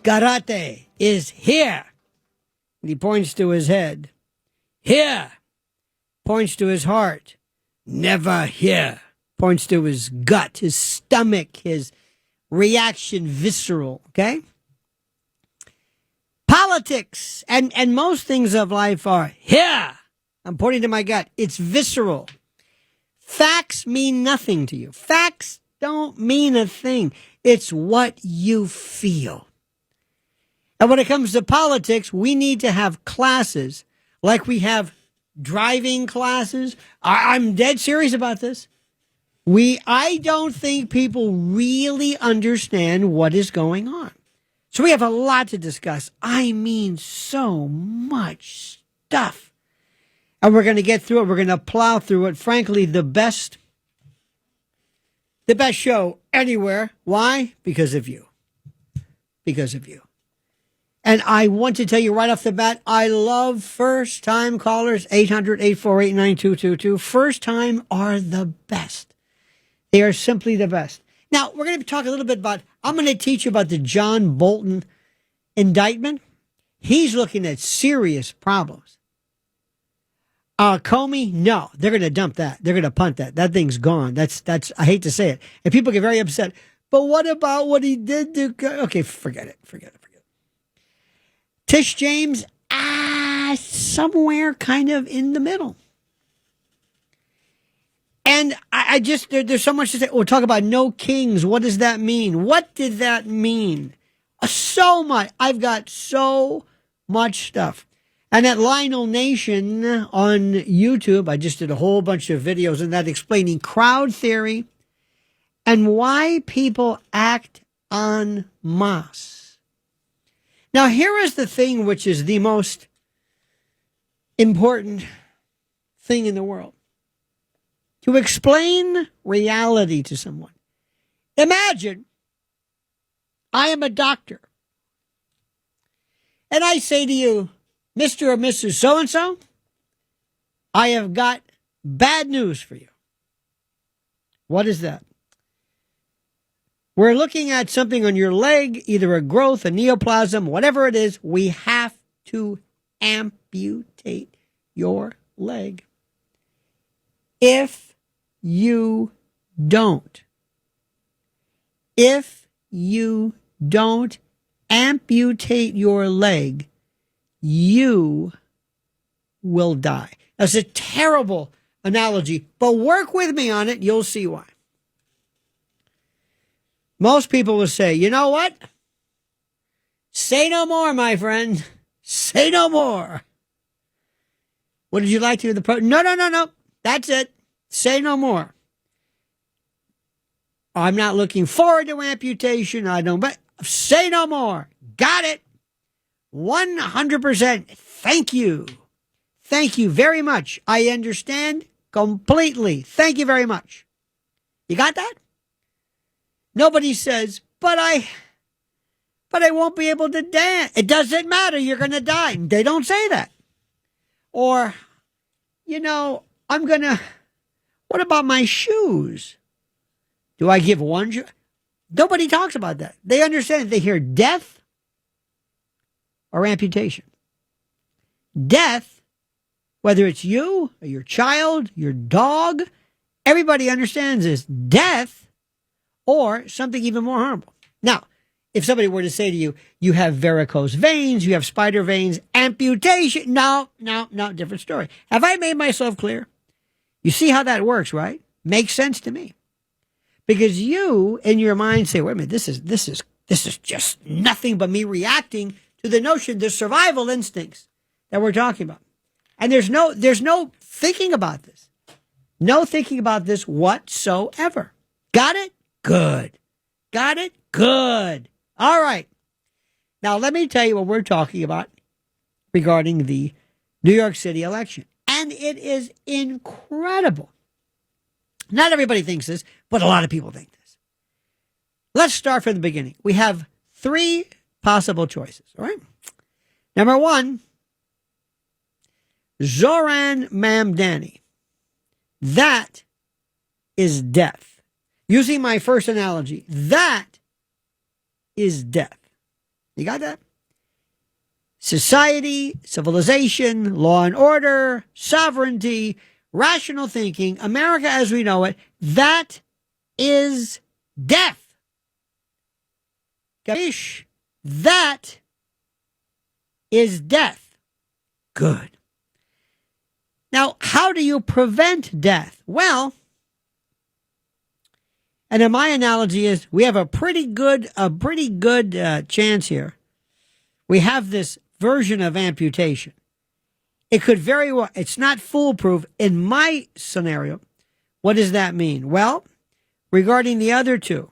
Karate is here. And he points to his head. Here. Points to his heart. Never here. Points to his gut, his stomach, his reaction, visceral, okay? Politics and most things of life are here. I'm pointing to my gut. It's visceral. Facts mean nothing to you. Facts don't mean a thing. It's what you feel. And when it comes to politics, we need to have classes like we have driving classes. I'm dead serious about this. I don't think people really understand what is going on. So we have a lot to discuss. I mean, so much stuff. And we're going to get through it. We're going to plow through it. Frankly, the best show anywhere. Why? Because of you. Because of you. And I want to tell you right off the bat, I love first-time callers, 800-848-9222. First-time are the best. They are simply the best. Now, we're going to talk a little bit about, I'm going to teach you about the John Bolton indictment. He's looking at serious problems. Comey, no, they're going to dump that. They're going to punt that. That thing's gone. That's. I hate to say it. And people get very upset. But what about what he did to, okay, forget it. Tish James, somewhere kind of in the middle. And I just, there's so much to say. We'll talk about no kings. What does that mean? What did that mean? So much. I've got so much stuff. And at Lionel Nation on YouTube, I just did a whole bunch of videos on that explaining crowd theory and why people act en masse. Now, here is the thing which is the most important thing in the world. To explain reality to someone. Imagine I am a doctor. And I say to you, Mr. or Mrs. So-and-so, I have got bad news for you. What is that? We're looking at something on your leg, either a growth, a neoplasm, whatever it is. We have to amputate your leg. If you don't amputate your leg, you will die. That's a terrible analogy, but work with me on it. You'll see why. Most people will say, you know what? Say no more, my friend. Say no more. What did you like to do? No. That's it. Say no more. I'm not looking forward to amputation. I don't, but say no more. Got it. 100%. Thank you. Thank you very much. I understand completely. Thank you very much. You got that? Nobody says, but I won't be able to dance. It doesn't matter. You're going to die. They don't say that. Or, what about my shoes? Do I give one shoe? Nobody talks about that. They understand. They hear death or amputation. Death, whether it's you or your child, your dog, everybody understands is death or something even more harmful. Now, if somebody were to say to you, you have varicose veins, you have spider veins, amputation. No, different story. Have I made myself clear? You see how that works, right? Makes sense to me. Because you, in your mind, say, wait a minute, this is just nothing but me reacting to the notion, the survival instincts that we're talking about. And there's no thinking about this. No thinking about this whatsoever. Got it? Good. Got it? Good. All right. Now, let me tell you what we're talking about regarding the New York City election. And it is incredible. Not everybody thinks this, but a lot of people think this. Let's start from the beginning. We have 3 possible choices, all right? Number 1, Zoran Mamdani. That is death. Using my first analogy, that is death. You got that? Society, civilization, law and order, sovereignty, rational thinking, America as we know it, that is death. Gabish, that is death. Good. Now, how do you prevent death? Well, and then my analogy is we have a pretty good chance here. We have this version of amputation. It could very well, it's not foolproof in my scenario. What does that mean? Well, regarding the other two,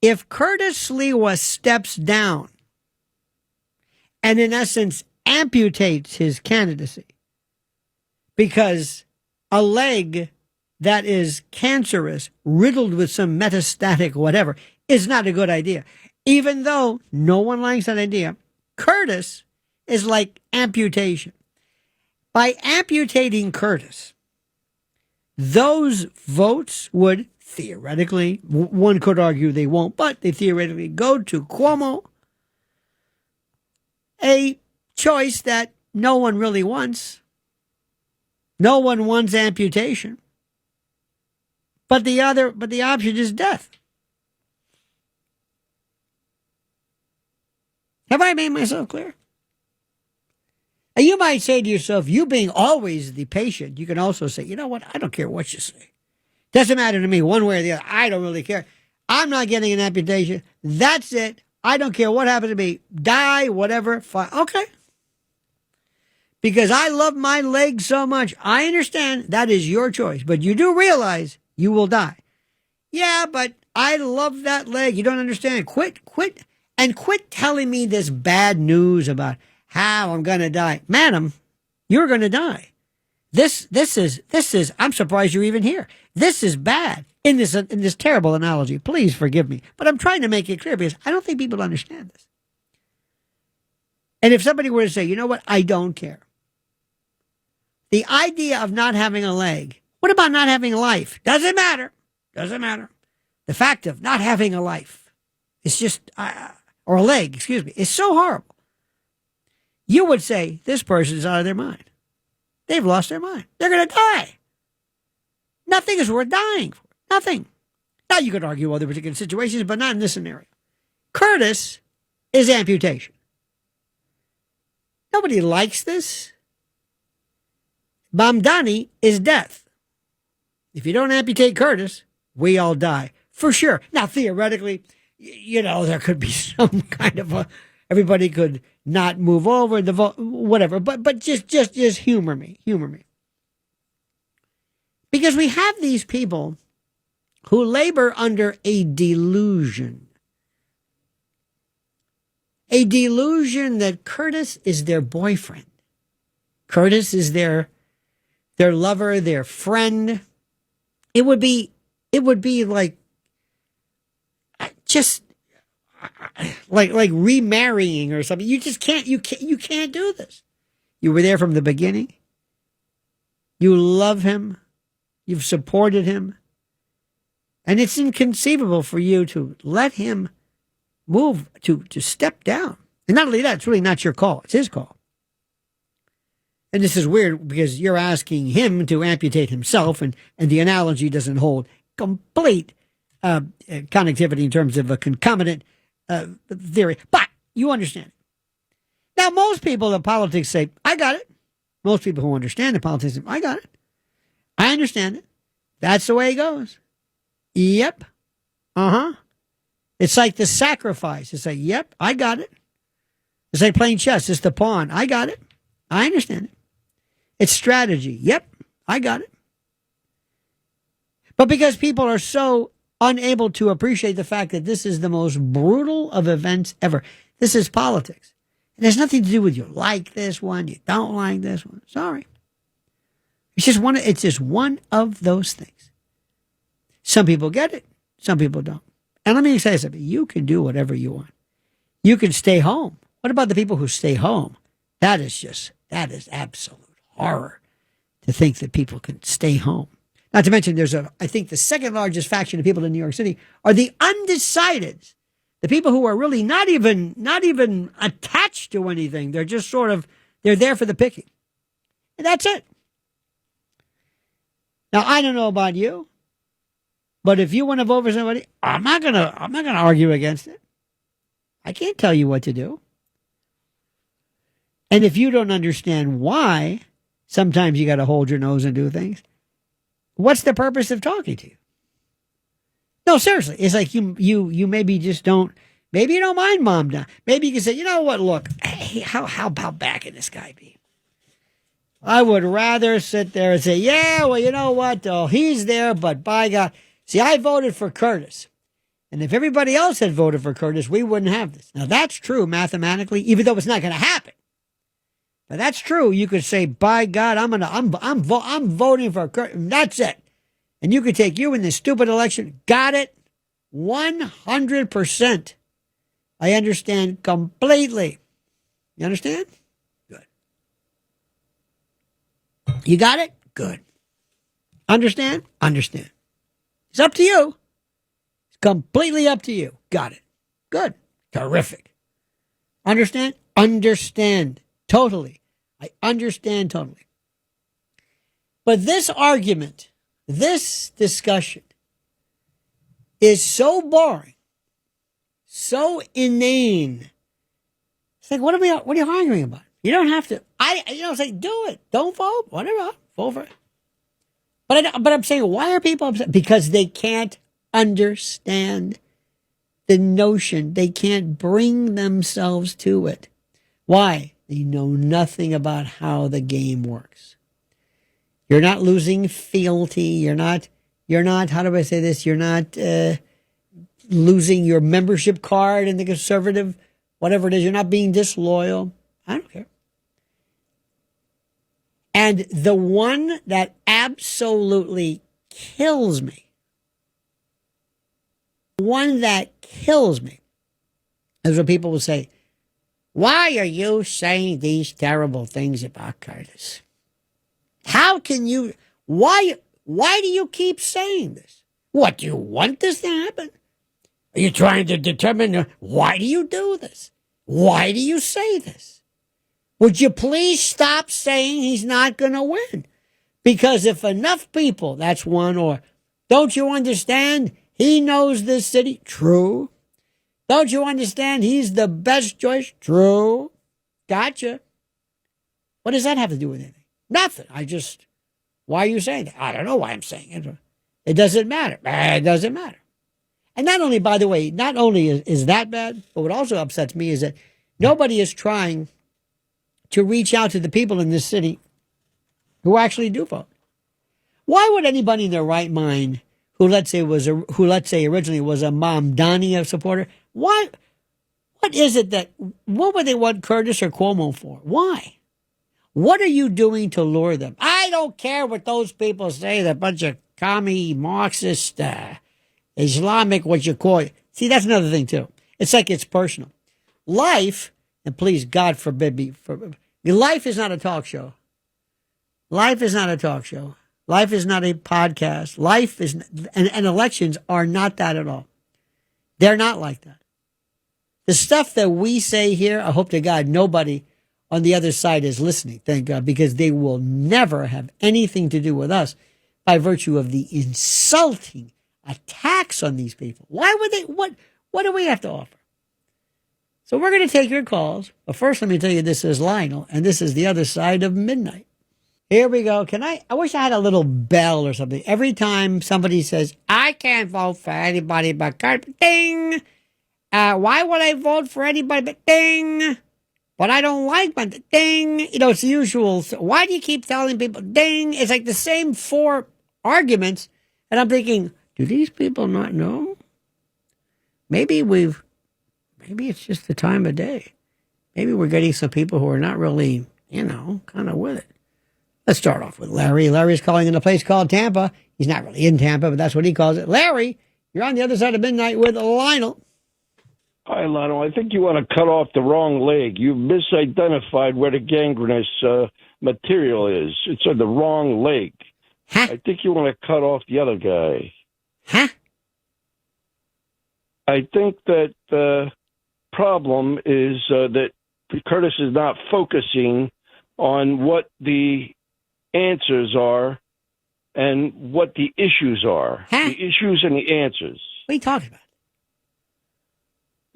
if Curtis Sliwa steps down and in essence amputates his candidacy because a leg that is cancerous, riddled with some metastatic whatever, is not a good idea. Even though no one likes that idea, Curtis is like amputation. By amputating Curtis, those votes would theoretically, one could argue they won't, but they theoretically go to Cuomo, a choice that no one really wants. No one wants amputation. But the option is death. Have I made myself clear? And you might say to yourself, you being always the patient, you can also say, you know what? I don't care what you say. Doesn't matter to me one way or the other. I don't really care. I'm not getting an amputation. That's it. I don't care what happens to me. Die, whatever. Fine. Okay. Because I love my leg so much. I understand that is your choice. But you do realize you will die. Yeah, but I love that leg. You don't understand. Quit. And quit telling me this bad news about how I'm going to die. Madam, you're going to die. This is, I'm surprised you're even here. This is bad in this terrible analogy. Please forgive me. But I'm trying to make it clear because I don't think people understand this. And if somebody were to say, you know what, I don't care. The idea of not having a leg, what about not having a life? Doesn't matter. Doesn't matter. The fact of not having a life is just, or a leg, excuse me, is so horrible. You would say this person is out of their mind. They've lost their mind. They're going to die. Nothing is worth dying for. Nothing. Now you could argue other particular situations, but not in this scenario. Curtis is amputation. Nobody likes this. Bamdani is death. If you don't amputate Curtis, we all die. For sure. Now, theoretically, there could be some kind of everybody could not move over the vote, whatever. But just humor me. Because we have these people who labor under a delusion. A delusion that Curtis is their boyfriend. Curtis is their lover, their friend. It would be like just like remarrying or something. You just can't do this. You were there from the beginning. You love him. You've supported him. And it's inconceivable for you to let him move, to step down. And not only that, it's really not your call. It's his call. And this is weird because you're asking him to amputate himself, and the analogy doesn't hold complete connectivity in terms of a concomitant theory. But you understand it. Now, most people in politics say, I got it. Most people who understand the politics say, I got it. I understand it. That's the way it goes. Yep. It's like the sacrifice. It's like, yep, I got it. It's like playing chess. It's the pawn. I got it. I understand it. It's strategy. Yep, I got it. But because people are so unable to appreciate the fact that this is the most brutal of events ever. This is politics. It has nothing to do with you like this one, you don't like this one. Sorry. It's just one of those things. Some people get it, some people don't. And let me say something. You can do whatever you want. You can stay home. What about the people who stay home? That is absolute horror to think that people can stay home. Not to mention I think the second largest faction of people in New York City are the undecideds. The people who are really not even attached to anything. They're just sort of, they're there for the picking. And that's it. Now, I don't know about you, but if you want to vote for somebody, I'm not gonna argue against it. I can't tell you what to do. And if you don't understand why, sometimes you got to hold your nose and do things. What's the purpose of talking to you? No, seriously. It's like you maybe just don't, maybe you don't mind mom now. Maybe you can say, you know what, look, hey, how about back can this guy be? I would rather sit there and say, yeah, well, you know what, oh, he's there, but by God. See, I voted for Curtis. And if everybody else had voted for Curtis, we wouldn't have this. Now, that's true mathematically, even though it's not going to happen. But that's true. You could say, by God, I'm voting for Curtis. And that's it. And you could take you in this stupid election. Got it? 100%. I understand completely. You understand? Good. You got it? Good. Understand? Understand. It's up to you. It's completely up to you. Got it. Good. Terrific. Understand? Understand. Totally. I understand totally. But this argument, this discussion is so boring, so inane. It's like, what are you arguing about? You don't have to. Say, do it. Don't vote. Whatever. Vote for it. But I'm saying, why are people upset? Because they can't understand the notion. They can't bring themselves to it. Why? They know nothing about how the game works. You're not losing fealty. You're not, how do I say this? You're not losing your membership card in the conservative, whatever it is. You're not being disloyal. I don't care. And the one that absolutely kills me, is when people will say, why are you saying these terrible things about Curtis? How can you, why do you keep saying this? What, do you want this to happen? Are you trying to determine, why do you do this? Why do you say this? Would you please stop saying he's not going to win? Because if enough people, that's one, or don't you understand? He knows this city. True. Don't you understand? He's the best choice. True. Gotcha. What does that have to do with anything? Nothing. Why are you saying that? I don't know why I'm saying it. It doesn't matter. It doesn't matter. And not only, by the way, not only is that bad, but what also upsets me is that nobody is trying to reach out to the people in this city who actually do vote. Why would anybody in their right mind who let's say originally was a Mamdani supporter, what is it what would they want Curtis or Cuomo for? Why? What are you doing to lure them? I don't care what those people say, they're a bunch of commie, Marxist, Islamic, what you call it. See, that's another thing too. It's like it's personal. Life, and please, God forbid me, life is not a talk show. Life is not a talk show. Life is not a podcast. Life is, and elections are not that at all. They're not like that. The stuff that we say here, I hope to God nobody on the other side is listening, thank God, because they will never have anything to do with us by virtue of the insulting attacks on these people. Why would they, what do we have to offer? So we're going to take your calls. But first, let me tell you, this is Lionel, and this is the other side of midnight. Here we go. I wish I had a little bell or something. Every time somebody says, I can't vote for anybody but Curtis, ding. Why would I vote for anybody but ding? But I don't like my ding. It's the usual. Why do you keep telling people ding? It's like the same four arguments. And I'm thinking, do these people not know? Maybe it's just the time of day. Maybe we're getting some people who are not really, kind of with it. Let's start off with Larry. Larry's calling in a place called Tampa. He's not really in Tampa, but that's what he calls it. Larry, you're on the other side of midnight with Lionel. Hi, Lionel. I think you want to cut off the wrong leg. You've misidentified where the gangrenous material is. It's on the wrong leg. Huh? I think you want to cut off the other guy. Huh? I think that the problem is that Curtis is not focusing on what the answers are and what the issues are. Huh? The issues and the answers. What are you talking about?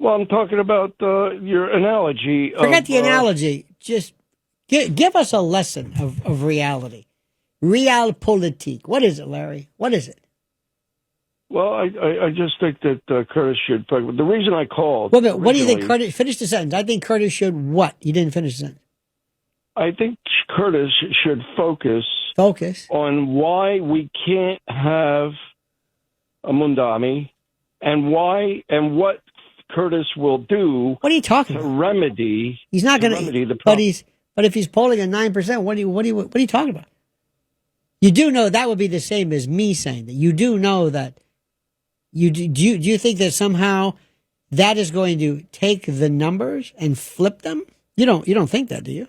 Well, I'm talking about your analogy. Forget the analogy. Just give us a lesson of reality. Realpolitik. What is it, Larry? What is it? Well, I just think that Curtis should. The reason I called. Well, what do you think, originally, Curtis? Finish the sentence. I think Curtis should what? You didn't finish the sentence. I think Curtis should focus on why we can't have a Mundami, and what Curtis will do. What are you talking to about? remedy? He's not going remedy to. the problem. But if he's polling at 9%, what are you talking about? You do know that would be the same as me saying that. You do know that. Do you think that somehow that is going to take the numbers and flip them? You don't think that, do you?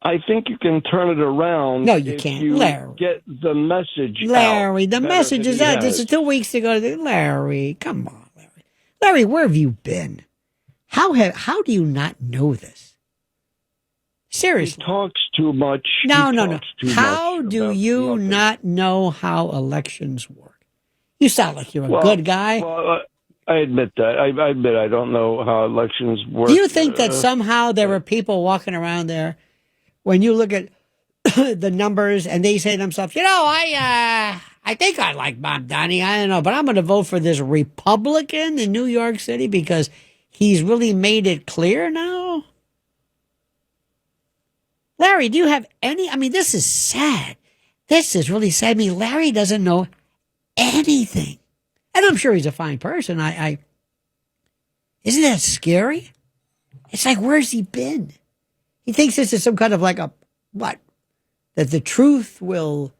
I think you can turn it around. No, you if can't, you Larry. Get the message, Larry. out The better message than is he that this has. is 2 weeks ago. Larry, come on, Larry. Larry, where have you been? How do you not know this? Seriously. He talks too much. No. How How do you not know how elections work? You sound like you're a good guy. Well, I admit that. I admit I don't know how elections work. Do you think that somehow there were people walking around there when you look at the numbers and they say to themselves, I think I like Bob Donnie. I don't know, but I'm going to vote for this Republican in New York City because he's really made it clear now? Larry, do you have any? I mean, this is sad. This is really sad. I mean, Larry doesn't know anything. And I'm sure he's a fine person. Isn't that scary? It's like, where's he been? He thinks this is some kind of like that the truth will,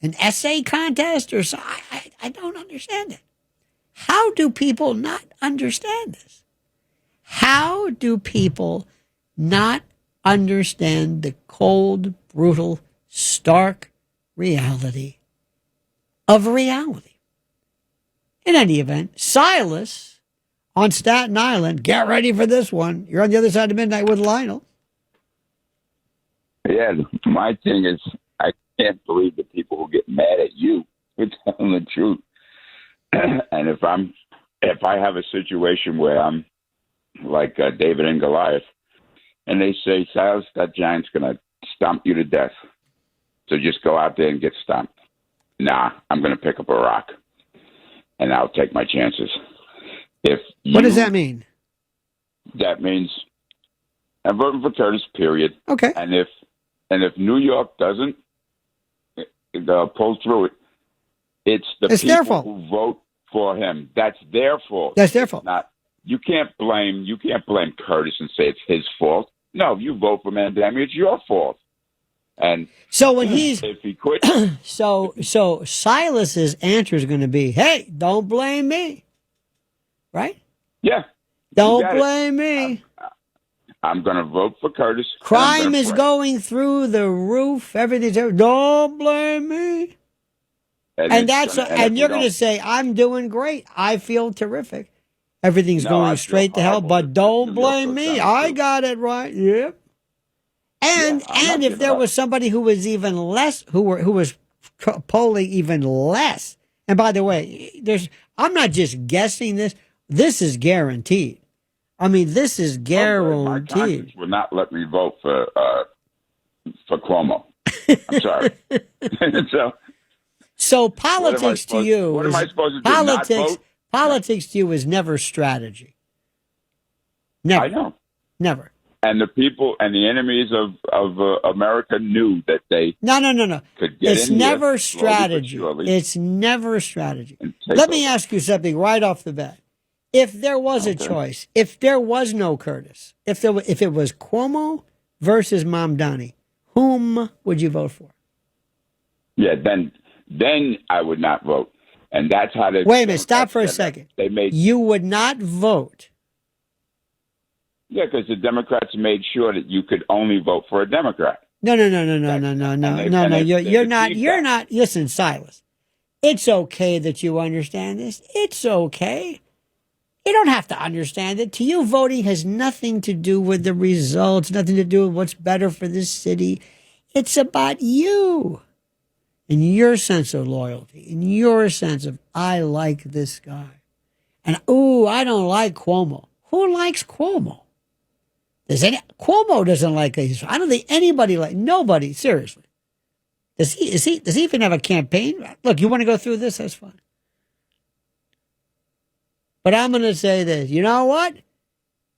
an essay contest or so. I don't understand it. How do people not understand this? How do people not understand the cold, brutal, stark reality of reality? In any event, Silas on Staten Island, get ready for this one. You're on the other side of midnight with Lionel. Yeah, my thing is, I can't believe the people who get mad at you for telling the truth. And if I have a situation where I'm like David and Goliath, and they say, Silas, that giant's going to stomp you to death, so just go out there and get stomped. Nah, I'm going to pick up a rock, and I'll take my chances. What does that mean? That means I'm voting for Curtis, period. Okay. And if New York doesn't pull through it, it's their fault. Who vote for him. That's their fault. That's their fault. You can't blame Curtis and say it's his fault. No, if you vote for Mandami, it's your fault. And so when if he quit, so Silas's answer is going to be, "Hey, don't blame me." Right? Yeah. Don't blame me. I'm going to vote for Curtis. Crime is going through the roof. Everything's there. Don't blame me. And you're going to say, I'm doing great. I feel terrific. Everything's going straight to hell, but don't blame me. I got it right. Yep. And if there was somebody who was even less, who was polling even less. And by the way, I'm not just guessing this. This is guaranteed. I mean, this is guaranteed. My conscience would not let me vote for Cuomo. I'm sorry. So politics to you, what am I supposed to do? Not vote? Politics to you is never strategy. Never. I know. Never. And the people and the enemies of America knew that they no. could get It's in never here, strategy. It's never strategy. Let me ask you something right off the bat. If there was a choice, if there was no Curtis, if it was Cuomo versus Mamdani, whom would you vote for? Yeah, then I would not vote. And that's how they... Wait a minute, stop for a second. You would not vote? Yeah, because the Democrats made sure that you could only vote for a Democrat. No. You're not. Listen, Silas. It's okay that you understand this. It's okay. You don't have to understand it. To you, voting has nothing to do with the results, nothing to do with what's better for this city. It's about you and your sense of loyalty and your sense of, I like this guy. And, I don't like Cuomo. Who likes Cuomo? Cuomo doesn't like it. I don't think anybody nobody, seriously. Does he even have a campaign? Look, you want to go through this? That's fine. But I'm going to say this. You know what?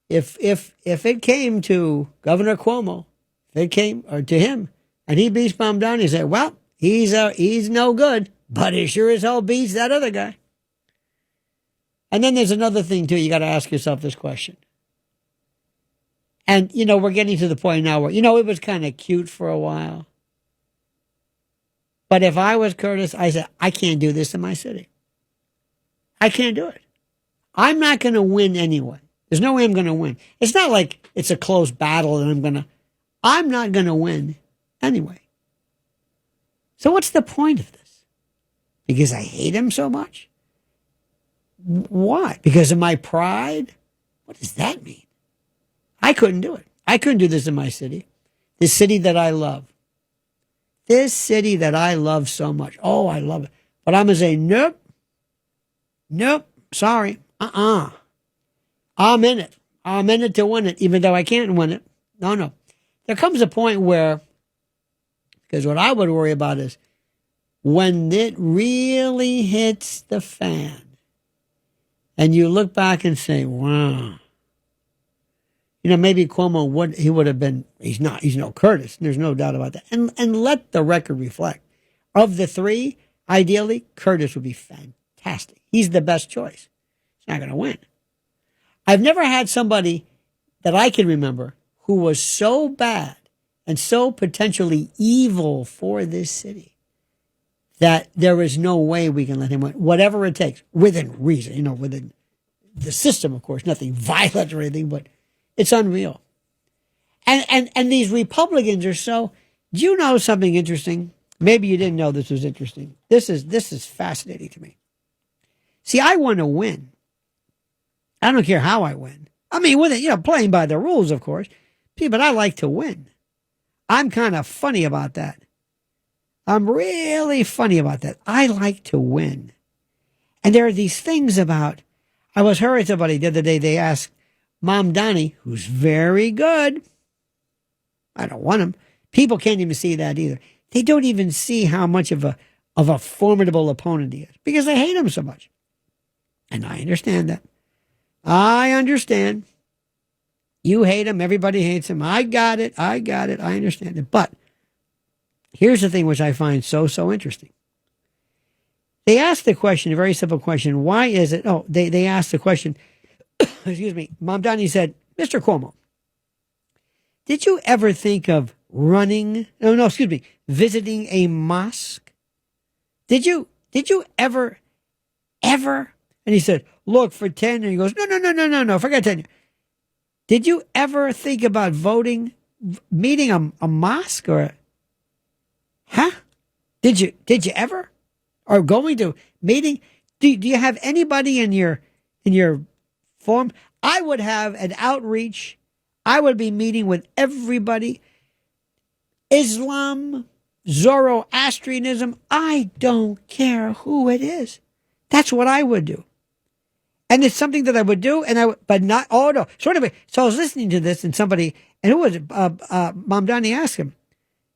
If it came to Governor Cuomo, if it came or to him, and he beats Mamdani, he said, well, he's no good, but he sure as hell beats that other guy. And then there's another thing, too. You got to ask yourself this question. And, we're getting to the point now where, it was kind of cute for a while. But if I was Curtis, I said, I can't do this in my city. I can't do it. I'm not going to win anyway. There's no way I'm going to win. It's not like it's a close battle and I'm not going to win anyway. So what's the point of this? Because I hate him so much? Why? Because of my pride? What does that mean? I couldn't do it. I couldn't do this in my city. This city that I love. This city that I love so much. Oh, I love it. But I'm going to say, nope, sorry, I'm in it. I'm in it to win it, even though I can't win it. No. There comes a point where, because what I would worry about is when it really hits the fan and you look back and say, wow, maybe Cuomo would have been, he's no Curtis. There's no doubt about that. And let the record reflect. Of the three, ideally, Curtis would be fantastic. He's the best choice. He's not going to win. I've never had somebody that I can remember who was so bad and so potentially evil for this city that there is no way we can let him win, whatever it takes, within reason, within the system, of course, nothing violent or anything, but it's unreal. And these Republicans are so, do you know something interesting? Maybe you didn't know this was interesting. This is fascinating to me. See, I want to win. I don't care how I win. I mean, with it, playing by the rules, of course. But I like to win. I'm kind of funny about that. I'm really funny about that. I like to win. And there are these things about, I was hearing somebody the other day, they asked Mamdani, who's very good. I don't want him. People can't even see that either. They don't even see how much of a formidable opponent he is because they hate him so much. And I understand that. I understand. You hate him. Everybody hates him. I got it. I understand it. But here's the thing which I find so interesting. They asked the question, a very simple question. Why is it? Oh, they asked the question. Excuse me. Mamdani said, Mr. Cuomo, did you ever think of visiting a mosque? Did you ever? And he said, look, for tenure. He goes, no, forget tenure. Did you ever think about meeting a mosque or, Did you ever? Or going to meeting? Do you have anybody in your form? I would have an outreach. I would be meeting with everybody. Islam, Zoroastrianism, I don't care who it is. That's what I would do. And it's something that I would do, but not, oh no. So anyway, so I was listening to this and who was it? Mamdani asked him,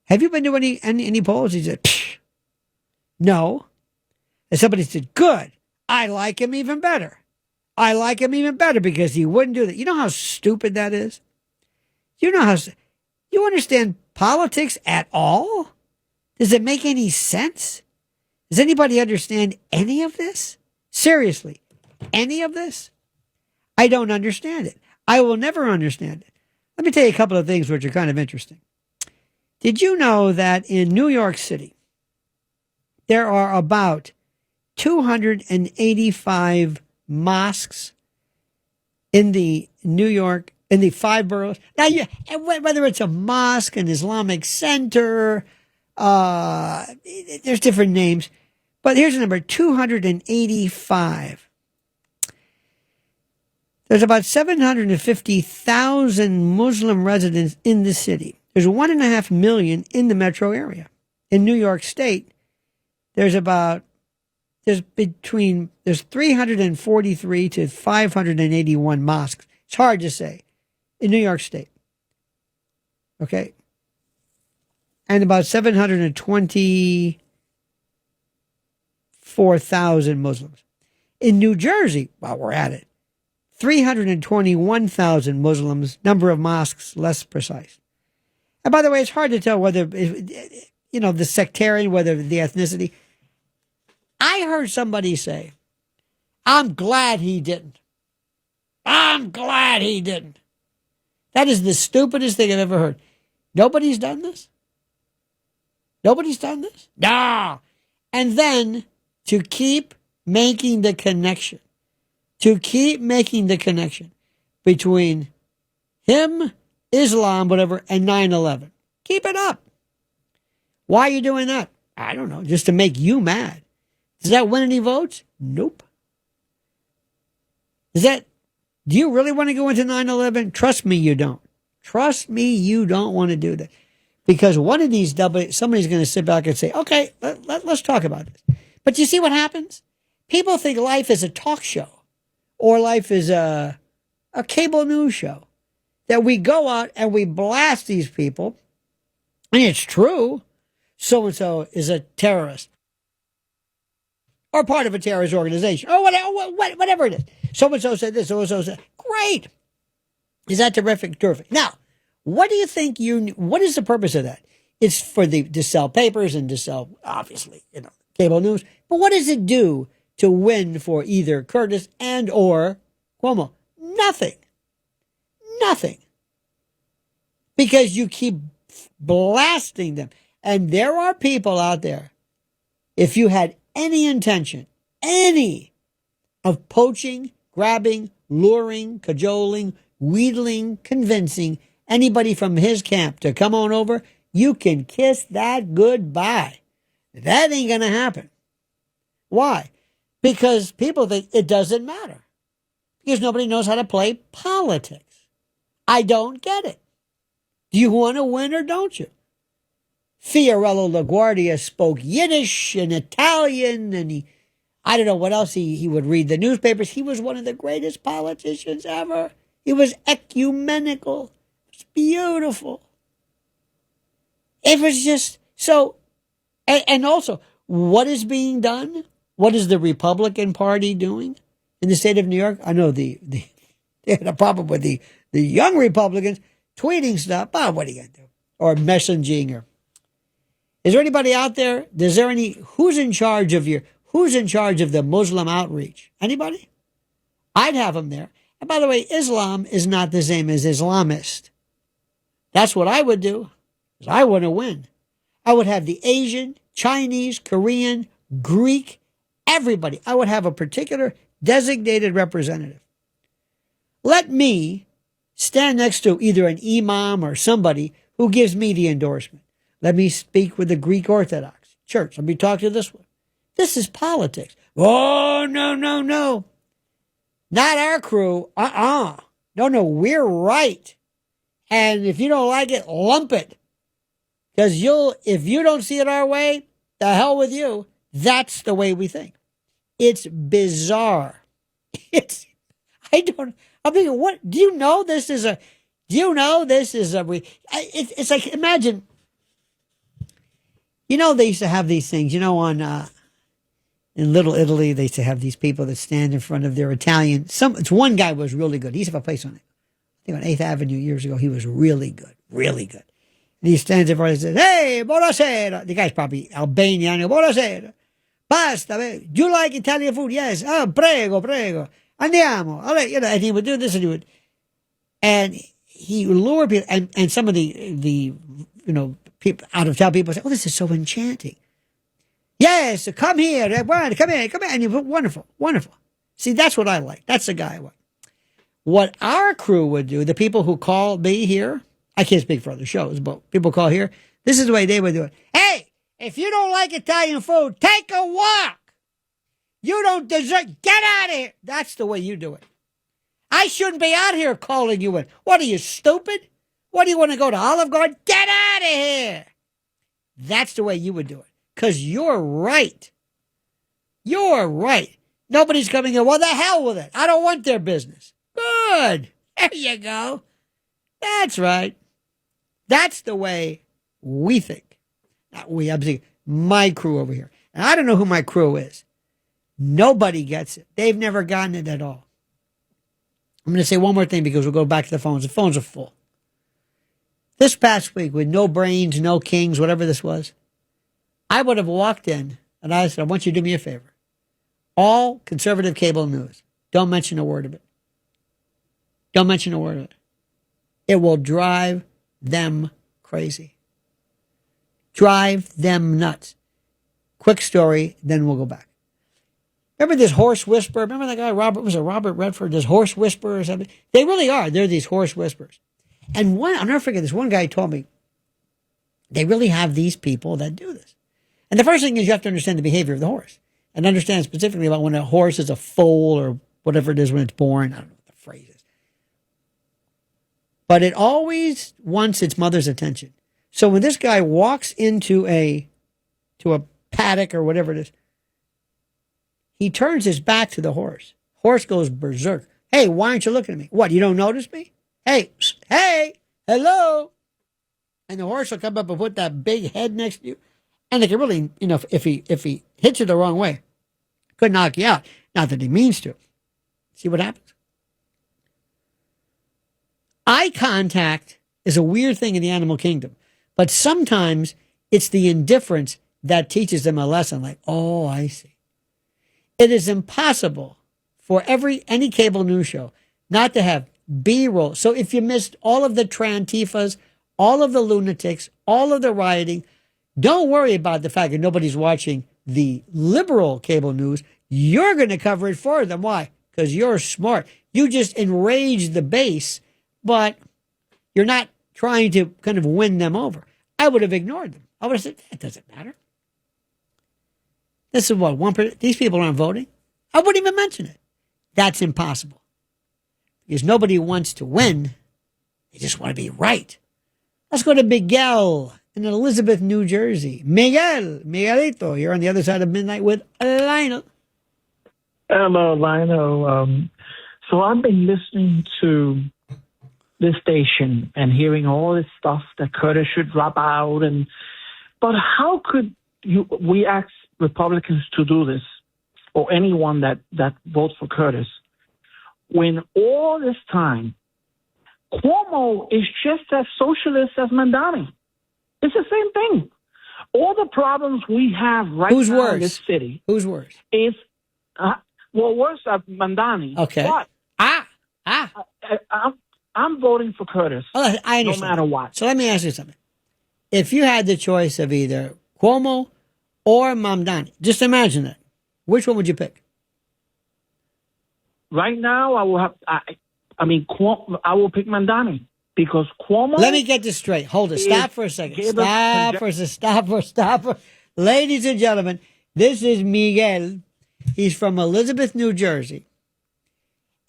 have you been to any polls? He said, no. And somebody said, good. I like him even better. I like him even better because he wouldn't do that. You know how stupid that is? You understand politics at all? Does it make any sense? Does anybody understand any of this? Seriously, any of this? I don't understand it. I will never understand it. Let me tell you a couple of things which are kind of interesting. Did you know that in New York City, there are about 285 mosques in the 5 boroughs? Now, whether it's a mosque, an Islamic center, there's different names, but here's the number, 285. There's about 750,000 Muslim residents in the city. There's 1.5 million in the metro area. In New York State, there's 343 to 581 mosques. It's hard to say. In New York State. Okay. And about 724,000 Muslims. In New Jersey, while we're at it, 321,000 Muslims, number of mosques less precise. And by the way, it's hard to tell whether, the sectarian, whether the ethnicity. I heard somebody say, I'm glad he didn't. I'm glad he didn't. That is the stupidest thing I've ever heard. Nobody's done this? Nobody's done this? No. And then to keep making the connection, between him, Islam, whatever, and 9/11. Keep it up. Why are you doing that? I don't know, just to make you mad. Does that win any votes? Nope. Do you really want to go into 9/11? Trust me, you don't. Trust me, you don't want to do that. Because one of these somebody's going to sit back and say, okay, let's talk about this. But you see what happens? People think life is a talk show or life is a cable news show. That we go out and we blast these people. And it's true. So-and-so is a terrorist. Or part of a terrorist organization. Or whatever it is. So-and-so said this, so-and-so said. Great. Is that terrific? Terrific. Now, what do you think what is the purpose of that? It's to sell papers and to sell, obviously, cable news. But what does it do to win for either Curtis and or Cuomo? Nothing. Nothing. Because you keep blasting them. And there are people out there, if you had any intention, of poaching, grabbing, luring, cajoling, wheedling, convincing anybody from his camp to come on over, you can kiss that goodbye. That ain't going to happen. Why? Because people think it doesn't matter. Because nobody knows how to play politics. I don't get it. Do you want to win or don't you? Fiorello LaGuardia spoke Yiddish and Italian, and I don't know what else he would read the newspapers. He was one of the greatest politicians ever. He was ecumenical. It was beautiful. It was just so, and also, what is being done? What is the Republican Party doing in the state of New York? I know they had a problem with the young Republicans tweeting stuff. Oh, what are you going to do? Or messaging. Is there anybody out there? Who's in charge of the Muslim outreach? Anybody? I'd have them there. And by the way, Islam is not the same as Islamist. That's what I would do. Because I want to win. I would have the Asian, Chinese, Korean, Greek, everybody. I would have a particular designated representative. Let me stand next to either an imam or somebody who gives me the endorsement. Let me speak with the Greek Orthodox Church. Let me talk to this one. This is politics. Oh, no. Not our crew. No, we're right. And if you don't like it, lump it. Because if you don't see it our way, the hell with you. That's the way we think. It's bizarre. It's like, imagine, they used to have these things, in Little Italy, they used to have these people that stand in front of their Italian. It's one guy was really good. He used to have a place on 8th Avenue years ago. He was really good, really good. And he stands in front and says, "Hey, buonasera." The guy's probably Albanian. "Buonasera. Basta. Do you like Italian food?" "Yes." "Ah, prego. Andiamo." And he would do this and he would, and he would lure people. And some of the people out of town people say, "Oh, this is so enchanting." "Yes, come here. Come here. And you put wonderful. See, that's what I like. That's the guy I want. What our crew would do, the people who call me here, I can't speak for other shows, but people call here, this is the way they would do it. "Hey, if you don't like Italian food, take a walk. You don't deserve, get out of here." That's the way you do it. I shouldn't be out here calling you in. What are you, stupid? What do you want to go to Olive Garden? Get out of here. That's the way you would do it. Because you're right. You're right. Nobody's coming in. Well, the hell with it. I don't want their business. Good. There you go. That's right. That's the way we think. Not we, I'm saying my crew over here. And I don't know who my crew is. Nobody gets it. They've never gotten it at all. I'm going to say one more thing because we'll go back to the phones. The phones are full. This past week, with no brains, no kings, whatever this was, I would have walked in and I said, I want you to do me a favor. All conservative cable news, don't mention a word of it. Don't mention a word of it. It will drive them crazy. Drive them nuts. Quick story, then we'll go back. Remember this horse whisperer? Remember that guy, Robert Redford, this horse whisperer or something? They really are. They're these horse whisperers. And I'll never forget this. One guy told me they really have these people that do this. And the first thing is you have to understand the behavior of the horse and understand specifically about when a horse is a foal or whatever it is when it's born. I don't know what the phrase is. But it always wants its mother's attention. So when this guy walks into a paddock or whatever it is, he turns his back to the horse. Horse goes berserk. Hey, why aren't you looking at me? What, you don't notice me? Hey, hello. And the horse will come up and put that big head next to you. And it can really, if he hits you the wrong way, could knock you out. Not that he means to. See what happens? Eye contact is a weird thing in the animal kingdom. But sometimes it's the indifference that teaches them a lesson. Like, oh, I see. It is impossible for any cable news show not to have B-roll. So if you missed all of the Trantifas, all of the lunatics, all of the rioting, don't worry about the fact that nobody's watching the liberal cable news. You're going to cover it for them. Why? Because you're smart. You just enrage the base, but you're not trying to kind of win them over. I would have ignored them. I would have said, that doesn't matter. This is what, 1%? These people aren't voting. I wouldn't even mention it. That's impossible. Because nobody wants to win. They just want to be right. Let's go to Miguel in Elizabeth, New Jersey. Miguelito, you're on the other side of midnight with Lionel. Hello, Lionel. So I've been listening to this station and hearing all this stuff that Curtis should drop out. But how could we ask Republicans to do this, or anyone that votes for Curtis, when all this time Cuomo is just as socialist as Mandani? It's the same thing. All the problems we have right Who's now worse? in this city. Who's worse? Is worse than Mandani. Okay. But I'm voting for Curtis. Well, I understand. No matter what. So let me ask you something. If you had the choice of either Cuomo or Mamdani, just imagine it. Which one would you pick? Right now, I will have. I will pick Mandani because Cuomo. Let me get this straight. Hold it. Stop for a second. Stop. Ladies and gentlemen, this is Miguel. He's from Elizabeth, New Jersey.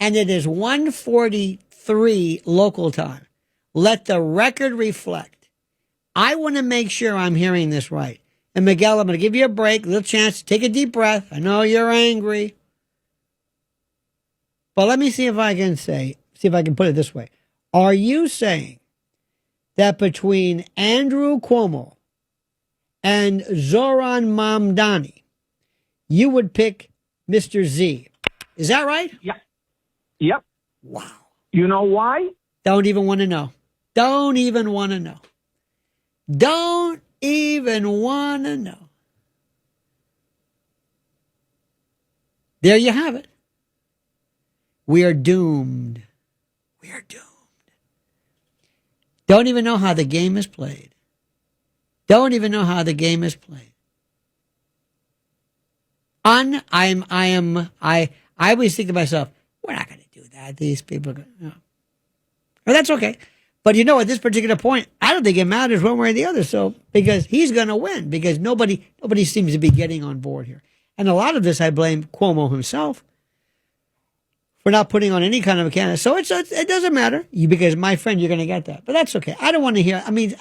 And it is 1:43 local time. Let the record reflect. I want to make sure I'm hearing this right. And Miguel, I'm going to give you a break, a little chance to take a deep breath. I know you're angry. But let me see if I can put it this way. Are you saying that between Andrew Cuomo and Zoran Mamdani, you would pick Mr. Z? Is that right? Yeah. Yep. Wow. You know why? Don't even want to know. Don't even want to know. Don't even want to know. There you have it. We are doomed. We are doomed. Don't even know how the game is played. Don't even know how the game is played. I always think to myself, we're not going to do that. These people are going to. No. Well, that's okay. But you know, at this particular point, I don't think it matters one way or the other. So, because he's going to win, because nobody seems to be getting on board here. And a lot of this, I blame Cuomo himself We're not putting on any kind of a candidate. So it doesn't matter because, my friend, you're going to get that. But that's okay. I don't want to hear. I mean,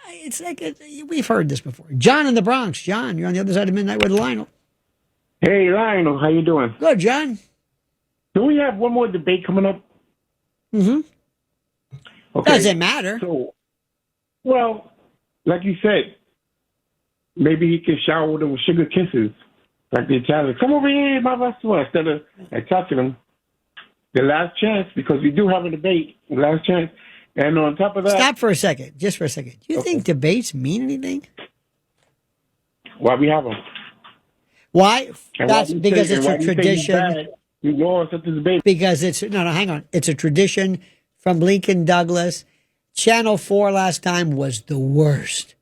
it's like we've heard this before. John in the Bronx. John, you're on the other side of midnight with Lionel. Hey, Lionel, how you doing? Good, John. Do we have one more debate coming up? Mm-hmm. Okay. Doesn't matter. So, well, like you said, maybe he can shower them with sugar kisses, like the Italians. Come over here, my restaurant, instead of attacking them. The last chance, because we do have a debate. The last chance, and on top of that, Stop for a second, just for a second. Do you think debates mean anything? why we have them? Why? And That's why you because say- it's and a why you say you tradition. bad, you lost at the debate. Because it's no, hang on. It's a tradition from Lincoln Douglas. Channel 4 last time was the worst.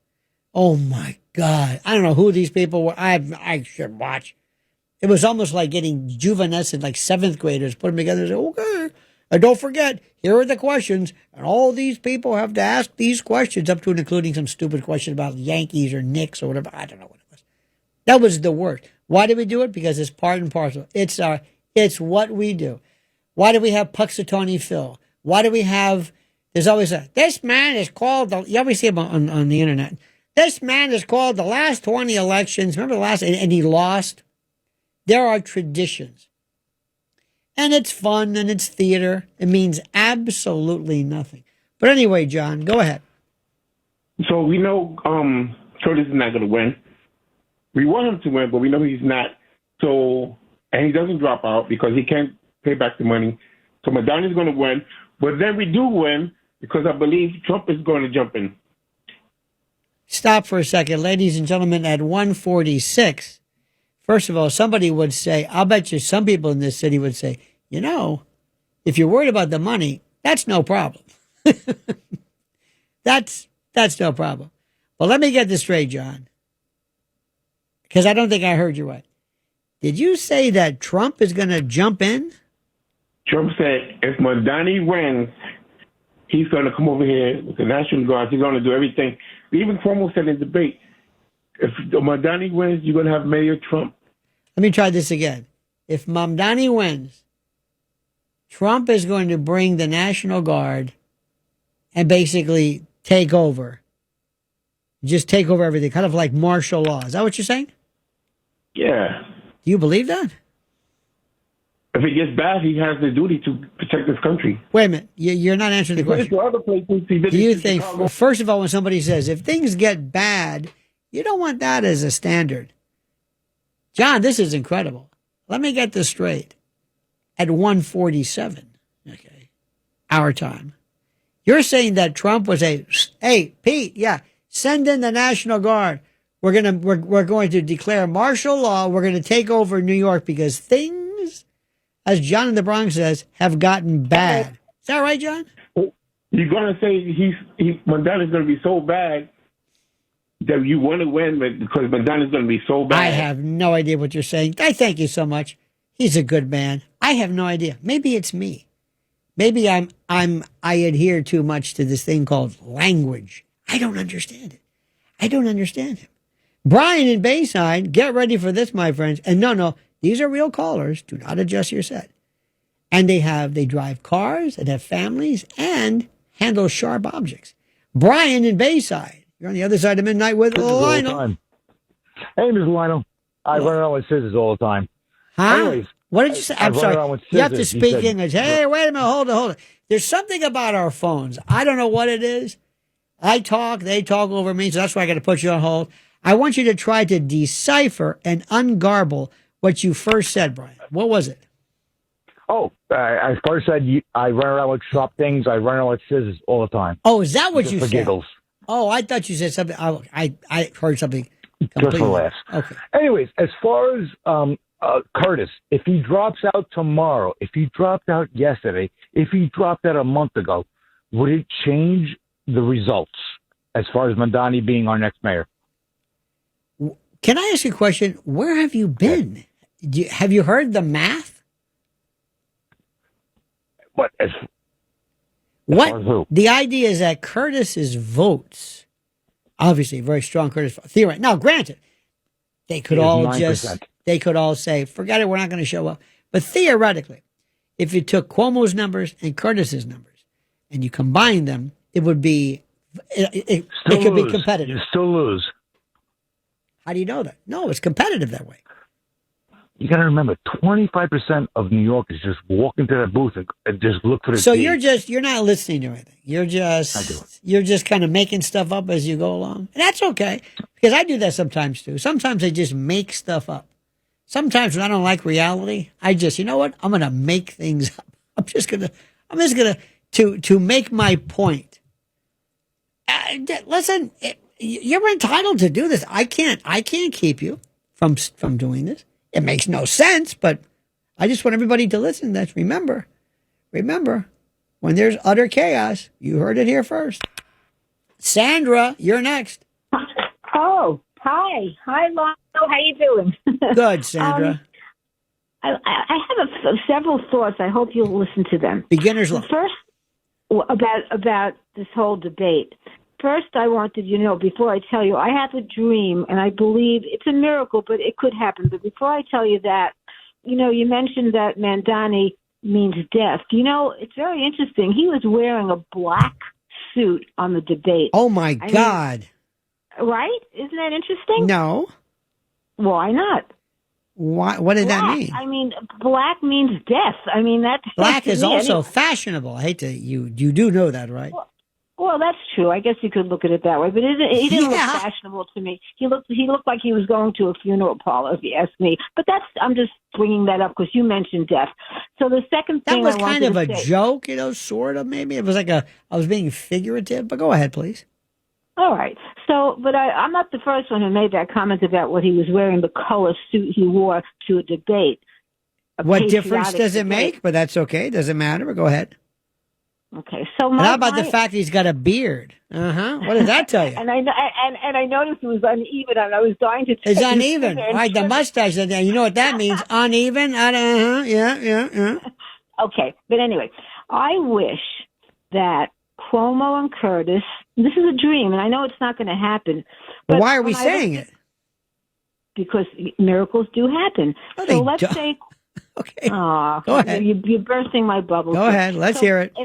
Oh my God! I don't know who these people were. I should watch. It was almost like getting juvenescent, like seventh graders, put them together and say, "Okay, and don't forget, here are the questions, and all these people have to ask these questions, up to and including some stupid question about Yankees or Knicks or whatever. I don't know what it was. That was the worst. Why did we do it? Because it's part and parcel. It's what we do. Why do we have Puxatawny Phil? Why do we have? There's always this man is called. You always see him on the internet. This man is called the last 20 elections. Remember the last, and he lost. There are traditions. And it's fun and it's theater. It means absolutely nothing. But anyway, John, go ahead. So we know Curtis is not going to win. We want him to win, but we know he's not. So, and he doesn't drop out because he can't pay back the money. So Madonna is going to win. But then we do win because I believe Trump is going to jump in. Stop for a second, ladies and gentlemen, at 146. First of all, somebody would say, I'll bet you some people in this city would say, you know, if you're worried about the money, that's no problem. That's no problem. But let me get this straight, John, because I don't think I heard you right. Did you say that Trump is going to jump in? Trump said if Madonna wins, he's going to come over here with the National Guard. He's going to do everything. Even Cuomo said in the debate, if Madonna wins, you're going to have Mayor Trump. Let me try this again. If Mamdani wins, Trump is going to bring the National Guard and basically take over. Just take over everything, kind of like martial law. Is that what you're saying? Yeah. Do you believe that? If it gets bad, he has the duty to protect his country. Wait a minute. You're not answering the question. To other places, he did Do it you in think, Chicago. first of all, when somebody says, if things get bad, you don't want that as a standard. John, this is incredible. Let me get this straight. At 147, okay, our time, you're saying that Trump was hey, Pete, yeah, send in the National Guard. We're going to declare martial law. We're going to take over New York because things, as John in the Bronx says, have gotten bad. Is that right, John? You're going to say Madonna's going to be so bad that you want to win because Madonna's going to be so bad. I have no idea what you're saying. I thank you so much. He's a good man. I have no idea. Maybe it's me. Maybe I adhere too much to this thing called language. I don't understand it. I don't understand him. Brian in Bayside, get ready for this, my friends. And no, these are real callers. Do not adjust your set. And they drive cars and have families and handle sharp objects. Brian in Bayside, you're on the other side of midnight with Lionel. Hey, Mr. Lionel. I run around with scissors all the time. Huh? Anyways, What did you say? I'm run sorry. around with You have to scissors. You speak said- English. Hey, wait a minute. Hold it. There's something about our phones. I don't know what it is. I talk, they talk over me, so that's why I got to put you on hold. I want you to try to decipher and ungarble what you first said, Brian. What was it? Oh, I first said I run around with sharp things. I run around with scissors all the time. Oh, is that what Just you for said? giggles. Oh, I thought you said something. I heard something Just completely. for laughs. Okay. Anyways, as far as Curtis, if he drops out tomorrow, if he dropped out yesterday, if he dropped out a month ago, would it change the results as far as Madani being our next mayor? Can I ask you a question? Where have you been? Have you heard the math? What? As What? far as who? The idea is that Curtis's votes, obviously very strong Curtis theory. Now, granted, they could He is all 9%. they could all say, forget it, we're not going to show up. But theoretically, if you took Cuomo's numbers and Curtis's numbers and you combined them, it would be, it could be competitive. You still lose. How do you know that? No, it's competitive that way. You got to remember, 25% of New Yorkers just walk into that booth and just look for the. So tea. you're not listening to anything. You're just kind of making stuff up as you go along. And that's okay. Because I do that sometimes too. Sometimes I just make stuff up. Sometimes when I don't like reality, I just, you know what? I'm going to make things up. I'm just going to make my point. Listen, you're entitled to do this. I can't keep you from doing this. It makes no sense, but I just want everybody to listen. That's remember, when there's utter chaos, you heard it here first. Sandra, you're next. Oh, hi, Lionel. How you doing? Good, Sandra. I have several thoughts. I hope you'll listen to them. Beginner's luck. First, about this whole debate. First, I wanted you to know, before I tell you, I have a dream, and I believe it's a miracle, but it could happen. But before I tell you that, you mentioned that Mandani means death. It's very interesting. He was wearing a black suit on the debate. Oh, my God. Right? Isn't that interesting? No. Why not? Why? What did that mean? I mean, black means death. I mean, that's black is also fashionable. I hate to you do know that, right? Well, that's true. I guess you could look at it that way, but he didn't look fashionable to me. He looked like he was going to a funeral parlor, if you ask me. But I'm just bringing that up because you mentioned death. So the second thing that was kind of a joke, sort of. Maybe it was like I was being figurative. But go ahead, please. All right. So, but I'm not the first one who made that comment about what he was wearing, the color suit he wore to a debate. What difference does it make? But that's okay. Doesn't matter. But go ahead. Okay. So how about the fact he's got a beard? What does that tell you? and I noticed it was uneven, and I was dying to. It's uneven, right? The mustache. You know what that means? Uneven. Yeah. Okay, but anyway, I wish that Cuomo and Curtis. This is a dream, and I know it's not going to happen. But why are we saying it? Because miracles do happen. No, so let's say. Okay. Go ahead. You're bursting my bubble. Go ahead. Let's hear it.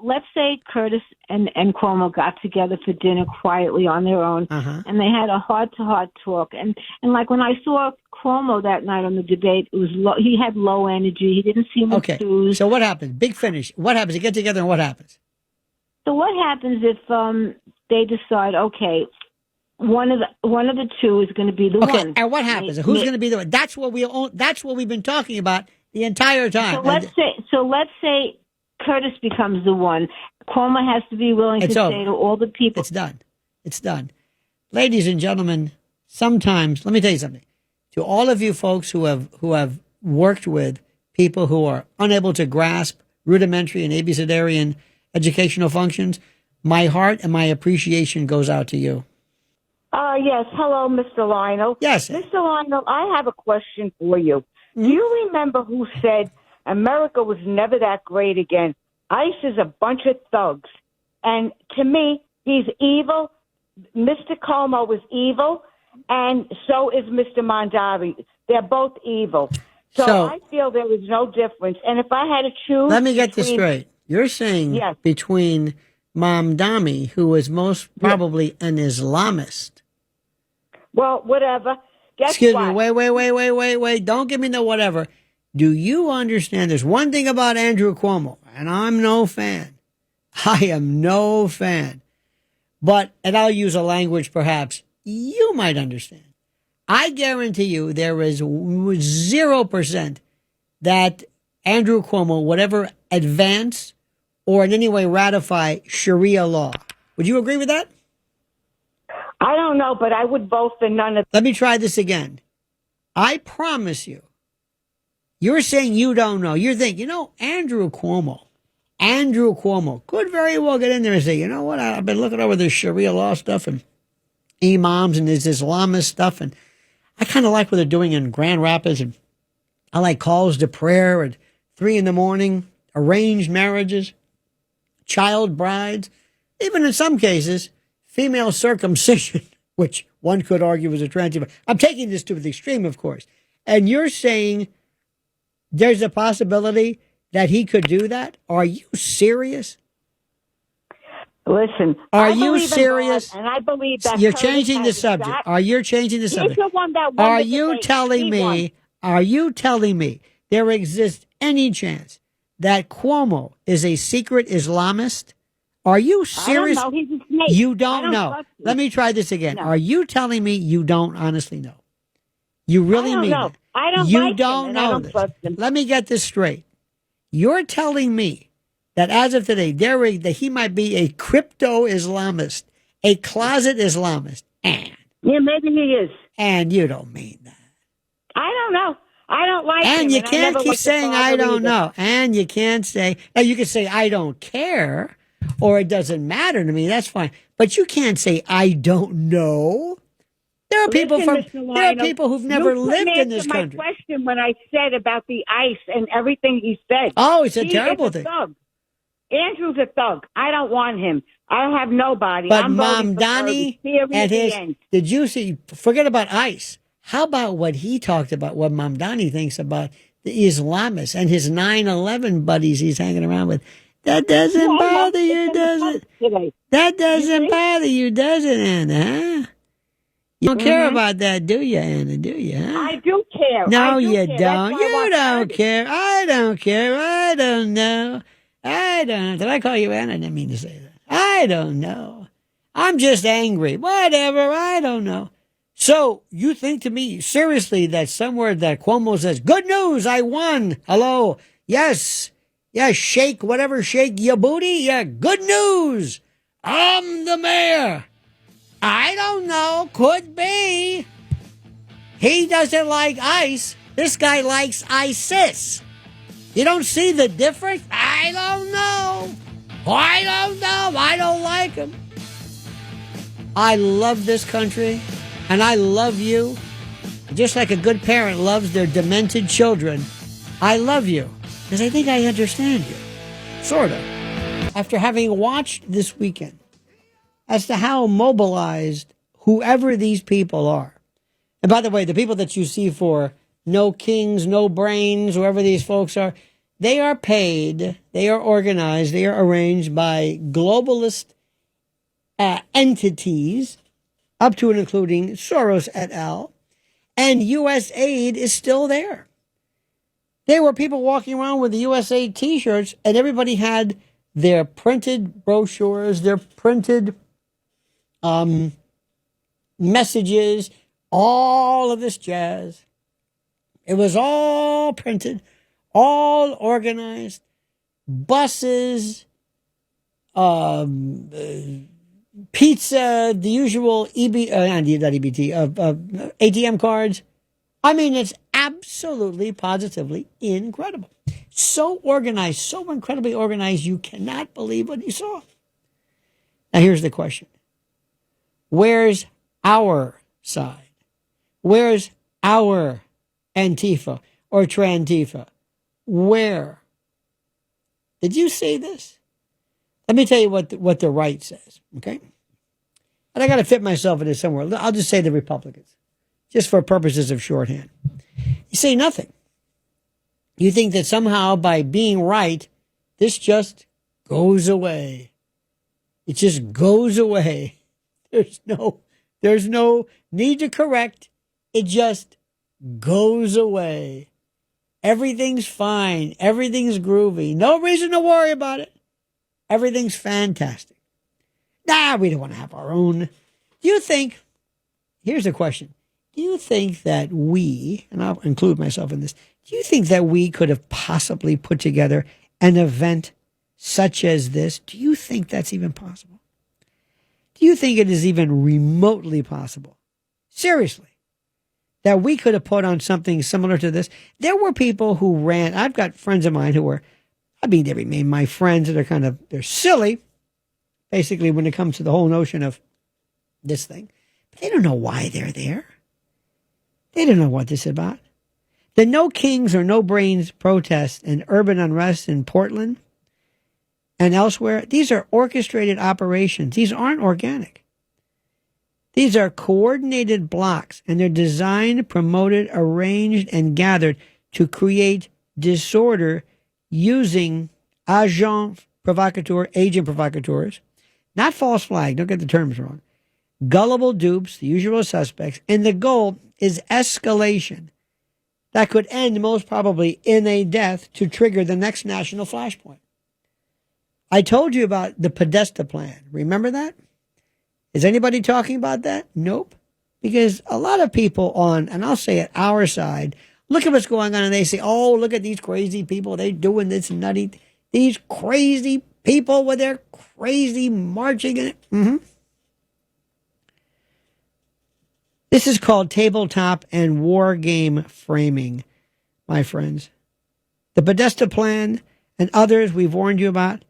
Let's say Curtis and Cuomo got together for dinner quietly on their own, and they had a heart-to-heart talk. And like when I saw Cuomo that night on the debate, it was he had low energy. He didn't seem enthused. So what happens? Big finish. What happens? They get together, and what happens? So what happens if they decide, okay, one of the two is going to be the one? Okay, and what happens? Who's going to be the one? That's what we've been talking about the entire time. So let's say Curtis becomes the one. Cuomo has to be willing to say to all the people. It's done. Ladies and gentlemen, sometimes, let me tell you something. To all of you folks who have worked with people who are unable to grasp rudimentary and abecedarian educational functions, my heart and my appreciation goes out to you. Yes. Hello, Mr. Lionel. Yes. Mr. Lionel, I have a question for you. Mm-hmm. Do you remember who said America was never that great again? ICE is a bunch of thugs. And to me, he's evil. Mr. Como was evil, and so is Mr. Mondari. They're both evil. So I feel there is no difference. And if I had to choose... Let me get this straight. You're saying between Mamdani, who is most probably an Islamist. Well, whatever. Excuse me. Wait. Don't give me no whatever. Do you understand? There's one thing about Andrew Cuomo, and I'm no fan. I am no fan. But, and I'll use a language perhaps you might understand. I guarantee you there is 0% that Andrew Cuomo would ever advance or in any way ratify Sharia law. Would you agree with that? I don't know, but I would vote for none of... Let me try this again. I promise you, you're saying you don't know. You're thinking, Andrew Cuomo could very well get in there and say, you know what, I've been looking over this Sharia law stuff and imams and this Islamist stuff, and I kind of like what they're doing in Grand Rapids, and I like calls to prayer at 3 a.m, arranged marriages, child brides, even in some cases, female circumcision, which one could argue is a transgender. I'm taking this to the extreme, of course. And you're saying there's a possibility that he could do that? Are you serious? Listen, Are I you believe in serious? God, and I believe that You're Curtis changing the has subject. exact- Are you changing the He's subject? the one that won Are the you debate. telling He me? won. Are you telling me there exists any chance that Cuomo is a secret Islamist? Are you serious? I don't know. He's a snake. You I don't know. trust him. Let me try this again. No. Are you telling me you don't honestly know? You really I don't mean know. it? I don't You like him, don't and I know don't this. trust him. Let me get this straight. You're telling me that as of today, that he might be a crypto Islamist, a closet Islamist, Yeah, maybe he is. and you don't mean that. I don't know. I don't like him. And you I can't never keep liked the saying, father I don't either. know. And you can't say, now you can say, I don't care, or it doesn't matter to me. That's fine. But you can't say, I don't know. There are people Listen, Mr. there are Lionel, people who've never you lived couldn't in this answer my country. question when I said about the ice and everything he said. Oh, it's a He terrible is a thing. thug. Andrew's a thug. I don't want him. I don't have nobody. But I'm voting for Mamdani Curtis. Period, and the his, end. did you see, forget about ICE. How about what he talked about, what Mamdani thinks about the Islamists and his 9/11 buddies he's hanging around with? That doesn't Yeah, I know. bother It's you, in the does Post it? today. That doesn't see? bother you, does it, Anna? Huh? You don't care Mhm. about that, do you, Anna? Do you? Huh? I do care. No, I do you care. That's don't. why I You want don't Curtis. care. I don't care. I don't know. I don't. Did I call you Anna? I didn't mean to say that. I don't know. I'm just angry. Whatever. I don't know. So you think to me seriously that somewhere that Cuomo says, "Good news, I won." Hello. Yes. Yes. Shake whatever. Shake your booty. Yeah. Good news. I'm the mayor. I don't know. Could be. He doesn't like ICE. This guy likes ISIS. You don't see the difference? I don't know. I don't know. I don't like him. I love this country, and I love you. Just like a good parent loves their demented children, I love you because I think I understand you. Sort of. After having watched this weekend as to how mobilized whoever these people are. And by the way, the people that you see for no kings, no brains, whoever these folks are, they are paid, they are organized, they are arranged by globalist entities, up to and including Soros et al., and U.S. aid is still there. There were people walking around with the USA T-shirts, and everybody had their printed brochures, their printed messages, all of this jazz. It was all printed, all organized, buses, pizza, the usual ATM cards. I mean, it's absolutely, positively incredible. So organized, so incredibly organized, you cannot believe what you saw. Now, here's the question. Where's our side? Where's our Antifa or Trantifa? Where? Did you see this? Let me tell you what the right says, okay? And I got to fit myself into somewhere. I'll just say the Republicans, just for purposes of shorthand. You say nothing. You think that somehow by being right, this just goes away. It just goes away. There's no need to correct. It just goes away. Everything's fine. Everything's groovy. No reason to worry about it. Everything's fantastic. Nah, we don't want to have our own. Do you think, here's the question. Do you think that we, and I'll include myself in this, do you think that we could have possibly put together an event such as this? Do you think that's even possible? Do you think it is even remotely possible? Seriously, that we could have put on something similar to this? There were people who ran. I've got friends of mine who were, they remain my friends, and they're silly, basically, when it comes to the whole notion of this thing. But they don't know why they're there. They don't know what this is about. The No Kings or No Brains protests and urban unrest in Portland and elsewhere, these are orchestrated operations. These aren't organic. These are coordinated blocks, and they're designed, promoted, arranged, and gathered to create disorder, using agent provocateurs, not false flag, don't get the terms wrong, gullible dupes, the usual suspects, and the goal is escalation that could end most probably in a death to trigger the next national flashpoint. I told you about the Podesta plan. Remember that? Is anybody talking about that? Nope. Because a lot of people on, and I'll say it, our side, look at what's going on and they say, oh, look at these crazy people. They're doing this nutty. These crazy people with their crazy marching. This is called tabletop and war game framing, my friends. The Podesta plan and others we've warned you about.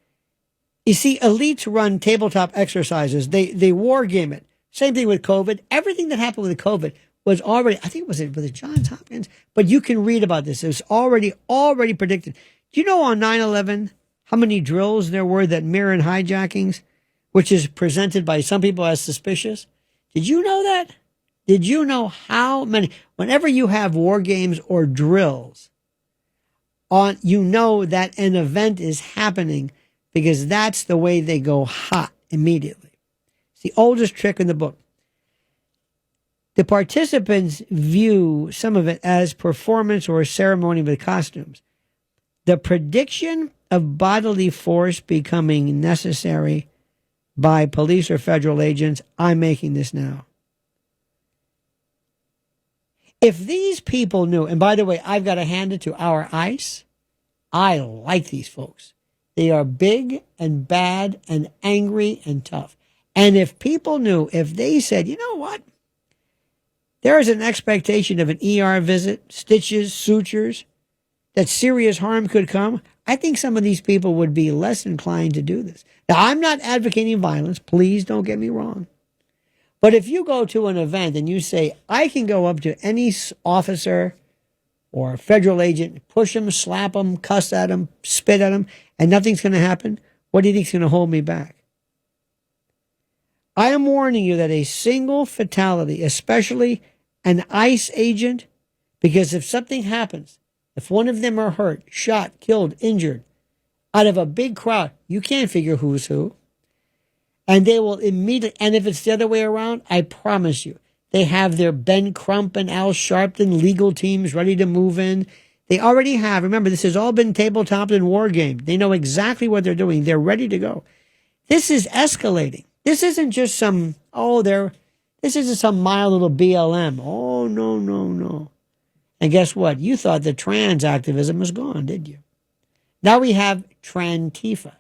You see, elites run tabletop exercises. They war game it. Same thing with COVID. Everything that happened with COVID was already, I think was it Johns Hopkins? But you can read about this. It was already predicted. Do you know on 9/11 how many drills there were that mirrored hijackings, which is presented by some people as suspicious? Did you know that? Did you know how many? Whenever you have war games or drills, you know that an event is happening because that's the way they go hot immediately. It's the oldest trick in the book. The participants view some of it as performance or ceremony with costumes. The prediction of bodily force becoming necessary by police or federal agents, I'm making this now. If these people knew, and by the way, I've got to hand it to our ICE, I like these folks. They are big and bad and angry and tough. And if people knew, if they said, you know what? There is an expectation of an ER visit, stitches, sutures, that serious harm could come, I think some of these people would be less inclined to do this. Now, I'm not advocating violence. Please don't get me wrong. But if you go to an event and you say, I can go up to any officer or federal agent, push him, slap him, cuss at him, spit at him, and nothing's going to happen, what do you think's going to hold me back? I am warning you that a single fatality, especially an ICE agent, because if something happens, if one of them are hurt, shot, killed, injured, out of a big crowd, you can't figure who's who. And they will immediately, and if it's the other way around, I promise you, they have their Ben Crump and Al Sharpton legal teams ready to move in. They already have, remember, this has all been tabletopped and war gamed. They know exactly what they're doing. They're ready to go. This is escalating. This isn't just some, this isn't some mild little BLM. Oh, no. And guess what? You thought the trans activism was gone, did you? Now we have Trantifa.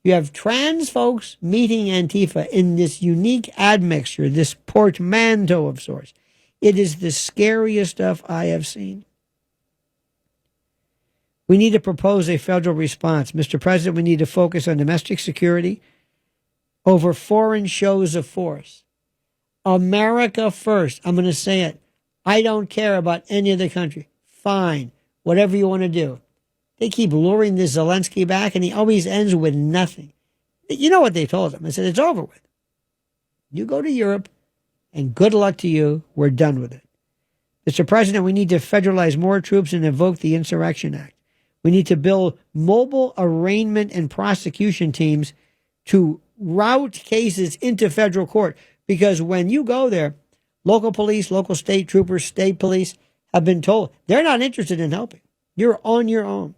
You have trans folks meeting Antifa in this unique admixture, this portmanteau of sorts. It is the scariest stuff I have seen. We need to propose a federal response. Mr. President, we need to focus on domestic security over foreign shows of force. America first. I'm going to say it. I don't care about any other country. Fine. Whatever you want to do. They keep luring this Zelensky back, and he always ends with nothing. You know what they told him? I said, it's over with. You go to Europe, and good luck to you. We're done with it. Mr. President, we need to federalize more troops and invoke the Insurrection Act. We need to build mobile arraignment and prosecution teams to route cases into federal court. Because when you go there, local police, local state troopers, state police have been told they're not interested in helping. You're on your own.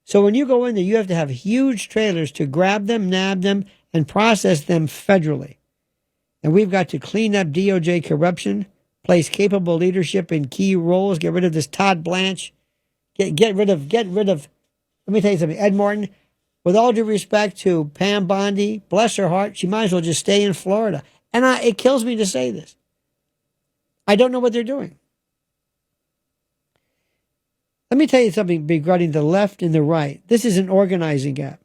So when you go in there, you have to have huge trailers to grab them, nab them, and process them federally. And we've got to clean up DOJ corruption, place capable leadership in key roles, get rid of this Todd Blanche, get rid of, let me tell you something, Ed Martin, with all due respect to Pam Bondi, bless her heart, she might as well just stay in Florida. And it kills me to say this. I don't know what they're doing. Let me tell you something regarding the left and the right. This is an organizing gap.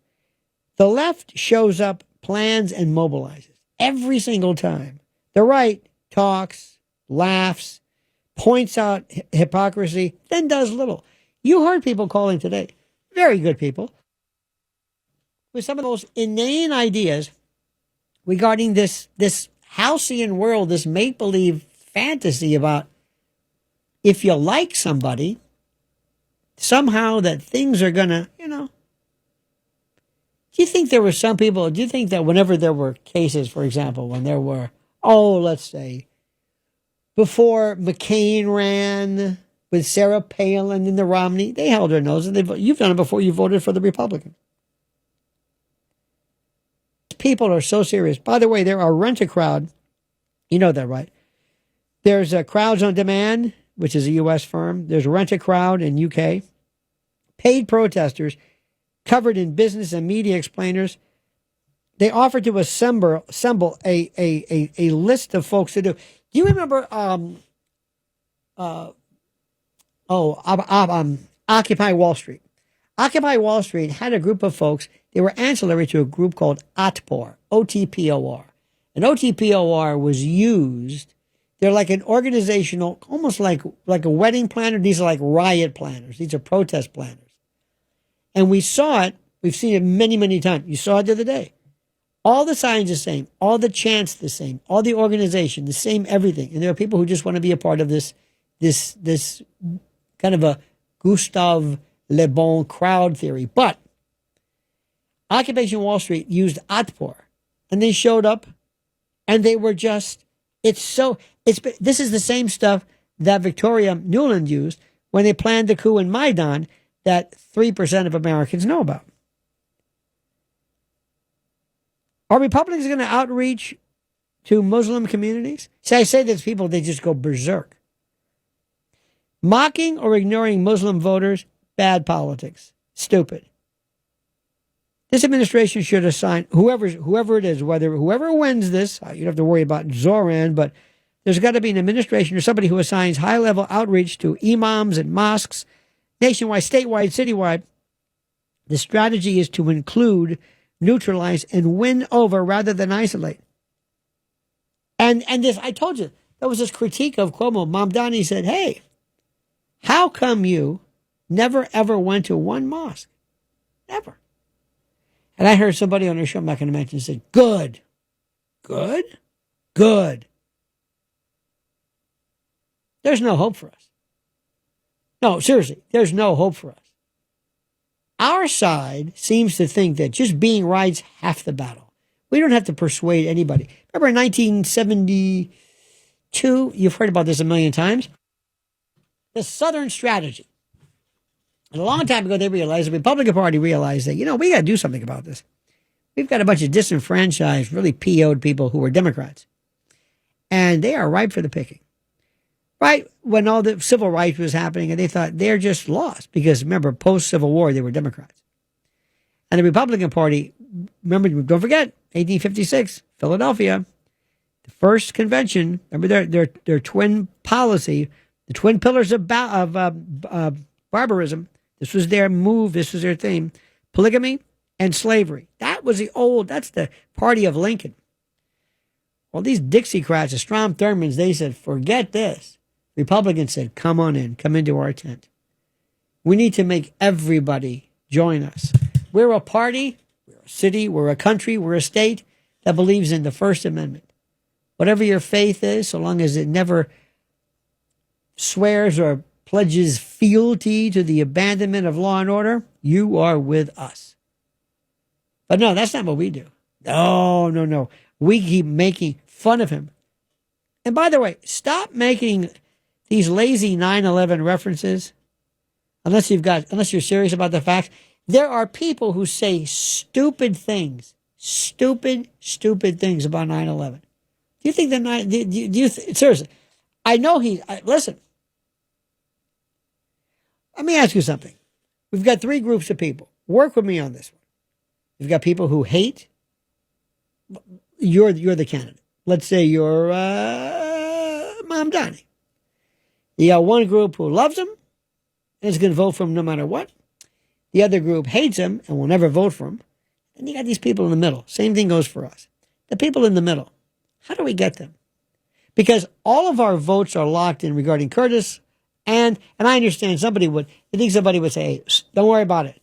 The left shows up, plans, and mobilizes every single time. The right talks, laughs, points out hypocrisy, then does little. You heard people calling today, very good people, with some of the most inane ideas regarding this halcyon world, this make-believe fantasy about if you like somebody, somehow that things are going to, do you think there were some people, do you think that whenever there were cases, for example, when there were, let's say, before McCain ran with Sarah Palin and the Romney, they held their nose and you've done it before you voted for the Republican. People are so serious. By the way, there are Rent-A-Crowd. You know that, right? There's Crowds on Demand, which is a U.S. firm. There's Rent-A-Crowd in UK. Paid protesters covered in business and media explainers. They offered to assemble a list of folks to do. Do you remember Occupy Wall Street? Occupy Wall Street had a group of folks. They were ancillary to a group called OTPOR, O-T-P-O-R. And O-T-P-O-R was used. They're like an organizational, almost like a wedding planner. These are like riot planners. These are protest planners. And we saw it. We've seen it many, many times. You saw it the other day. All the signs the same. All the chants the same. All the organization, the same everything. And there are people who just want to be a part of this kind of a Gustave Le Bon crowd theory. But Occupation Wall Street used Otpor, and they showed up, and they were just, this is the same stuff that Victoria Nuland used when they planned the coup in Maidan that 3% of Americans know about. Are Republicans going to outreach to Muslim communities? See, I say this, people, they just go berserk. Mocking or ignoring Muslim voters, bad politics. Stupid. This administration should assign whoever it is, whoever wins this, you don't have to worry about Zoran, but there's got to be an administration or somebody who assigns high-level outreach to imams and mosques, nationwide, statewide, citywide. The strategy is to include, neutralize, and win over rather than isolate. And this, I told you, there was this critique of Cuomo. Mamdani said, hey, how come you never, ever went to one mosque? Never. And I heard somebody on their show, I'm not going to mention, said, good. There's no hope for us. No, seriously, there's no hope for us. Our side seems to think that just being right's half the battle. We don't have to persuade anybody. Remember in 1972, you've heard about this a million times, the Southern strategy. And a long time ago, they realized, the Republican Party realized that, we got to do something about this. We've got a bunch of disenfranchised, really PO'd people who are Democrats. And they are ripe for the picking. Right when all the civil rights was happening, and they thought they're just lost. Because remember, post-Civil War, they were Democrats. And the Republican Party, remember, don't forget, 1856, Philadelphia, the first convention, remember their twin policy, the twin pillars of barbarism. This was their move. This was their thing. Polygamy and slavery. That's the party of Lincoln. Well, these Dixiecrats, the Strom Thurmonds, they said, forget this. Republicans said, come on in. Come into our tent. We need to make everybody join us. We're a party, we're a city, we're a country, we're a state that believes in the First Amendment. Whatever your faith is, so long as it never swears or pledges fealty to the abandonment of law and order, you are with us. But no, that's not what we do. No. We keep making fun of him. And by the way, stop making these lazy 9/11 references unless you're serious about the facts. There are people who say stupid things about 9/11. Do you think seriously? I know listen. Let me ask you something. We've got three groups of people. Work with me on this one. We've got people who hate. You're the candidate. Let's say you're Mamdani. You got one group who loves him and is going to vote for him no matter what. The other group hates him and will never vote for him. And you got these people in the middle. Same thing goes for us. The people in the middle. How do we get them? Because all of our votes are locked in regarding Curtis. And I understand I think somebody would say, hey, don't worry about it.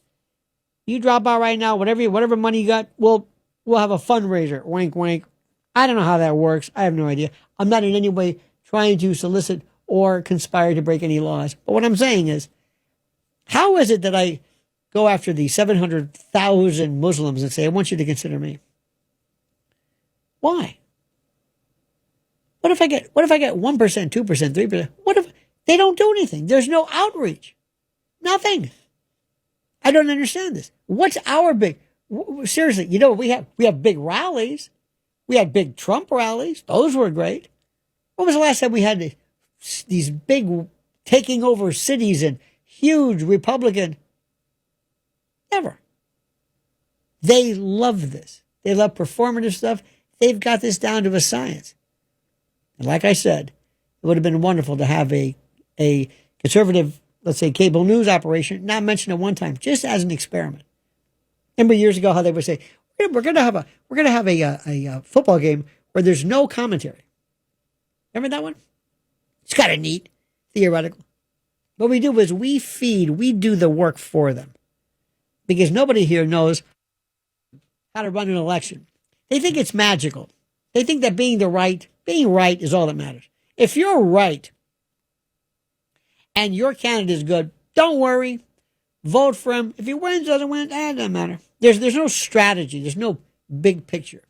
You drop out right now, whatever money you got, we'll have a fundraiser. Wink, wink. I don't know how that works. I have no idea. I'm not in any way trying to solicit or conspire to break any laws. But what I'm saying is, How is it that I go after the 700,000 Muslims and say, I want you to consider me? Why? What if I get 1%, 2%, 3%? What if they don't do anything? There's no outreach. Nothing. I don't understand this. What's our big, seriously, you know, we have big rallies. We had big Trump rallies. Those were great. When was the last time we had these big taking over cities and huge Republican? Never. They love this. They love performative stuff. They've got this down to a science. And like I said, it would have been wonderful to have a conservative, let's say, cable news operation, not mentioned at one time, just as an experiment. Remember years ago how they would say, we're going to have a football game where there's no commentary. Remember that one? It's kind of neat, theoretical. What we do is we do the work for them. Because nobody here knows how to run an election. They think it's magical. They think that being right is all that matters. If you're right and your candidate is good, don't worry. Vote for him. If he wins, doesn't win, it doesn't matter. There's no strategy. There's no big picture.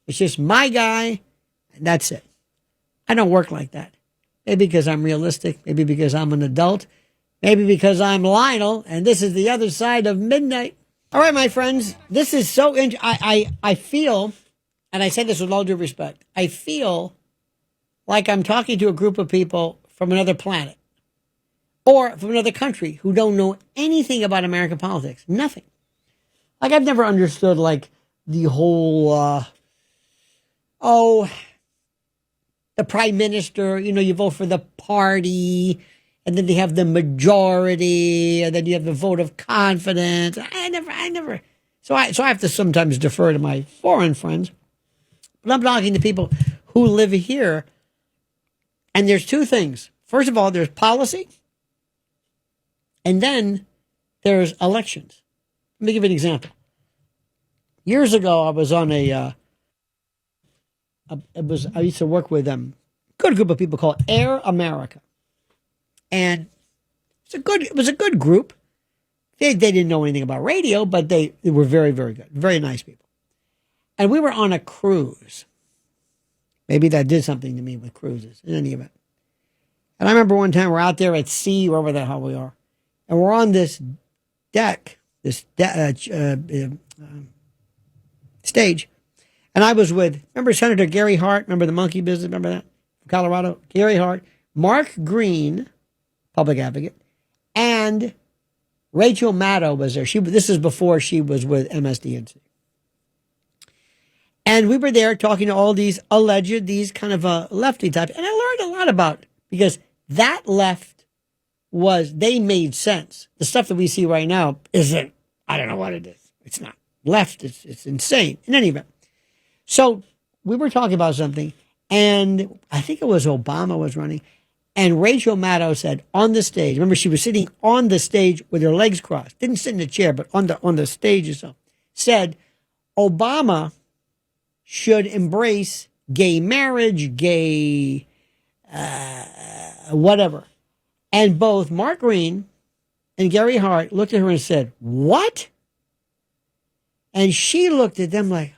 It's just my guy, and that's it. I don't work like that. Maybe because I'm realistic. Maybe because I'm an adult. Maybe because I'm Lionel, and this is the other side of midnight. All right, my friends, this is so interesting. I feel, and I say this with all due respect, I feel like I'm talking to a group of people from another planet or from another country who don't know anything about American politics. Nothing. Like, I've never understood, like, the whole, the prime minister, you vote for the party, and then they have the majority, and then you have the vote of confidence. I never. So I have to sometimes defer to my foreign friends. But I'm talking to people who live here. And there's two things. First of all, there's policy. And then there's elections. Let me give you an example. Years ago, I was on I used to work with a good group of people called Air America. And it was a good group. They didn't know anything about radio, but they were very, very good. Very nice people. And we were on a cruise. Maybe that did something to me with cruises, in any event. And I remember one time we're out there at sea, wherever the hell we are, and we're on this deck, stage. And I was with, remember Senator Gary Hart? Remember the monkey business? Remember that? From Colorado? Gary Hart. Mark Green, public advocate, and Rachel Maddow was there. This is before she was with MSDNC. And we were there talking to all these kind of lefty types. And I learned a lot about, because that left they made sense. The stuff that we see right now isn't, I don't know what it is. It's not left. It's insane. In any event. So we were talking about something, and I think it was Obama was running. And Rachel Maddow said on the stage, remember she was sitting on the stage with her legs crossed, didn't sit in a chair, but on the stage or so, said Obama should embrace gay marriage, gay whatever. And both Mark Green and Gary Hart looked at her and said, what? And she looked at them like,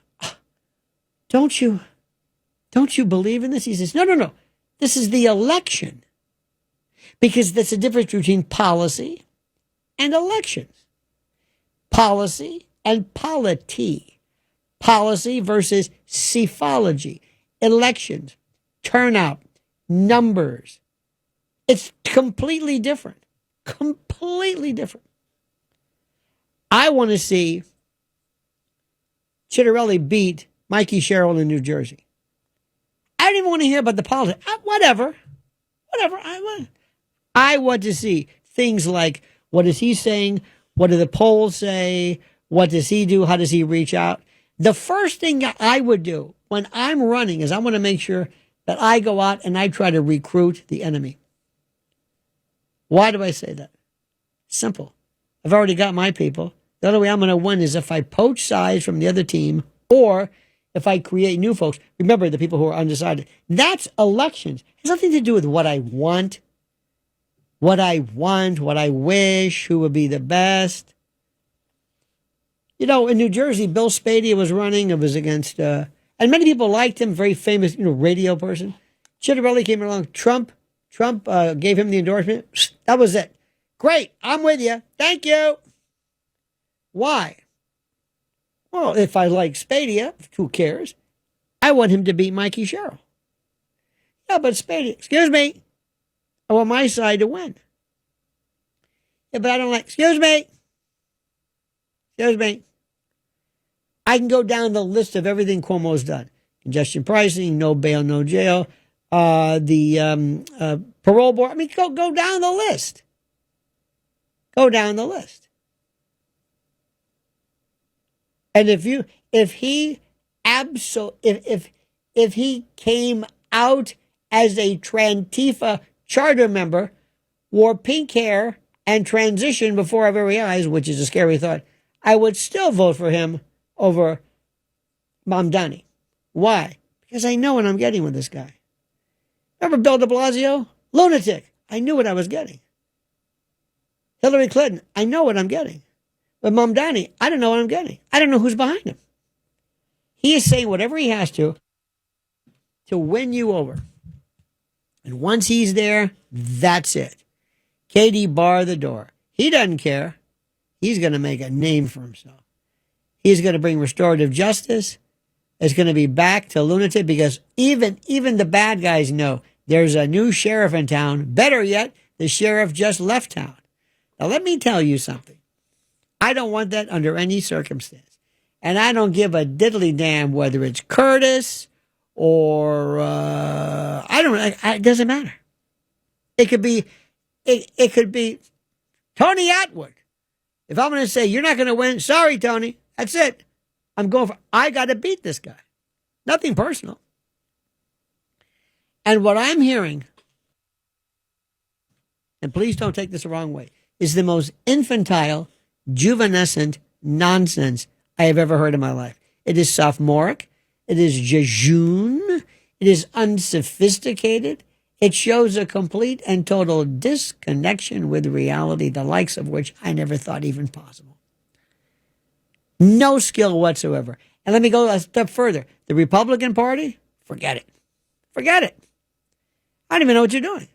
don't you believe in this? He says, no. This is the election. Because that's the difference between policy and elections. Policy and polity. Policy versus psephology. Elections, turnout, numbers. It's completely different. Completely different. I want to see Chitterelli beat Mikey Sherrill in New Jersey. I don't even want to hear about the politics. Whatever. I want to see things like, what is he saying? What do the polls say? What does he do? How does he reach out? The first thing I would do when I'm running is I want to make sure that I go out and I try to recruit the enemy. Why do I say that? Simple. I've already got my people. The only way I'm going to win is if I poach sides from the other team, or if I create new folks. Remember, the people who are undecided. That's elections. It has nothing to do with what I want what I want, what I wish, who would be the best. You know, in New Jersey, Bill Spadea was running. It was against, and many people liked him, very famous, radio person. Chitterelli came along. Trump gave him the endorsement. That was it. Great. I'm with you. Thank you. Why? Well, if I like Spadea, who cares? I want him to beat Mikey Sherrill. Yeah, but Spadea, excuse me. I want my side to win. Yeah, but I don't like, excuse me. I can go down the list of everything Cuomo's done. Congestion pricing, no bail, no jail, the parole board. I mean, go down the list. Go down the list. And if he came out as a Trantifa charter member, wore pink hair, and transitioned before our very eyes, which is a scary thought, I would still vote for him over Mamdani. Why? Because I know what I'm getting with this guy. Remember Bill de Blasio? Lunatic. I knew what I was getting. Hillary Clinton. I know what I'm getting. But Mamdani, I don't know what I'm getting. I don't know who's behind him. He is saying whatever he has to win you over. And once he's there, that's it. Katie, bar the door. He doesn't care. He's going to make a name for himself. He's going to bring restorative justice. It's going to be back to lunatic because even the bad guys know there's a new sheriff in town. Better yet, the sheriff just left town. Now, let me tell you something. I don't want that under any circumstance. And I don't give a diddly damn whether it's Curtis or, it doesn't matter. It could be Tony Atwood. If I'm going to say, you're not going to win, sorry, Tony. That's it. I got to beat this guy. Nothing personal. And what I'm hearing, and please don't take this the wrong way, is the most infantile, juvenescent nonsense I have ever heard in my life. It is sophomoric. It is jejune. It is unsophisticated. It shows a complete and total disconnection with reality, the likes of which I never thought even possible. No skill whatsoever. And let me go a step further. The Republican Party, forget it. Forget it. I don't even know what you're doing.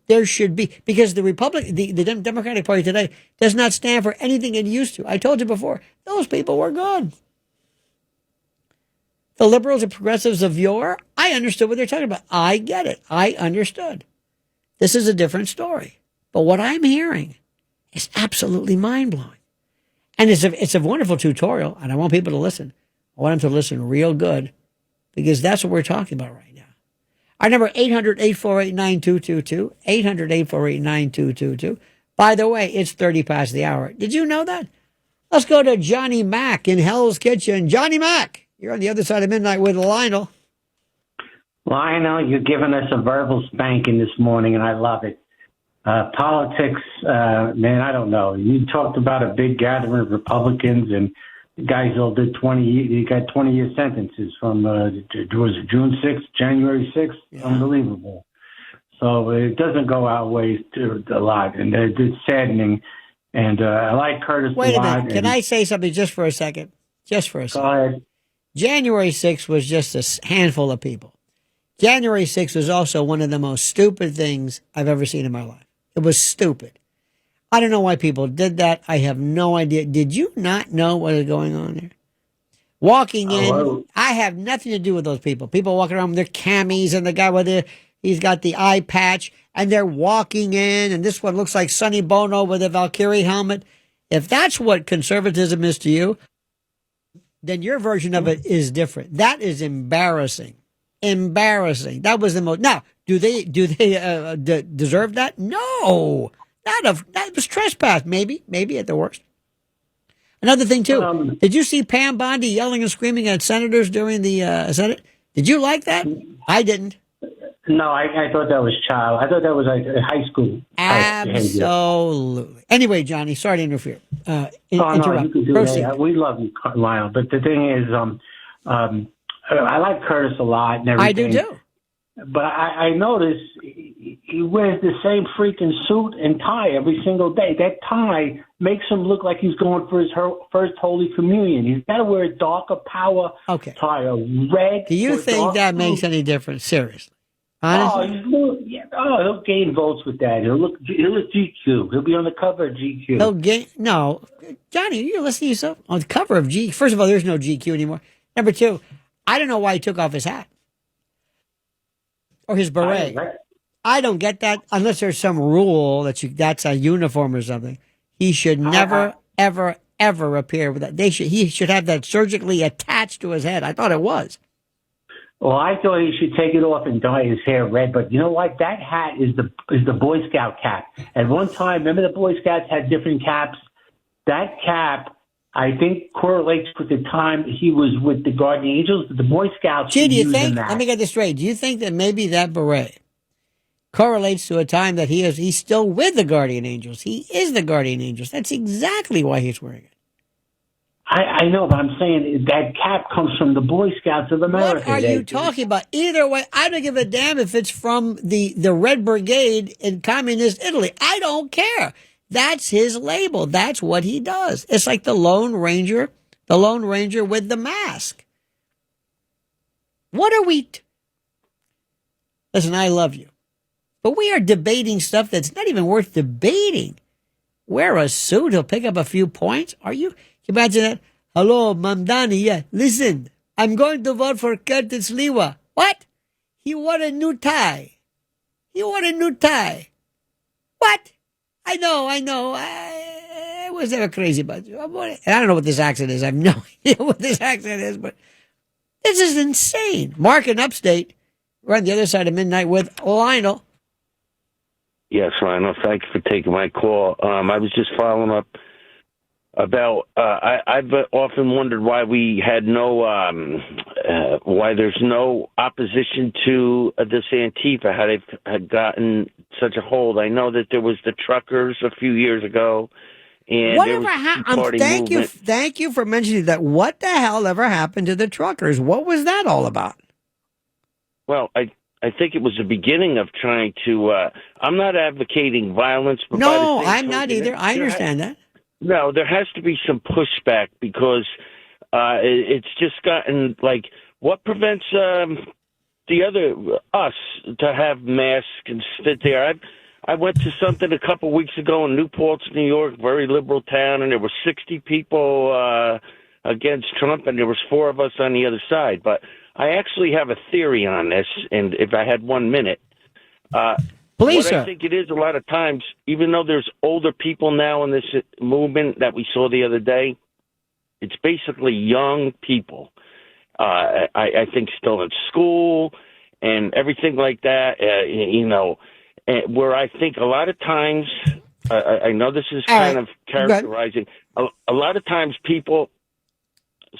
There should be, because the Democratic Party today does not stand for anything it used to. I told you before, those people were good. The liberals and progressives of yore, I understood what they're talking about. I get it. I understood. This is a different story. But what I'm hearing is absolutely mind-blowing. And it's a wonderful tutorial, and I want people to listen. I want them to listen real good, because that's what we're talking about right now. Our number 800-848-9222, 800-848-9222. By the way, it's 30 past the hour. Did you know that? Let's go to Johnny Mack in Hell's Kitchen. Johnny Mack, you're on the other side of midnight with Lionel. Lionel, you're giving us a verbal spanking this morning, and I love it. Politics, man, I don't know. You talked about a big gathering of Republicans, and the guys all did 20 got 20-year sentences from, was it June 6th, January 6th? Yeah. Unbelievable. So it doesn't go our way a lot, and it's saddening. And I like Curtis Wait a lot. Wait a minute. Can I say something just for a second? Just for a second. Go ahead. January 6th was just a handful of people. January 6th was also one of the most stupid things I've ever seen in my life. It was stupid. I don't know why people did that. I have no idea. Did you not know what is going on there? Walking in, I have nothing to do with those people. People walking around with their camis, and the guy he's got the eye patch, and they're walking in, and this one looks like Sonny Bono with a Valkyrie helmet. If that's what conservatism is to you, then your version of it is different. That is embarrassing. Embarrassing. That was the most. Now, do they deserve that? No. That was trespass. Maybe at the worst. Another thing too. Did you see Pam Bondi yelling and screaming at senators during the Senate? Did you like that? I didn't. No, I thought that was child. I thought that was like high school. Absolutely. Anyway, Johnny, sorry to interfere. No, you can do that. We love you, Lionel. But the thing is, I like Curtis a lot and everything. I do too. But I notice he wears the same freaking suit and tie every single day. That tie makes him look like he's going for his first Holy Communion. He's got to wear a darker power tie, a red. Do you think that makes any difference? Seriously. Honestly? He'll gain votes with that. He'll look GQ. He'll be on the cover of GQ. No. Johnny, are you listening to yourself? On the cover of GQ. First of all, there's no GQ anymore. Number two, I don't know why he took off his hat. Or his beret. I don't get that unless there's some rule that's a uniform or something. He should never, ever, ever appear with that. He should have that surgically attached to his head. I thought it was. Well, I thought he should take it off and dye his hair red. But you know what? That hat is the Boy Scout cap. At one time, remember the Boy Scouts had different caps? That cap, I think, correlates with the time he was with the Guardian Angels. The Boy Scouts. Gee, do you think? Let me get this straight. Do you think that maybe that beret correlates to a time that he's still with the Guardian Angels? He is the Guardian Angels. That's exactly why he's wearing it. I know, but I'm saying that cap comes from the Boy Scouts of America. What are you talking about? Either way, I don't give a damn if it's from the Red Brigade in communist Italy. I don't care. That's his label. That's what he does. It's like the Lone Ranger with the mask. What are we... Listen, I love you. But we are debating stuff that's not even worth debating. Wear a suit, he'll pick up a few points. Are you... Can you imagine that? Hello, Mamdani. Yeah, listen, I'm going to vote for Curtis Sliwa. What? He wore a new tie. What? I know. I was never crazy about you. I don't know what this accent is. I have no idea what this accent is, but this is insane. Mark in Upstate, we're on the other side of midnight with Lionel. Yes, Lionel, thank you for taking my call. I was just following up about I've often wondered why we had why there's no opposition to this Antifa, how they've had gotten such a hold. I know that there was the truckers a few years ago, and whatever happened. Thank you for mentioning that. What the hell ever happened to the truckers? What was that all about? Well, I think it was the beginning of trying to. I'm not advocating violence. But no, I'm not either. I understand that. No, there has to be some pushback because it's just gotten like what prevents us to have masks and sit there. I went to something a couple weeks ago in New Paltz, New York, very liberal town, and there were 60 people against Trump, and there was 4 of us on the other side. But I actually have a theory on this, and if I had 1 minute. Please, what sir. I think it is a lot of times, even though there's older people now in this movement that we saw the other day, it's basically young people. I think still in school and everything like that, where I think a lot of times, I know this is kind of characterizing, a lot of times people,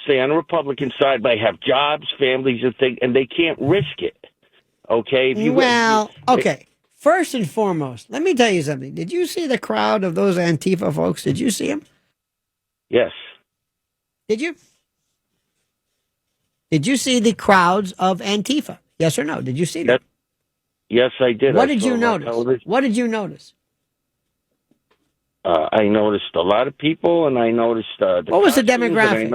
say on the Republican side, might have jobs, families, and they can't risk it. Okay? Okay. First and foremost, let me tell you something. Did you see the crowd of those Antifa folks? Did you see them? Yes. Did you? Did you see the crowds of Antifa? Yes or no? Did you see them? Yes, I did. What did you notice? What did you notice? I noticed a lot of people, and I noticed what was the demographic?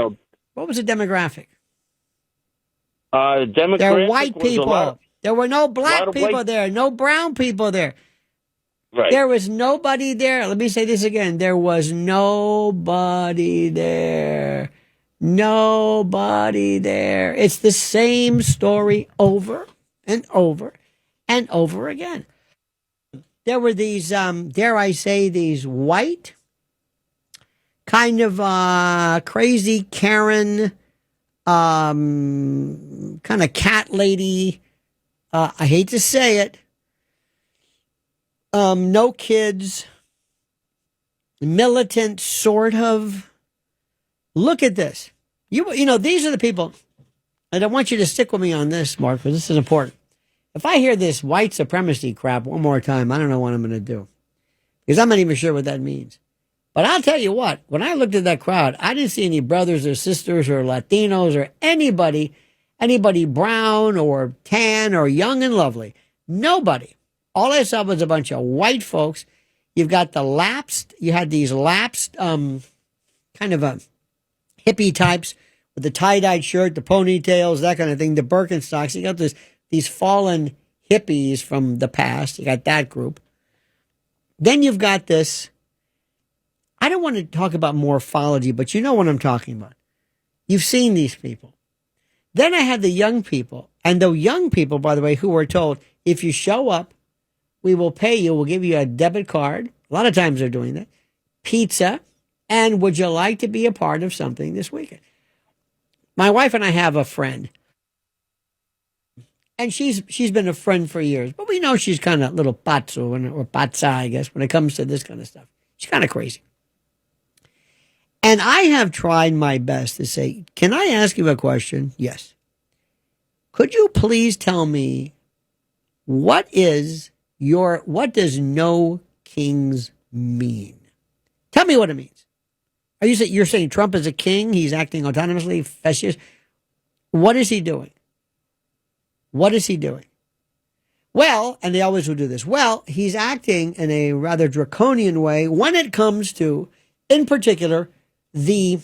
What was the demographic? The demographic. They're white people. There were no black people there, no brown people there. Right. There was nobody there. Let me say this again. There was nobody there. Nobody there. It's the same story over and over and over again. There were these, dare I say, these white, kind of crazy Karen, kind of cat lady, I hate to say it. No kids. Militant, sort of. Look at this. You know, these are the people. And I want you to stick with me on this, Mark, because this is important. If I hear this white supremacy crap one more time, I don't know what I'm going to do. Because I'm not even sure what that means. But I'll tell you what, when I looked at that crowd, I didn't see any brothers or sisters or Latinos or anybody. anybody brown or tan or young and lovely. Nobody. All I saw was a bunch of white folks. You've got you had these lapsed, kind of a hippie types with the tie-dyed shirt, the ponytails, that kind of thing, the Birkenstocks. You got these fallen hippies from the past. You got that group. Then you've got this, I don't want to talk about morphology, but you know what I'm talking about. You've seen these people. Then I had the young people. And the young people, by the way, who were told, if you show up, we will pay you. We'll give you a debit card. A lot of times they're doing that. Pizza. And would you like to be a part of something this weekend? My wife and I have a friend. And she's been a friend for years. But we know she's kind of a little pazzo, or pazza, I guess, when it comes to this kind of stuff. She's kind of crazy. And I have tried my best to say, can I ask you a question? Yes. Could you please tell me what does no kings mean? Tell me what it means. You're saying Trump is a king? He's acting autonomously, fascist? What is he doing? What is he doing? Well, and they always will do this. Well, he's acting in a rather draconian way when it comes to, in particular, the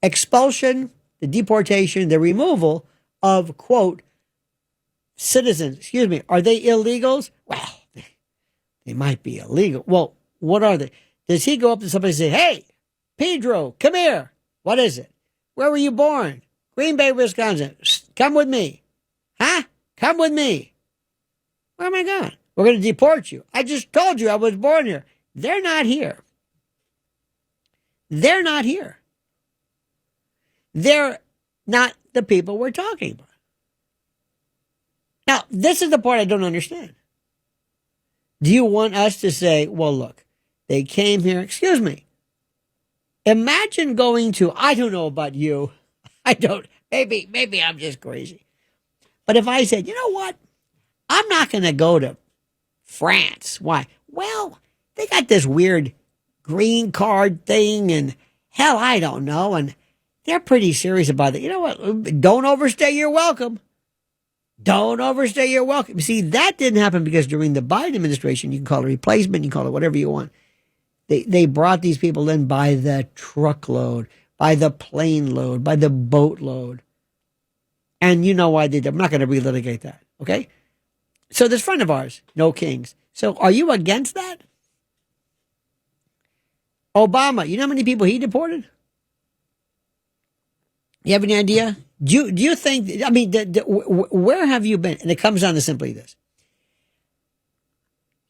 expulsion, the deportation, the removal of, quote, citizens. Excuse me, are they illegals? Well, they might be illegal. Well, what are they? Does he go up to somebody and say, hey, Pedro, come here. What is it? Where were you born? Green Bay, Wisconsin. Come with me. Huh? Come with me. Where am I going? We're going to deport you. I just told you I was born here. They're not here. They're not here. They're not the people we're talking about. Now, this is the part I don't understand. Do you want us to say, well, look, they came here, excuse me. Imagine going to, I don't know about you. Maybe I'm just crazy. But if I said, you know what? I'm not going to go to France. Why? Well, they got this weird green card thing, and hell, I don't know. And they're pretty serious about it. You know what? Don't overstay your welcome. Don't overstay your welcome. See, that didn't happen because during the Biden administration, you can call it replacement, you can call it whatever you want. They brought these people in by the truckload, by the plane load, by the boatload. And you know why they did. I'm not going to relitigate that, okay? So this friend of ours, no kings. So are you against that? Obama, you know how many people he deported? You have any idea? Do you think, I mean, where have you been? And it comes down to simply this.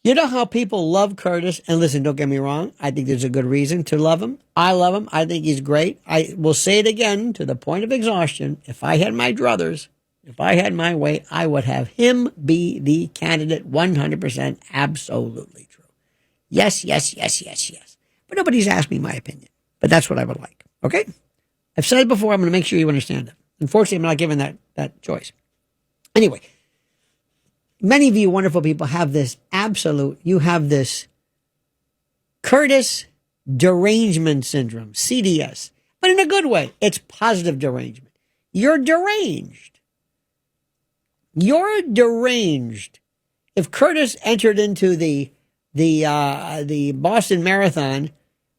You know how people love Curtis? And listen, don't get me wrong. I think there's a good reason to love him. I love him. I think he's great. I will say it again to the point of exhaustion. If I had my druthers, if I had my way, I would have him be the candidate 100%. Absolutely true. Yes. But nobody's asked me my opinion. But that's what I would like. Okay? I've said it before. I'm going to make sure you understand it. Unfortunately, I'm not given that choice. Anyway, many of you wonderful people have this you have this Curtis derangement syndrome, CDS, but in a good way. It's positive derangement. You're deranged. You're deranged. If Curtis entered into the Boston Marathon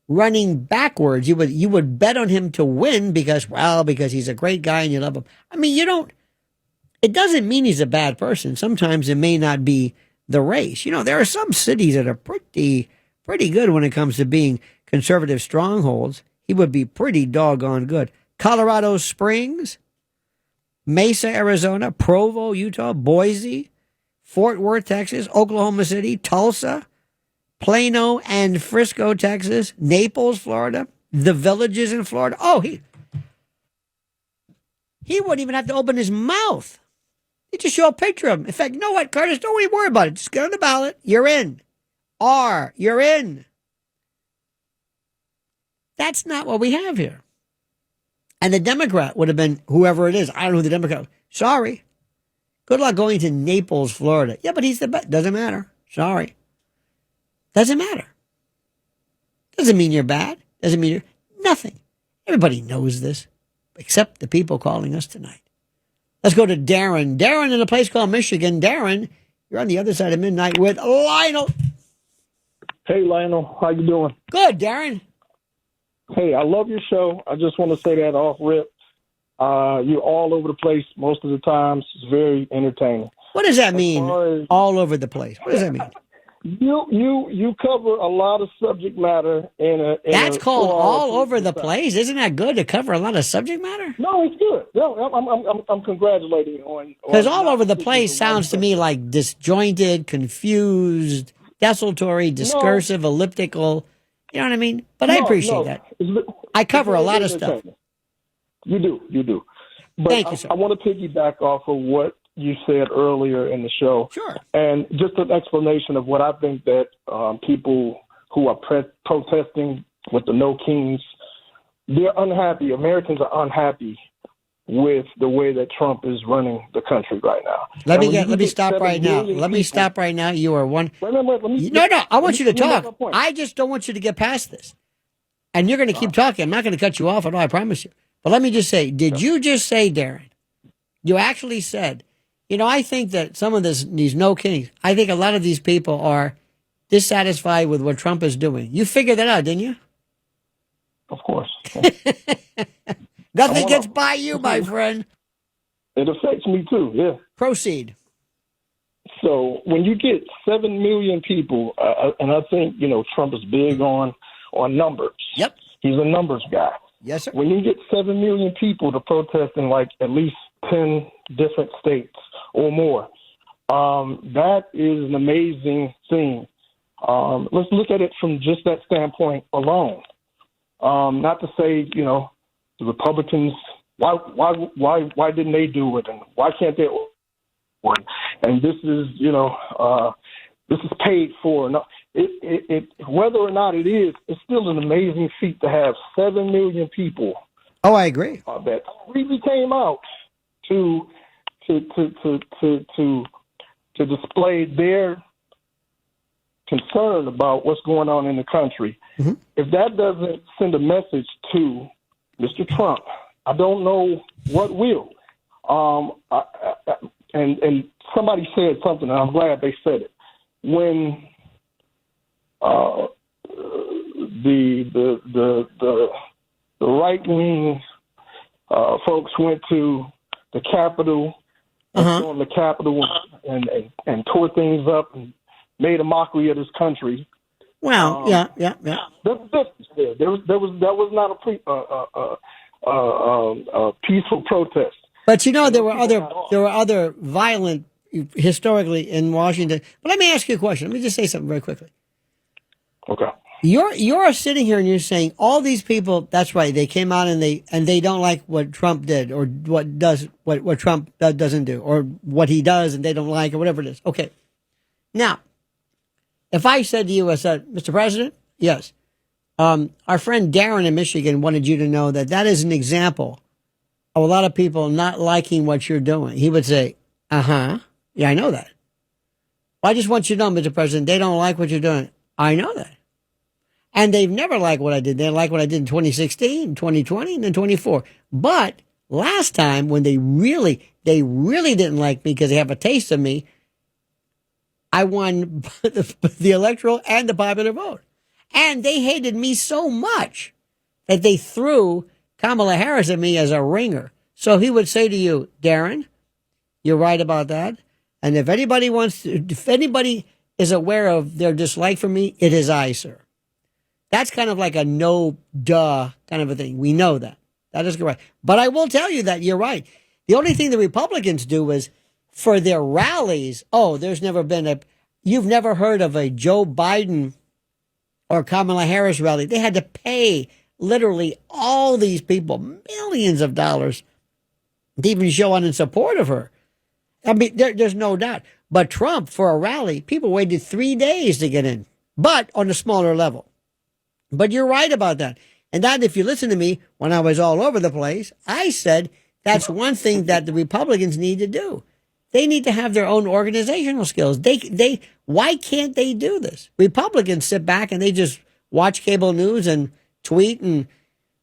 running backwards, you would bet on him to win because he's a great guy and you love him. I mean, it doesn't mean he's a bad person. Sometimes it may not be the race. You know, there are some cities that are pretty good when it comes to being conservative strongholds. He would be pretty doggone good. Colorado Springs, Mesa, Arizona, Provo, Utah, Boise, Fort Worth, Texas, Oklahoma City, Tulsa, Plano and Frisco, Texas, Naples, Florida, the Villages in Florida. Oh, he wouldn't even have to open his mouth. You just show a picture of him. In fact, you know what, Curtis? Don't even worry about it. Just get on the ballot. You're in. You're in. That's not what we have here. And the Democrat would have been whoever it is. I don't know who the Democrat. Sorry. Good luck going to Naples, Florida. Yeah, but he's the best. Doesn't matter. Sorry. Doesn't matter. Doesn't mean you're bad. Doesn't mean you're nothing. Everybody knows this, except the people calling us tonight. Let's go to Darren. Darren in a place called Michigan. Darren, you're on the other side of midnight with Lionel. Hey, Lionel. How you doing? Good, Darren. Hey, I love your show. I just want to say that off rip. You're all over the place most of the times. It's very entertaining. What does that mean? All over the place. What does that mean? You cover a lot of subject matter That's called all over the place. Isn't that good to cover a lot of subject matter? No, it's good. No, I'm congratulating you on because all over the place sounds to me like disjointed, confused, desultory, discursive, elliptical. You know what I mean? But I appreciate that. I cover a lot of stuff. You do. But Thank you, sir. I want to piggyback off of what you said earlier in the show. Sure. And just an explanation of what I think that people who are protesting with the No Kings, they're unhappy. Americans are unhappy with the way that Trump is running the country right now. Let me stop right now. Let me stop right now. You are one. Wait, no. I want you to talk. I just don't want you to get past this. And you're going to keep talking. I'm not going to cut you off at all. I promise you. But let me just say, did you just say, Darren, you actually said, I think that some of these No Kings, I think a lot of these people are dissatisfied with what Trump is doing. You figured that out, didn't you? Of course. Nothing gets by you, my friend. It affects me too, yeah. Proceed. So when you get 7 million people, and I think, Trump is big on numbers. Yep. He's a numbers guy. Yes, sir. When you get 7 million people to protest in like at least 10 different states or more, that is an amazing thing. Let's look at it from just that standpoint alone. Not to say, the Republicans, why didn't they do it, and why can't they? And this is, this is paid for. No, whether or not it is, it's still an amazing feat to have 7 million people. Oh, I agree. That really came out to display their concern about what's going on in the country. Mm-hmm. If that doesn't send a message to Mr. Trump, I don't know what will. And somebody said something, and I'm glad they said it. When the right wing folks went to the Capitol, on the Capitol, and tore things up and made a mockery of this country. Well, yeah. There was not a peaceful protest. But there were other violent historically in Washington. But let me ask you a question. Let me just say something very quickly. Okay. You're sitting here and you're saying all these people. That's right. They came out and they don't like what Trump did or what Trump doesn't do or what he does and they don't like or whatever it is. Okay. Now, if I said to you, I said, Mr. President, yes, our friend Darren in Michigan wanted you to know that is an example of a lot of people not liking what you're doing. He would say, yeah, I know that. Well, I just want you to know, Mr. President, they don't like what you're doing. I know that. And they've never liked what I did. They like what I did in 2016, 2020, and then 24. But last time when they really didn't like me because they have a taste of me, I won the electoral and the popular vote. And they hated me so much that they threw Kamala Harris at me as a ringer. So he would say to you, Darren, you're right about that. And if anybody is aware of their dislike for me, it is I, sir. That's kind of like a no duh kind of a thing. We know that. That is correct. But I will tell you that you're right. The only thing the Republicans do is for their rallies. Oh, you've never heard of a Joe Biden or Kamala Harris rally. They had to pay literally all these people millions of dollars to even show up in support of her. I mean, there's no doubt. But Trump, for a rally, people waited 3 days to get in, but on a smaller level. But you're right about that. And that, if you listen to me, when I was all over the place, I said that's one thing that the Republicans need to do. They need to have their own organizational skills. Why can't they do this? Republicans sit back and they just watch cable news and tweet and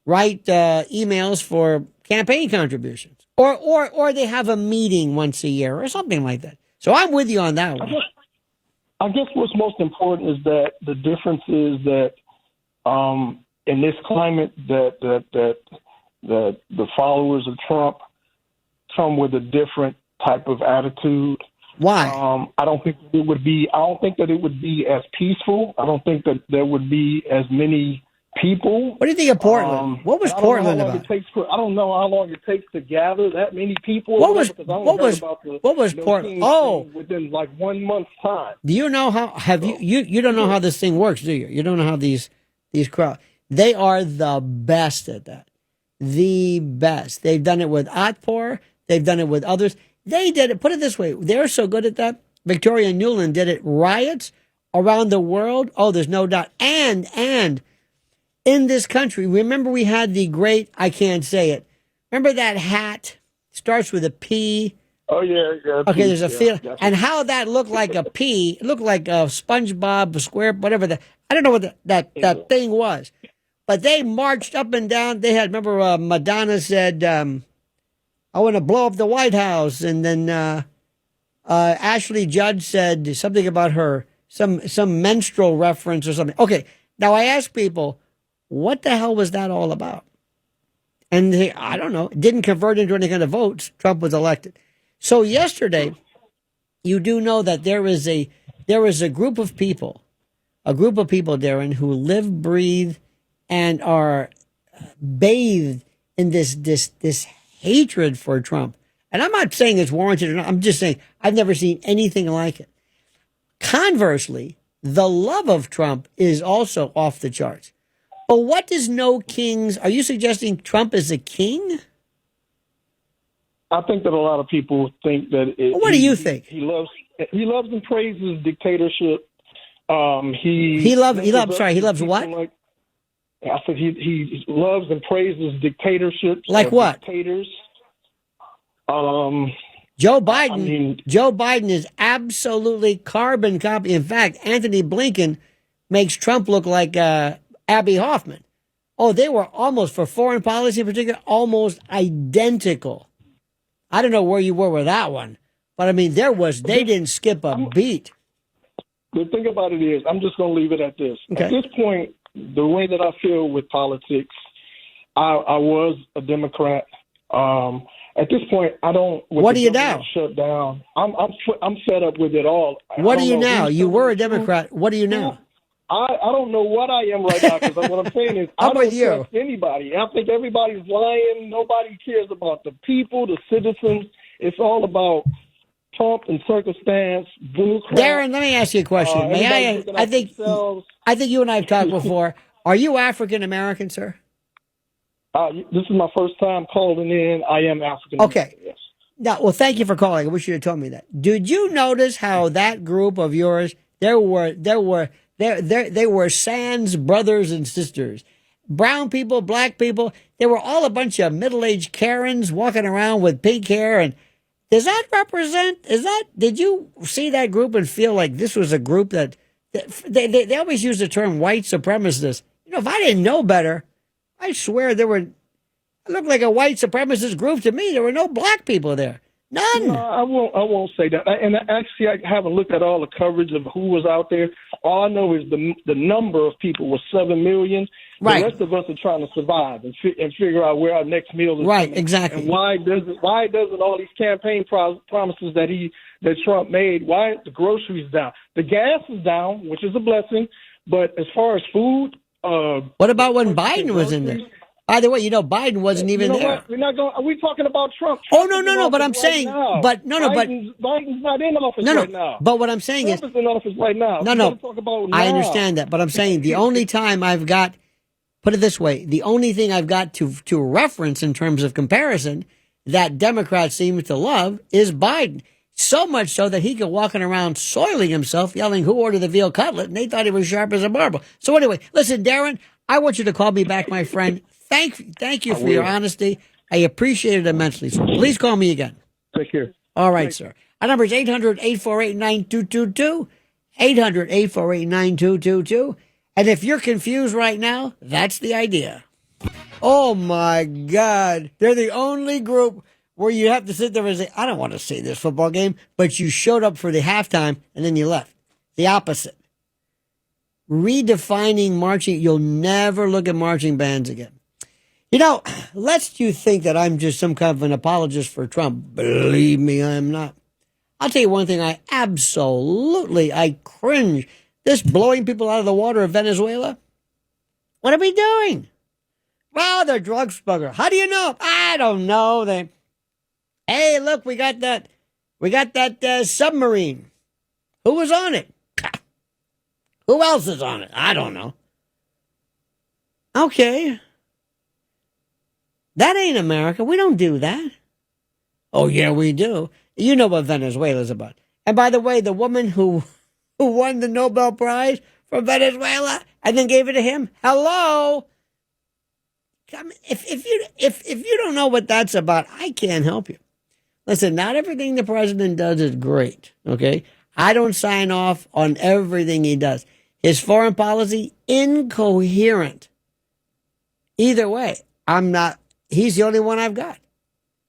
write emails for campaign contributions, or they have a meeting once a year or something like that. So I'm with you on that one. I guess what's most important is that the difference is that in this climate that the followers of Trump come with a different type of attitude. Why? I don't think it would be. I don't think that it would be as peaceful. I don't think that there would be as many people. What do you think of Portland? What was Portland about? I don't know how long it takes to gather that many people. What was Portland? Oh, within like 1 month's time. Do you know how? You don't know how this thing works, do you? You don't know how these crowds. They are the best at that. The best. They've done it with Otpor. They've done it with others. They did it. Put it this way: they're so good at that. Victoria Nuland did it. Riots around the world. Oh, there's no doubt. And in this country, remember we had the great. I can't say it. Remember that hat starts with a P. Oh yeah. Okay, there's a feel, and how that looked like a P. It looked like a SpongeBob, a square, whatever. I don't know what that thing was, but they marched up and down. They had. Remember, Madonna said. I want to blow up the White House. And then Ashley Judd said something about her, some menstrual reference or something. Okay, now I ask people, what the hell was that all about? And I don't know. It didn't convert into any kind of votes. Trump was elected. So yesterday, you do know that there is a group of people, Darren, who live, breathe, and are bathed in this hatred for Trump. And I'm not saying it's warranted or not. I'm just saying I've never seen anything like it. Conversely, the love of Trump is also off the charts. But what does no kings? Are you suggesting Trump is a king? I think that a lot of people think that. What do you think? He loves and praises dictatorship. He loves what? I said he loves and praises dictatorships. Like what? Dictators. Joe Biden is absolutely carbon copy. In fact, Anthony Blinken makes Trump look like Abby Hoffman. Oh, they were almost, for foreign policy in particular, almost identical. I don't know where you were with that one, but I mean, they didn't skip a beat. The thing about it is, I'm just going to leave it at this. Okay. At this point, the way that I feel with politics, I was a Democrat. At this point, I don't. What do you now? Shut down. I'm fed up with it all. What are you now? You were a Democrat. What are you now? I don't know what I am right now, because what I'm saying is I don't trust anybody. I think everybody's lying. Nobody cares about the people, the citizens. It's all about pomp and circumstance, bullcrap. Darren, let me ask you a question. I think you and I have talked before. Are you African American, sir? This is my first time calling in. I am African. Okay. Yes. Now, well, thank you for calling. I wish you had told me that. Did you notice how that group of yours? They were Sands brothers and sisters, brown people, black people. They were all a bunch of middle-aged Karens walking around with pink hair. And does that represent? Did you see that group and feel like this was a group that they always use the term white supremacists? You know, if I didn't know better, I swear it looked like a white supremacist group to me. There were no black people there. None. No, I won't say that. And actually, I haven't looked at all the coverage of who was out there. All I know is the number of people was 7 million. Right. The rest of us are trying to survive and figure out where our next meal is. Right. Coming. Exactly. And why doesn't all these campaign promises that Trump made? Why the groceries down? The gas is down, which is a blessing. But as far as food, what about when Biden was in there? By the way, Biden wasn't even there. What? We're not going. Are we talking about Trump? Oh no! But I'm saying, Biden's not in office right now. But what I'm saying Trump is in office right now. No. Talk about I now. understand that, but I'm saying the only time I've got, put it this way, the only thing I've got to reference in terms of comparison that Democrats seem to love is Biden. So much so that he could walking around soiling himself, yelling, "Who ordered the veal cutlet?" And they thought he was sharp as a marble. So anyway, listen, Darren, I want you to call me back, my friend. Thank you for your honesty. I appreciate it immensely. So please call me again. Take care. All right, sir. Our number is 800-848-9222. 800-848-9222. And if you're confused right now, that's the idea. Oh, my God. They're the only group where you have to sit there and say, I don't want to see this football game, but you showed up for the halftime and then you left. The opposite. Redefining marching. You'll never look at marching bands again. You know, lest you think that I'm just some kind of an apologist for Trump. Believe me, I am not. I'll tell you one thing, I cringe. This blowing people out of the water of Venezuela. What are we doing? Well, they're drug smugglers. How do you know? I don't know. Hey, look, we got that submarine. Who was on it? Who else is on it? I don't know. Okay. That ain't America. We don't do that. Oh, yeah, we do. You know what Venezuela's about. And by the way, the woman who won the Nobel Prize from Venezuela and then gave it to him, hello. If you don't know what that's about, I can't help you. Listen, not everything the president does is great, okay? I don't sign off on everything he does. His foreign policy, incoherent. Either way, he's the only one I've got.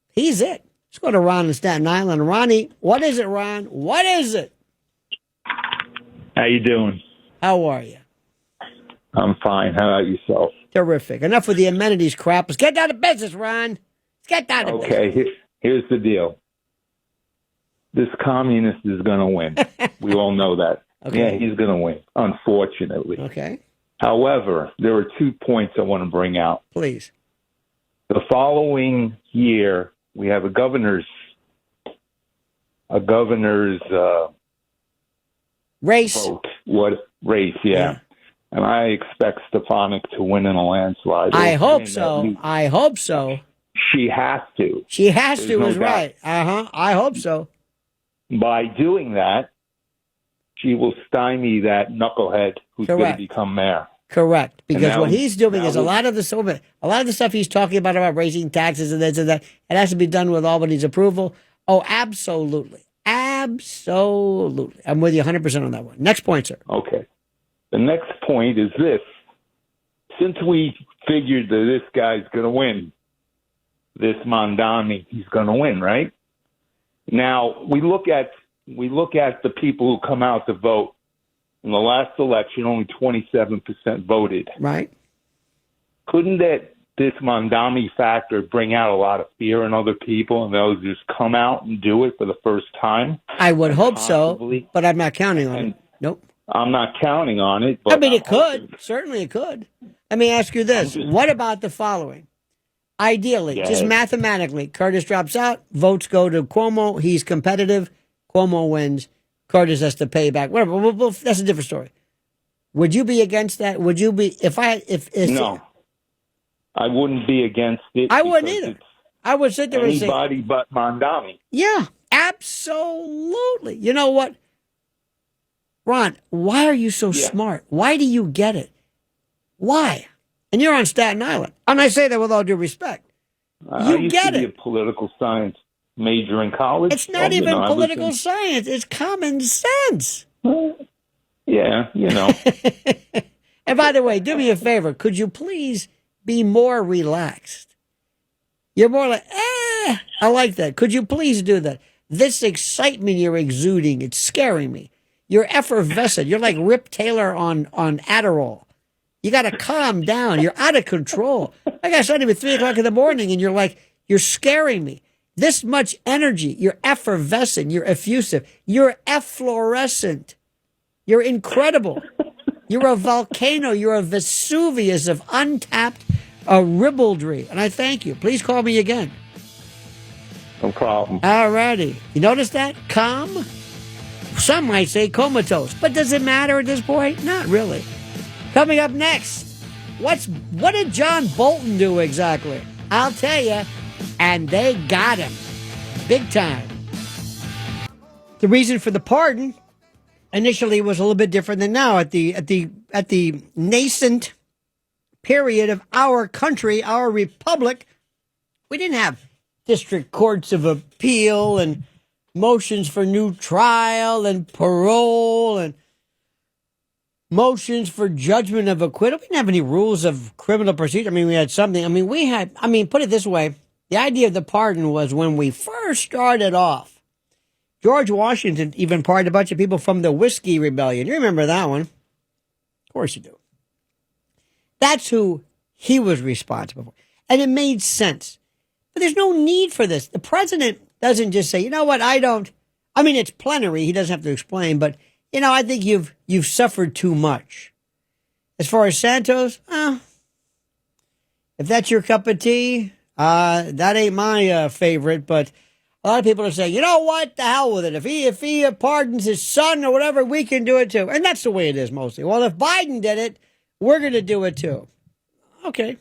He's it. Let's go to Ron in Staten Island. Ronnie, what is it, Ron? What is it? How you doing? How are you? I'm fine. How about yourself? Terrific. Enough with the amenities crap. Let's get down to business, Ron. Let's get down to business. Okay, here's the deal. This communist is going to win. We all know that. Okay. Yeah, he's going to win, unfortunately. Okay. However, there are 2 points I want to bring out. Please. The following year, we have a governor's race. Vote. What race? Yeah. And I expect Stefanik to win in a landslide. I hope so. I hope so. She has to. She has There's to no is doubt. right. I hope so. By doing that, she will stymie that knucklehead who's going to become mayor. Correct. Because what he's doing is a will- lot of the stuff he's talking about raising taxes and this and that, it has to be done with Albany's approval. Oh, absolutely. Absolutely. I'm with you 100% on that one. Next point, sir. Okay. The next point is this. Since we figured that this guy's going to win, this Mondani, he's going to win, right? Now, we look at the people who come out to vote. In the last election, only 27% voted. Right. Couldn't this Mondani factor bring out a lot of fear in other people, and they'll just come out and do it for the first time? I would hope so, but I'm not counting on it. Nope. I'm not counting on it. But I mean, it could. Certainly it could. Let me ask you this. What about the following? Ideally, just mathematically, Curtis drops out, votes go to Cuomo, he's competitive, Cuomo wins, Curtis has to pay back, whatever. Well, that's a different story. Would you be against that? Would you be, No. I wouldn't be against it. I wouldn't either. I would sit there and say. Anybody but Mondani. Yeah, absolutely. You know what? Ron, why are you so smart? Why do you get it? Why? And you're on Staten Island. And I say that with all due respect. I used to be a political science major in college. It's not even political science. It's common sense. Yeah, you know. And by the way, do me a favor. Could you please be more relaxed? You're more like, I like that. Could you please do that? This excitement you're exuding, it's scaring me. You're effervescent. You're like Rip Taylor on Adderall. You got to calm down. You're out of control. Like I said, even 3 o'clock in the morning, and you're scaring me. This much energy. You're effervescent. You're effusive. You're efflorescent. You're incredible. You're a volcano. You're a Vesuvius of untapped ribaldry. And I thank you. Please call me again. No problem. All righty. You notice that? Calm? Some might say comatose. But does it matter at this point? Not really. Coming up next, what did John Bolton do exactly? I'll tell you. And they got him. Big time. The reason for the pardon initially was a little bit different than now. At the nascent period of our country, our republic, we didn't have district courts of appeal and motions for new trial and parole and motions for judgment of acquittal. We didn't have any rules of criminal procedure. I mean, we had something. Put it this way. The idea of the pardon was when we first started off. George Washington even pardoned a bunch of people from the Whiskey Rebellion. You remember that one? Of course you do. That's who he was responsible for. And it made sense. But there's no need for this. The president doesn't just say, you know what, it's plenary. He doesn't have to explain, but, I think you've suffered too much. As far as Santos, if that's your cup of tea, that ain't my favorite, but a lot of people are saying, you know what, the hell with it. If he pardons his son or whatever, we can do it too. And that's the way it is mostly. Well, if Biden did it, we're going to do it too. Okay.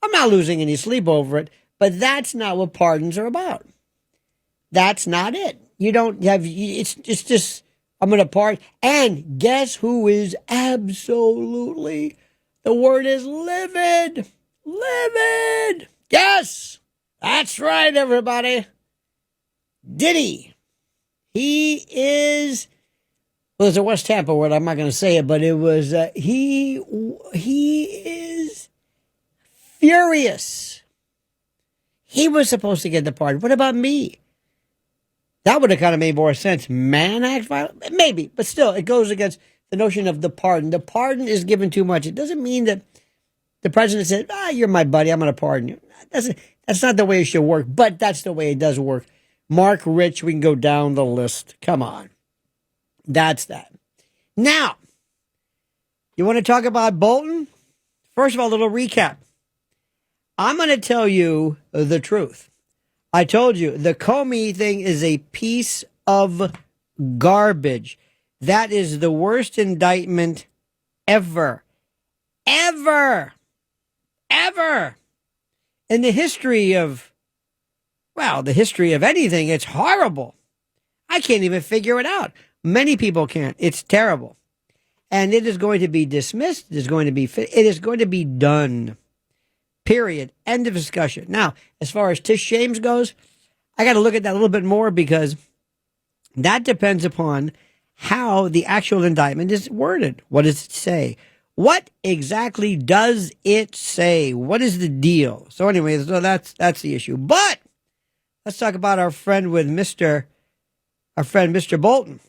I'm not losing any sleep over it, but that's not what pardons are about. That's not it. You don't have, it's just, I'm going to pardon. And guess who is absolutely, the word is livid. Livid. Yes. That's right, everybody. Diddy. He is, well, there's a West Tampa word, I'm not going to say it, but it was, he is furious. He was supposed to get the pardon. What about me? That would have kind of made more sense. Man act violent? Maybe, but still, it goes against the notion of the pardon. The pardon is given too much. It doesn't mean that the president said, you're my buddy, I'm going to pardon you. That's not the way it should work, but that's the way it does work. Mark Rich, we can go down the list. Come on. That's that. Now, you want to talk about Bolton? First of all, a little recap. I'm going to tell you the truth. I told you the Comey thing is a piece of garbage. That is the worst indictment ever. Ever. Ever. In the history of anything. It's horrible. I can't even figure it out. Many people can't. It's terrible. And it is going to be dismissed. It is going to be done. Period. End of discussion. Now, as far as Tish James goes, I got to look at that a little bit more because that depends upon how the actual indictment is worded. What does it say? What exactly does it say? What is the deal? So anyway, that's the issue. But let's talk about our friend Mr. Bolton.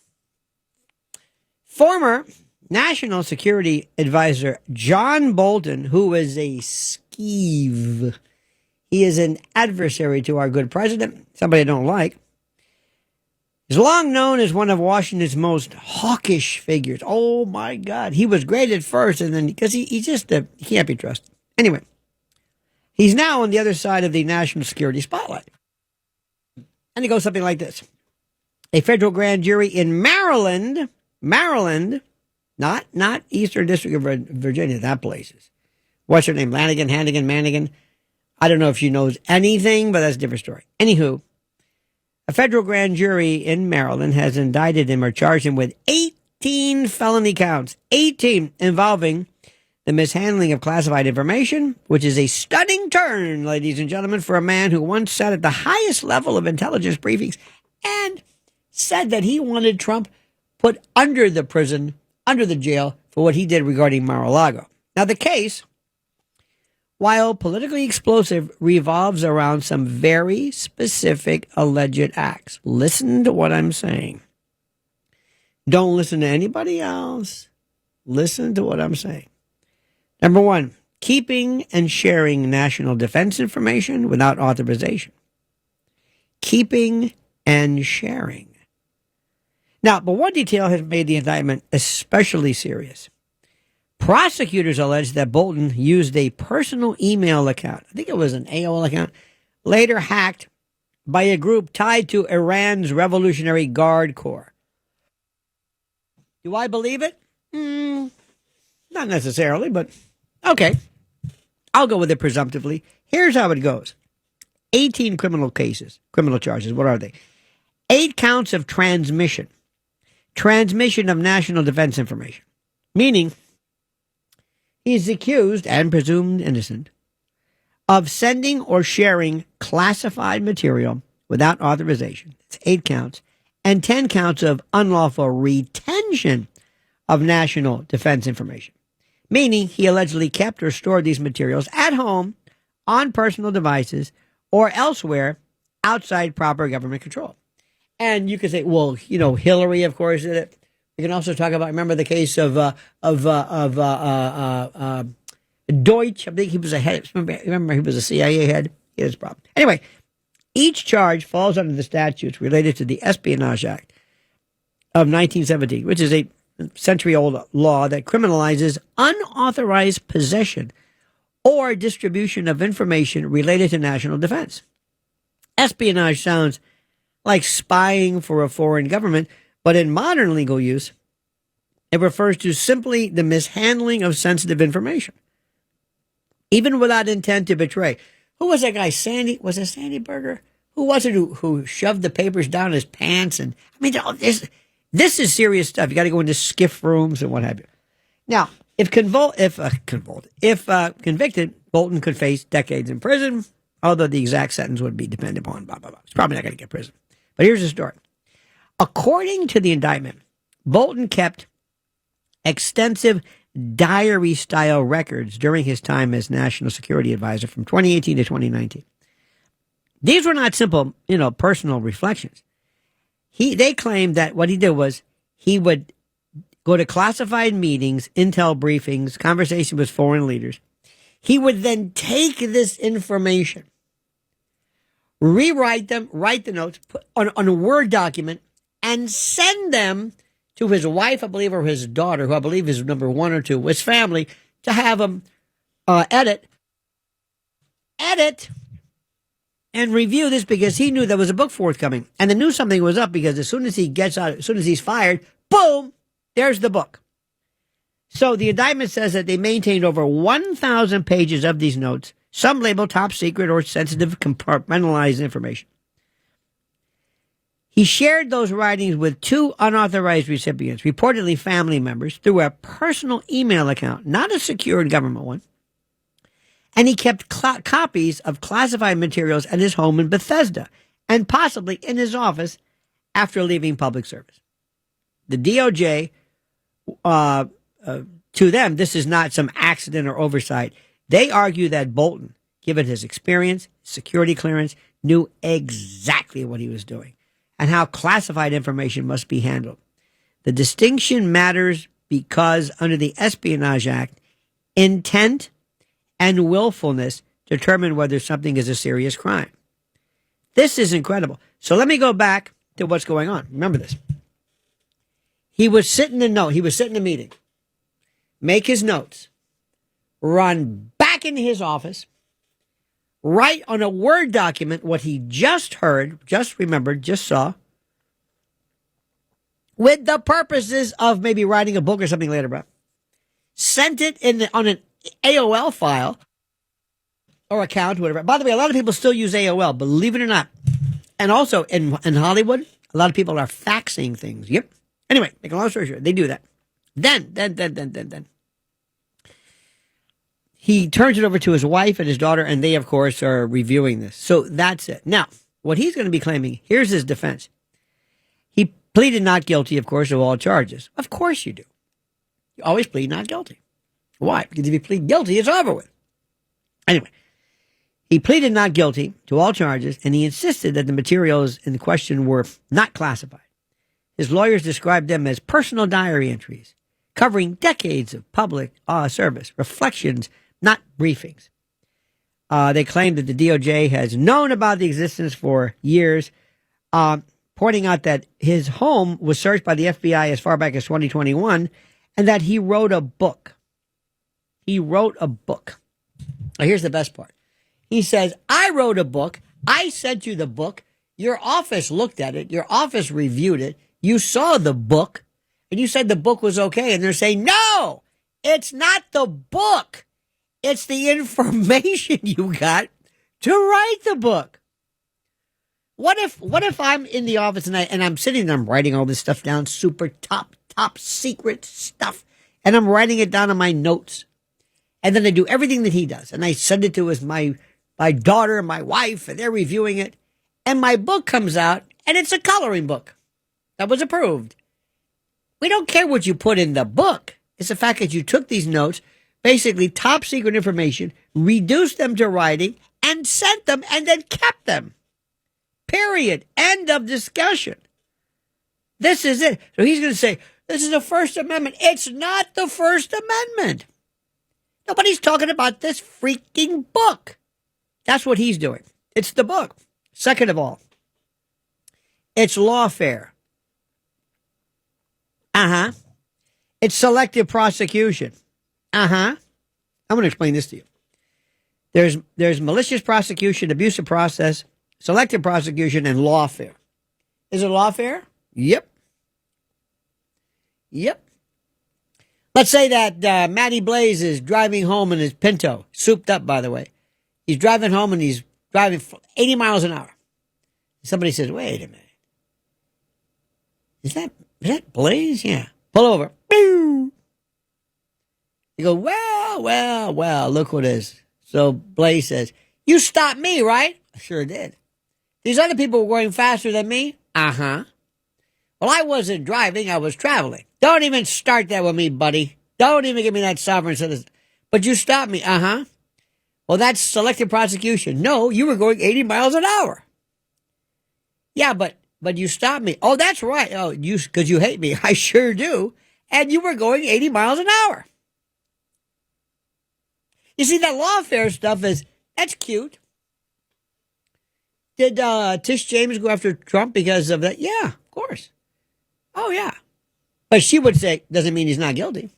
Former National Security Advisor John Bolton, who is a skeeve. He is an adversary to our good president, somebody I don't like. He's long known as one of Washington's most hawkish figures. Oh, my God. He was great at first, and then because he can't be trusted. Anyway, he's now on the other side of the national security spotlight. And it goes something like this. A federal grand jury in Maryland, not Eastern District of Virginia, that place is. What's her name? Hannigan? I don't know if she knows anything, but that's a different story. Anywho, a federal grand jury in Maryland has indicted him or charged him with 18 felony counts, 18 involving the mishandling of classified information, which is a stunning turn, ladies and gentlemen, for a man who once sat at the highest level of intelligence briefings and said that he wanted Trump put under the jail for what he did regarding Mar-a-Lago. Now, the case, while politically explosive, revolves around some very specific alleged acts. Listen to what I'm saying. Don't listen to anybody else. Listen to what I'm saying. Number one, keeping and sharing national defense information without authorization. Keeping and sharing. Now, but one detail has made the indictment especially serious. Prosecutors allege that Bolton used a personal email account. I think it was an AOL account, later hacked by a group tied to Iran's Revolutionary Guard Corps. Do I believe it? Not necessarily, but okay. I'll go with it presumptively. Here's how it goes. 18 criminal charges. What are they? 8 counts of transmission of national defense information, meaning he is accused and presumed innocent of sending or sharing classified material without authorization. It's 8 counts, and 10 counts of unlawful retention of national defense information, meaning he allegedly kept or stored these materials at home, on personal devices, or elsewhere outside proper government control. And you could say, well, Hillary, of course, did it. You can also talk about, remember the case of Deutsch. I think he was a head. Remember, he was a CIA head. He had his problem. Anyway, each charge falls under the statutes related to the Espionage Act of 1917, which is a century-old law that criminalizes unauthorized possession or distribution of information related to national defense. Espionage sounds like spying for a foreign government, but in modern legal use, it refers to simply the mishandling of sensitive information, even without intent to betray. Who was that guy? Sandy? Was it Sandy Berger? Who was it who shoved the papers down his pants? And I mean, this is serious stuff. You got to go into skiff rooms and what have you. Now, if convicted, Bolton could face decades in prison, although the exact sentence would be dependent upon blah, blah, blah. He's probably not going to get prison. But here's the story. According to the indictment, Bolton kept extensive diary-style records during his time as National Security Advisor from 2018 to 2019. These were not simple, personal reflections. They claimed that what he did was he would go to classified meetings, intel briefings, conversations with foreign leaders. He would then take this information, rewrite them, write the notes put on a Word document, and send them to his wife, I believe, or his daughter, who I believe is number 1 or 2, his family, to have them edit, and review this because he knew there was a book forthcoming. And they knew something was up because as soon as he gets out, as soon as he's fired, boom, there's the book. So the indictment says that they maintained over 1,000 pages of these notes, some labeled top secret or sensitive compartmentalized information. He shared those writings with 2 unauthorized recipients, reportedly family members, through a personal email account, not a secured government one. And he kept copies of classified materials at his home in Bethesda and possibly in his office after leaving public service. The DOJ, to them, this is not some accident or oversight. They argue that Bolton, given his experience, security clearance, knew exactly what he was doing and how classified information must be handled. The distinction matters because under the Espionage Act, intent and willfulness determine whether something is a serious crime. This is incredible. So let me go back to what's going on. Remember this. He would sit in a meeting, make his notes, run back into his office, write on a Word document what he just heard, just remembered, just saw, with the purposes of maybe writing a book or something later about. Sent it on an AOL file or account, whatever. By the way, a lot of people still use AOL, believe it or not. And also in Hollywood, a lot of people are faxing things. Yep. Anyway, make a long story short, they do that. Then. He turns it over to his wife and his daughter, and they, of course, are reviewing this. So that's it. Now, what he's going to be claiming, here's his defense. He pleaded not guilty, of course, of all charges. Of course you do. You always plead not guilty. Why? Because if you plead guilty, it's over with. Anyway, he pleaded not guilty to all charges, and he insisted that the materials in question were not classified. His lawyers described them as personal diary entries, covering decades of public service, reflections, not briefings. They claim that the DOJ has known about the existence for years, pointing out that his home was searched by the FBI as far back as 2021, and that he wrote a book. He wrote a book. Now, here's the best part. He says, I wrote a book. I sent you the book. Your office looked at it. Your office reviewed it. You saw the book, and you said the book was okay. And they're saying, no, it's not the book. It's the information you got to write the book. What if I'm in the office and I'm sitting there, I'm writing all this stuff down, super top secret stuff, and I'm writing it down on my notes. And then I do everything that he does. And I send it to my daughter and my wife, and they're reviewing it. And my book comes out, and it's a coloring book that was approved. We don't care what you put in the book. It's the fact that you took these notes, basically top secret information, reduced them to writing, and sent them, and then kept them. Period. End of discussion. This is it. So he's going to say, this is the First Amendment. It's not the First Amendment. Nobody's talking about this freaking book. That's what he's doing. It's the book. Second of all, it's lawfare. Uh-huh. It's selective prosecution. Uh-huh. I'm going to explain this to you. There's malicious prosecution, abusive process, selective prosecution, and lawfare. Is it lawfare? Yep. Yep. Let's say that Matty Blaze is driving home in his Pinto, souped up, by the way. He's driving home and he's driving 80 miles an hour. Somebody says, wait a minute. Is that Blaze? Yeah. Pull over. You go, well, look what it is. So Blaze says, you stopped me, right? I sure did. These other people were going faster than me? Uh-huh. Well, I wasn't driving, I was traveling. Don't even start that with me, buddy. Don't even give me that sovereign citizen. But you stopped me. Uh-huh. Well, that's selective prosecution. No, you were going 80 miles an hour. Yeah, but you stopped me. Oh, that's right. Oh, because you hate me. I sure do. And you were going 80 miles an hour. You see, that lawfare stuff that's cute. Did Tish James go after Trump because of that? Yeah, of course. Oh, yeah. But she would say, doesn't mean he's not guilty.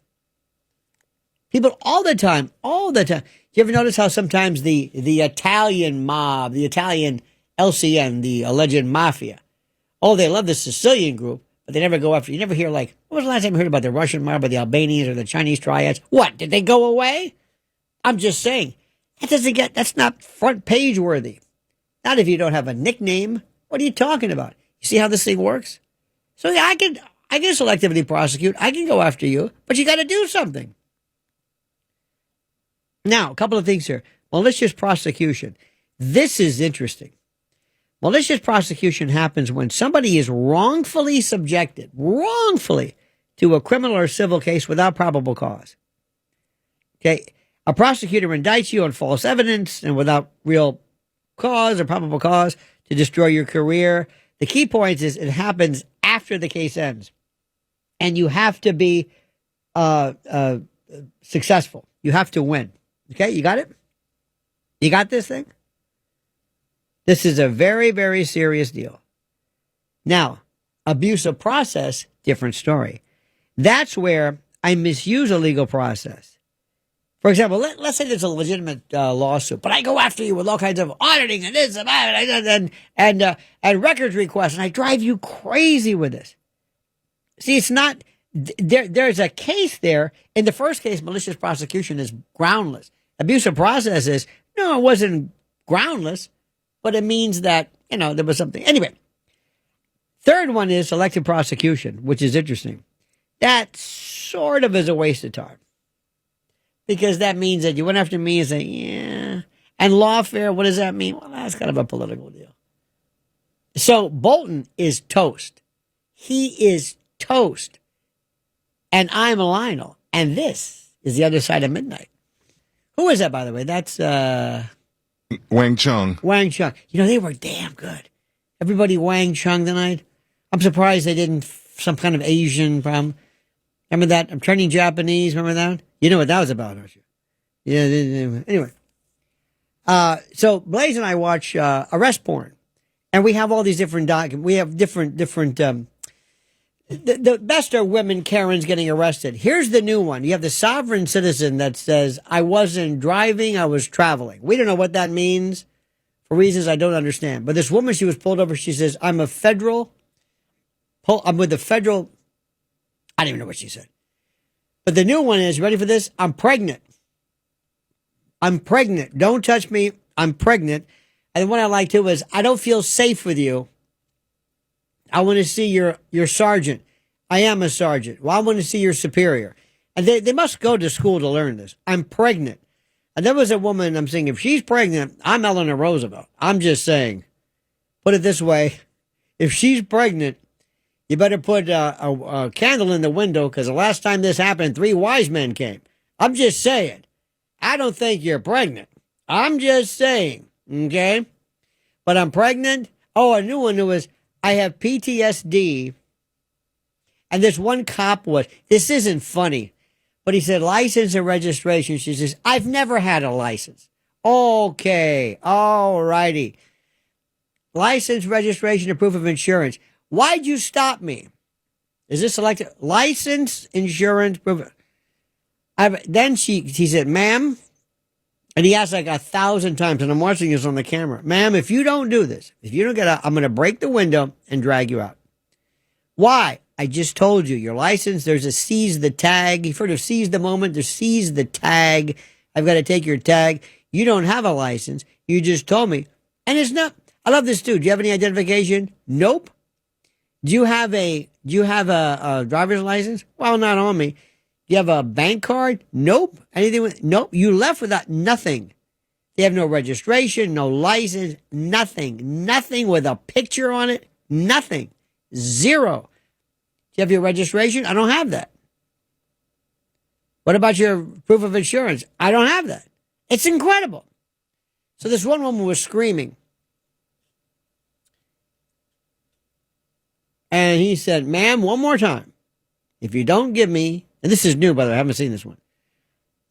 People all the time. Do you ever notice how sometimes the Italian mob, the Italian LCN, the alleged mafia, they love the Sicilian group, but they never go after, you never hear like, when was the last time you heard about the Russian mob or the Albanians or the Chinese triads? What, did they go away? I'm just saying, that's not front page worthy. Not if you don't have a nickname. What are you talking about? You see how this thing works? So yeah, I can selectively prosecute. I can go after you, but you got to do something. Now, a couple of things here. Malicious prosecution. This is interesting. Malicious prosecution happens when somebody is wrongfully subjected, to a criminal or civil case without probable cause. Okay, a prosecutor indicts you on false evidence and without real cause or probable cause to destroy your career. The key point is it happens after the case ends, and you have to be successful. You have to win. Okay, you got it? You got this thing? This is a very, very serious deal. Now, abuse of process, different story. That's where I misuse a legal process. For example, let's say there's a legitimate lawsuit, but I go after you with all kinds of auditing and this and that and records requests, and I drive you crazy with this. See, it's not there's a case there. In the first case, malicious prosecution is groundless. Abuse of process is no, it wasn't groundless, but it means that there was something. Anyway, third one is selective prosecution, which is interesting. That sort of is a waste of time. Because that means that you went after me and say, yeah. And lawfare, what does that mean? Well, that's kind of a political deal. So Bolton is toast. He is toast. And I'm Lionel. And this is the other side of midnight. Who is that, by the way? That's Wang Chung. Wang Chung. They were damn good. Everybody Wang Chung tonight. I'm surprised they didn't some kind of Asian problem. Remember that? I'm turning Japanese. Remember that? You know what that was about, don't you? Yeah. Anyway. So Blaze and I watch arrest porn. And we have all these different documents. We have different the best are women Karens getting arrested. Here's the new one. You have the sovereign citizen that says, I wasn't driving, I was traveling. We don't know what that means for reasons I don't understand. But this woman, she was pulled over. She says, I'm with the federal. I don't even know what she said. But the new one is, ready for this? I'm pregnant. Don't touch me. I'm pregnant. And the one I like too is, I don't feel safe with you. I want to see your sergeant. I am a sergeant. Well, I want to see your superior. And they must go to school to learn this. I'm pregnant. And there was a woman, I'm saying, if she's pregnant, I'm Eleanor Roosevelt. I'm just saying, put it this way. If she's pregnant, You better put a candle in the window because the last time this happened, 3 wise men came. I'm just saying. I don't think you're pregnant. I'm just saying. Okay? But I'm pregnant. Oh, a new one was, I have PTSD. And this one cop this isn't funny, but he said license and registration. She says, I've never had a license. Okay. All righty. License, registration, and proof of insurance. Why'd you stop me? Is this selected? License, insurance, proof. Then he said, ma'am, and he asked like 1,000 times, and I'm watching this on the camera. Ma'am, if you don't do this, if you don't get out, I'm going to break the window and drag you out. Why? I just told you, your license, there's a seize the tag. You've heard of seize the moment, there's seize the tag. I've got to take your tag. You don't have a license. You just told me. And it's not, I love this too. Do you have any identification? Nope. Do you have a driver's license? Well, not on me. Do you have a bank card? Nope. Anything? Nope. You left without nothing. They have no registration, no license, nothing. Nothing with a picture on it. Nothing. Zero. Do you have your registration? I don't have that. What about your proof of insurance? I don't have that. It's incredible. So this one woman was screaming. And he said, ma'am, one more time. If you don't give me, and this is new, by the way, I haven't seen this one.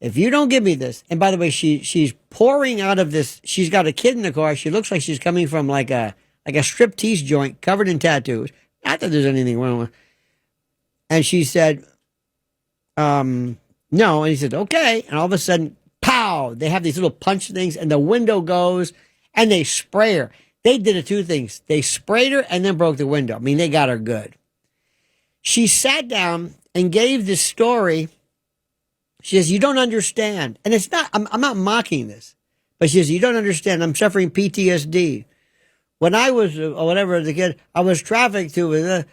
If you don't give me this, and by the way, she's pouring out of this, she's got a kid in the car. She looks like she's coming from like a striptease joint covered in tattoos. Not that there's anything wrong with it. And she said, no. And he said, okay. And all of a sudden, pow, they have these little punch things and the window goes and they spray her. They did 2 things. They sprayed her and then broke the window. I mean, they got her good. She sat down and gave this story. She says, you don't understand. And it's not, I'm not mocking this, but she says, you don't understand. I'm suffering PTSD. When I was, whatever, as a kid, I was trafficked to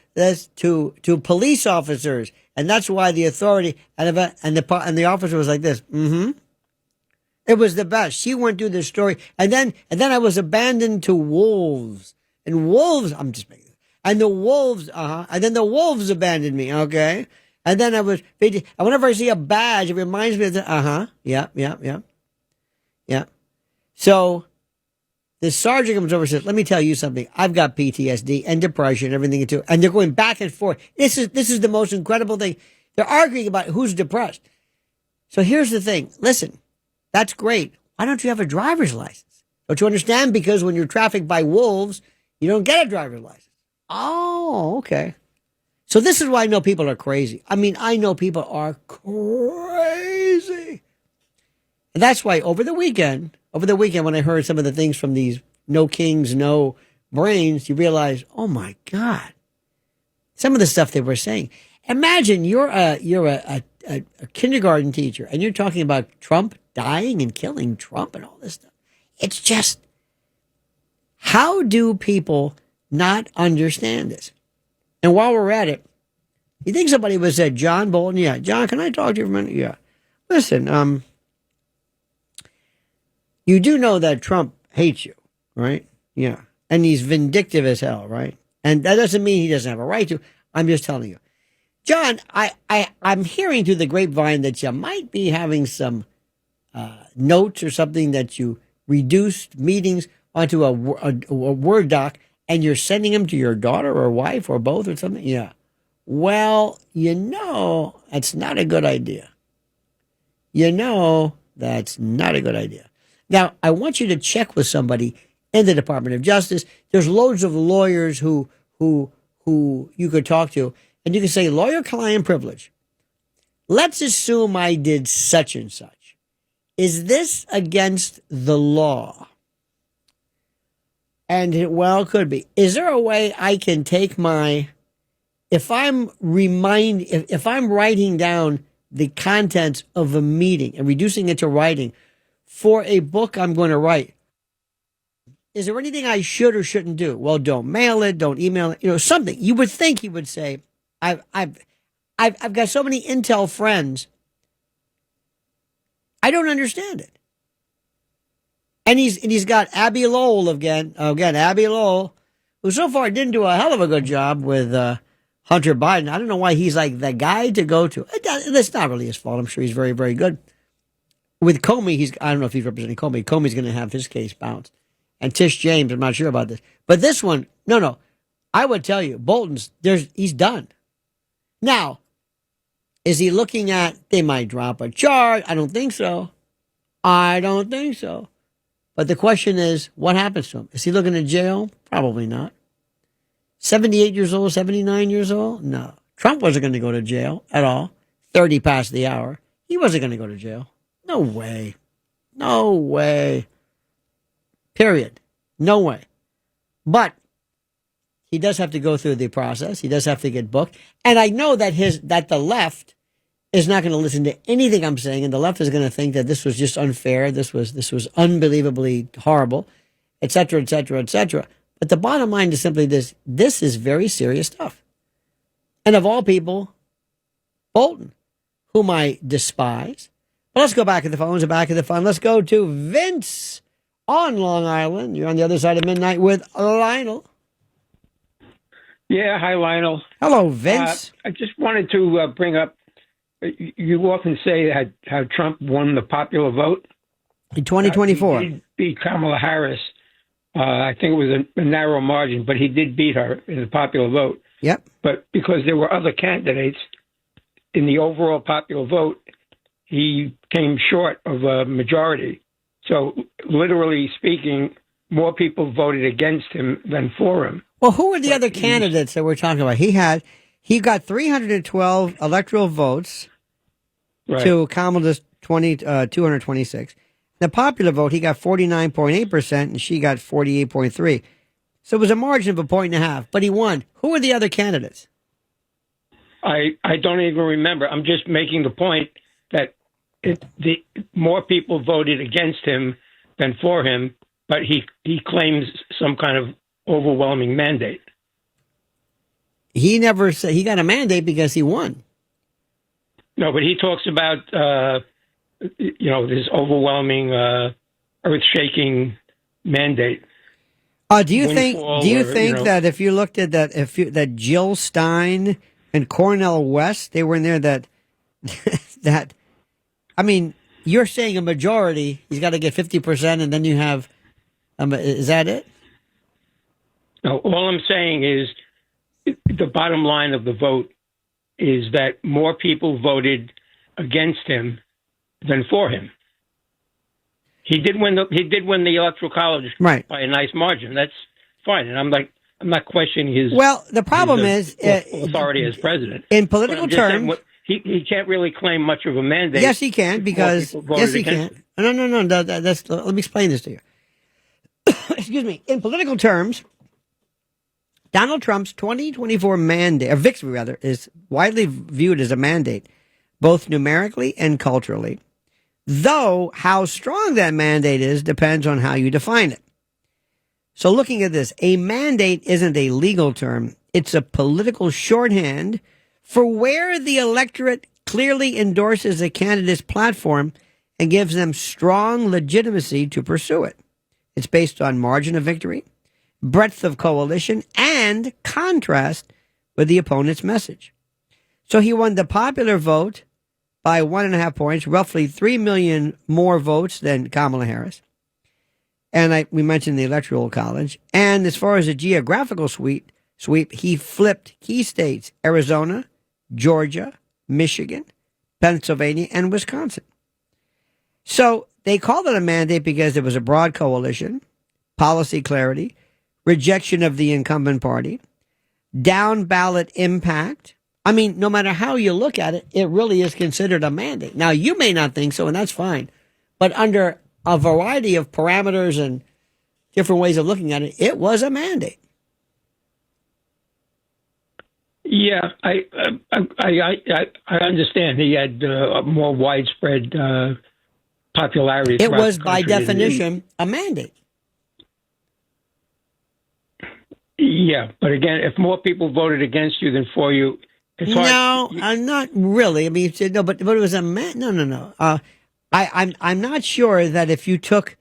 police officers. And that's why the authority, and the officer was like this. Mm-hmm. It was the best. She went through this story. And then I was abandoned to wolves. And wolves, I'm just making it. And the wolves, and then the wolves abandoned me, okay? And then and whenever I see a badge, it reminds me of the, yeah. So the sergeant comes over and says, let me tell you something. I've got PTSD and depression and everything too. And they're going back and forth. This is the most incredible thing. They're arguing about who's depressed. So here's the thing. Listen, that's great. Why don't you have a driver's license? Don't you understand? Because when you're trafficked by wolves, you don't get a driver's license. Oh, okay. So this is why I know people are crazy. I mean, I know people are crazy. And that's why over the weekend, when I heard some of the things from these no kings, no brains, you realize, oh my God, some of the stuff they were saying. Imagine you're a kindergarten teacher and you're talking about Trump dying and killing Trump and all this stuff. It's just, how do people not understand this? And while we're at it, you think somebody would say, John Bolton? Yeah. John, can I talk to you for a minute? Yeah. Listen, you do know that Trump hates you, right? Yeah. And he's vindictive as hell, right? And that doesn't mean he doesn't have a right to. I'm just telling you. John, I'm hearing through the grapevine that you might be having some notes or something that you reduced meetings onto a Word doc and you're sending them to your daughter or wife or both or something. Yeah. Well, that's not a good idea. That's not a good idea. Now, I want you to check with somebody in the Department of Justice. There's loads of lawyers who you could talk to, and you can say, lawyer-client privilege. Let's assume I did such and such. Is this against the law? And it could be. Is there a way I can take if I'm writing down the contents of a meeting and reducing it to writing for a book I'm going to write, is there anything I should or shouldn't do? Well, don't mail it, don't email it, something. You would think he would say, I've got so many intel friends, I don't understand it. And he's got Abby Lowell again, Abby Lowell, who so far didn't do a hell of a good job with Hunter Biden. I don't know why he's like the guy to go to. That's not really his fault. I'm sure he's very, very good. With Comey, I don't know if he's representing Comey. Comey's going to have his case bounced. And Tish James, I'm not sure about this. But this one, no. I would tell you, Bolton's, he's done. Now, is he looking at, they might drop a charge? I don't think so. But the question is, what happens to him? Is he looking at jail? Probably not. 78 years old, 79 years old? No. Trump wasn't going to go to jail at all. 30 past the hour. He wasn't going to go to jail. No way. Period. No way. But he does have to go through the process. He does have to get booked. And I know that the left is not going to listen to anything I'm saying, and the left is going to think that this was just unfair, this was unbelievably horrible, et cetera, et cetera, et cetera. But the bottom line is simply this: this is very serious stuff. And of all people, Bolton, whom I despise. But let's go back to the phones and back to the fun. Let's go to Vince on Long Island. You're on the other side of midnight with Lionel. Yeah, hi, Lionel. Hello, Vince. I just wanted to bring up, you often say how Trump won the popular vote. In 2024. He did beat Kamala Harris. I think it was a narrow margin, but he did beat her in the popular vote. Yep. But because there were other candidates in the overall popular vote, he came short of a majority. So, literally speaking, more people voted against him than for him. Well, who were the other candidates that we're talking about? He got 312 electoral votes to Kamala's 226. The popular vote, he got 49.8%, and she got 48.3%. So it was a margin of a point and a half, but he won. Who were the other candidates? I don't even remember. I'm just making the point that more people voted against him than for him, but he claims some kind of overwhelming mandate. He never said he got a mandate because he won. No, but he talks about this overwhelming, earth-shaking mandate. Do you think that if you looked at that Jill Stein and Cornel West, they were in there that I mean, you're saying a majority, he's got to get 50%, and then you have, is that it? No, all I'm saying is the bottom line of the vote is that more people voted against him than for him. He did win the Electoral College by a nice margin. That's fine, and I'm not questioning his. Well, the problem is authority as president. In political terms, he can't really claim much of a mandate. Yes, he can because yes, he can. No. Let me explain this to you. Excuse me. In political terms, Donald Trump's 2024 mandate, or victory rather, is widely viewed as a mandate, both numerically and culturally. Though how strong that mandate is depends on how you define it. So looking at this, a mandate isn't a legal term. It's a political shorthand for where the electorate clearly endorses a candidate's platform and gives them strong legitimacy to pursue it. It's based on margin of victory, breadth of coalition, and contrast with the opponent's message. So he won the popular vote by 1.5 points, roughly 3 million more votes than Kamala Harris. And we mentioned the Electoral College. And as far as the geographical sweep, he flipped key states, Arizona, Georgia, Michigan, Pennsylvania, and Wisconsin. So they called it a mandate because there was a broad coalition, policy clarity, rejection of the incumbent party, down ballot impact. I mean, no matter how you look at it, it really is considered a mandate. Now, you may not think so, and that's fine. But under a variety of parameters and different ways of looking at it, it was a mandate. Yeah, I understand. He had more widespread popularity. It was, by definition, a mandate. Yeah, but again, if more people voted against you than for you, it's hard. No, not really. I mean, no, but it was a no. I'm not sure that if you took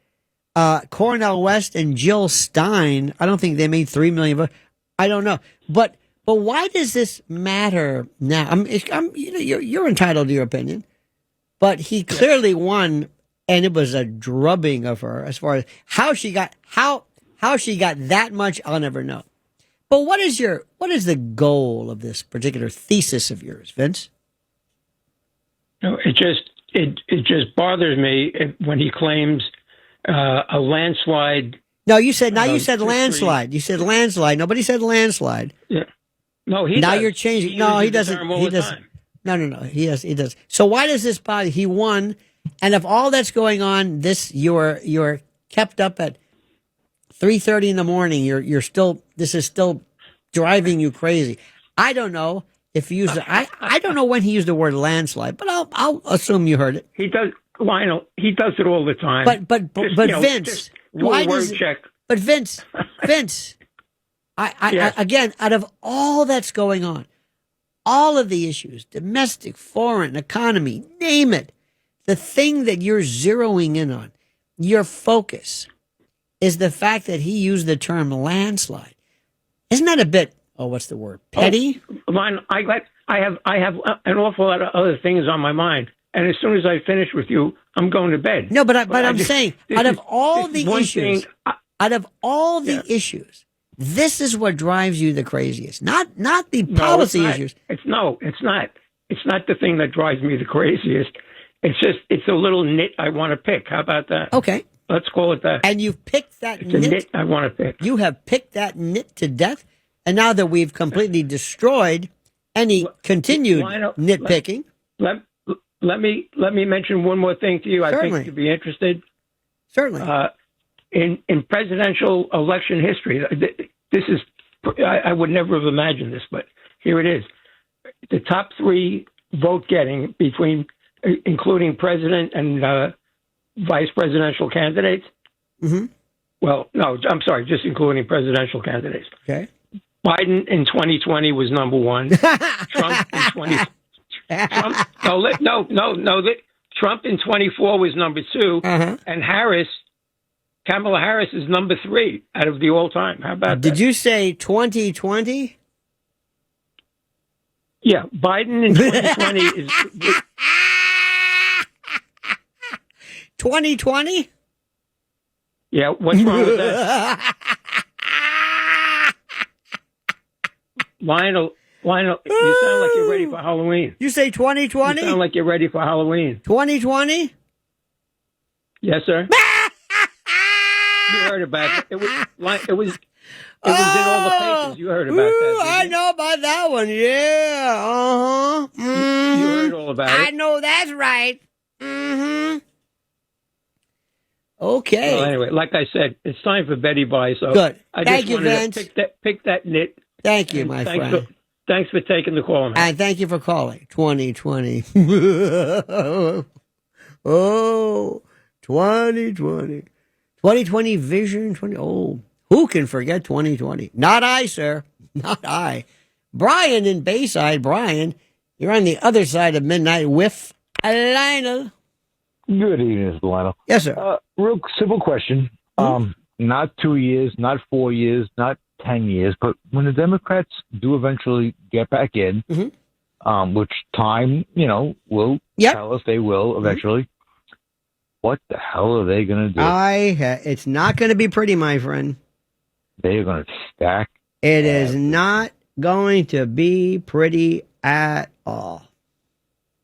Cornel West and Jill Stein, I don't think they made 3 million votes. I don't know, but But why does this matter now? You're entitled to your opinion, but he clearly won, and it was a drubbing of her as far as how she got that much. I'll never know. But what is the goal of this particular thesis of yours, Vince? No, it just bothers me when he claims a landslide. No, you said landslide. You said landslide. Nobody said landslide. Yeah. No, he now does. you're changing. He No, he uses the doesn't. term all He the doesn't. time. No. He does. So why does this bother? He won, and if all that's going on, you're kept up at 3:30 in the morning. This is still driving you crazy. I don't know if he used. I don't know when he used the word landslide, but I'll assume you heard it. He does, Lionel. He does it all the time. But Vince, just do why a word does it, check? But Vince, Yes. again, out of all that's going on, all of the issues, domestic, foreign, economy, name it, the thing that you're zeroing in on, your focus, is the fact that he used the term landslide. Isn't that a bit? Oh, what's the word? Petty. Lionel, I have an awful lot of other things on my mind, and as soon as I finish with you, I'm going to bed. No, but I'm saying, out of all the issues, this is what drives you the craziest. Not the policy issues. It's not. It's not the thing that drives me the craziest. It's a little nit I want to pick. How about that? Okay. Let's call it that. And you've picked that it's nit. A nit I want to pick. You have picked that nit to death. And now that we've completely destroyed any continued nitpicking. Let me mention one more thing to you. Certainly. I think you'd be interested. Certainly. In presidential election history, this is, I would never have imagined this, but here it is. The top three vote getting between, including president and vice presidential candidates. Mm-hmm. Well, no, I'm sorry, just including presidential candidates. Okay. Biden in 2020 was number one. Trump in 20. Trump in 24 was number two, and Kamala Harris is number three out of the all time. How about that? Did you say 2020? Yeah, Biden in 2020 is 2020. Yeah, what's wrong with that? Lionel, you sound like you're ready for Halloween. You say 2020? You sound like you're ready for Halloween. 2020? Yes, sir. You heard about it. It was in all the papers. You heard about that. I know about that one. Yeah. Uh-huh. Mm-hmm. You heard all about it. I know that's right. Mm-hmm. Okay. Well, anyway, like I said, it's time for Betty Bye. So good. I Thank just you, wanted Vince. to pick that nit. Thank you, my friend. Thanks for taking the call, man. And thank you for calling. 2020. Oh, 2020. 2020 vision. Who can forget 2020? Not I, sir. Not I. Brian in Bayside. Brian, you're on the other side of midnight with Lionel. Good evening, Mr. Lionel. Yes, sir. Real simple question. Not 2 years, not 4 years, not 10 years, but when the Democrats do eventually get back in, which time, will tell us they will eventually, what the hell are they going to do? It's not going to be pretty, my friend. They are going to stack. It is not going to be pretty at all.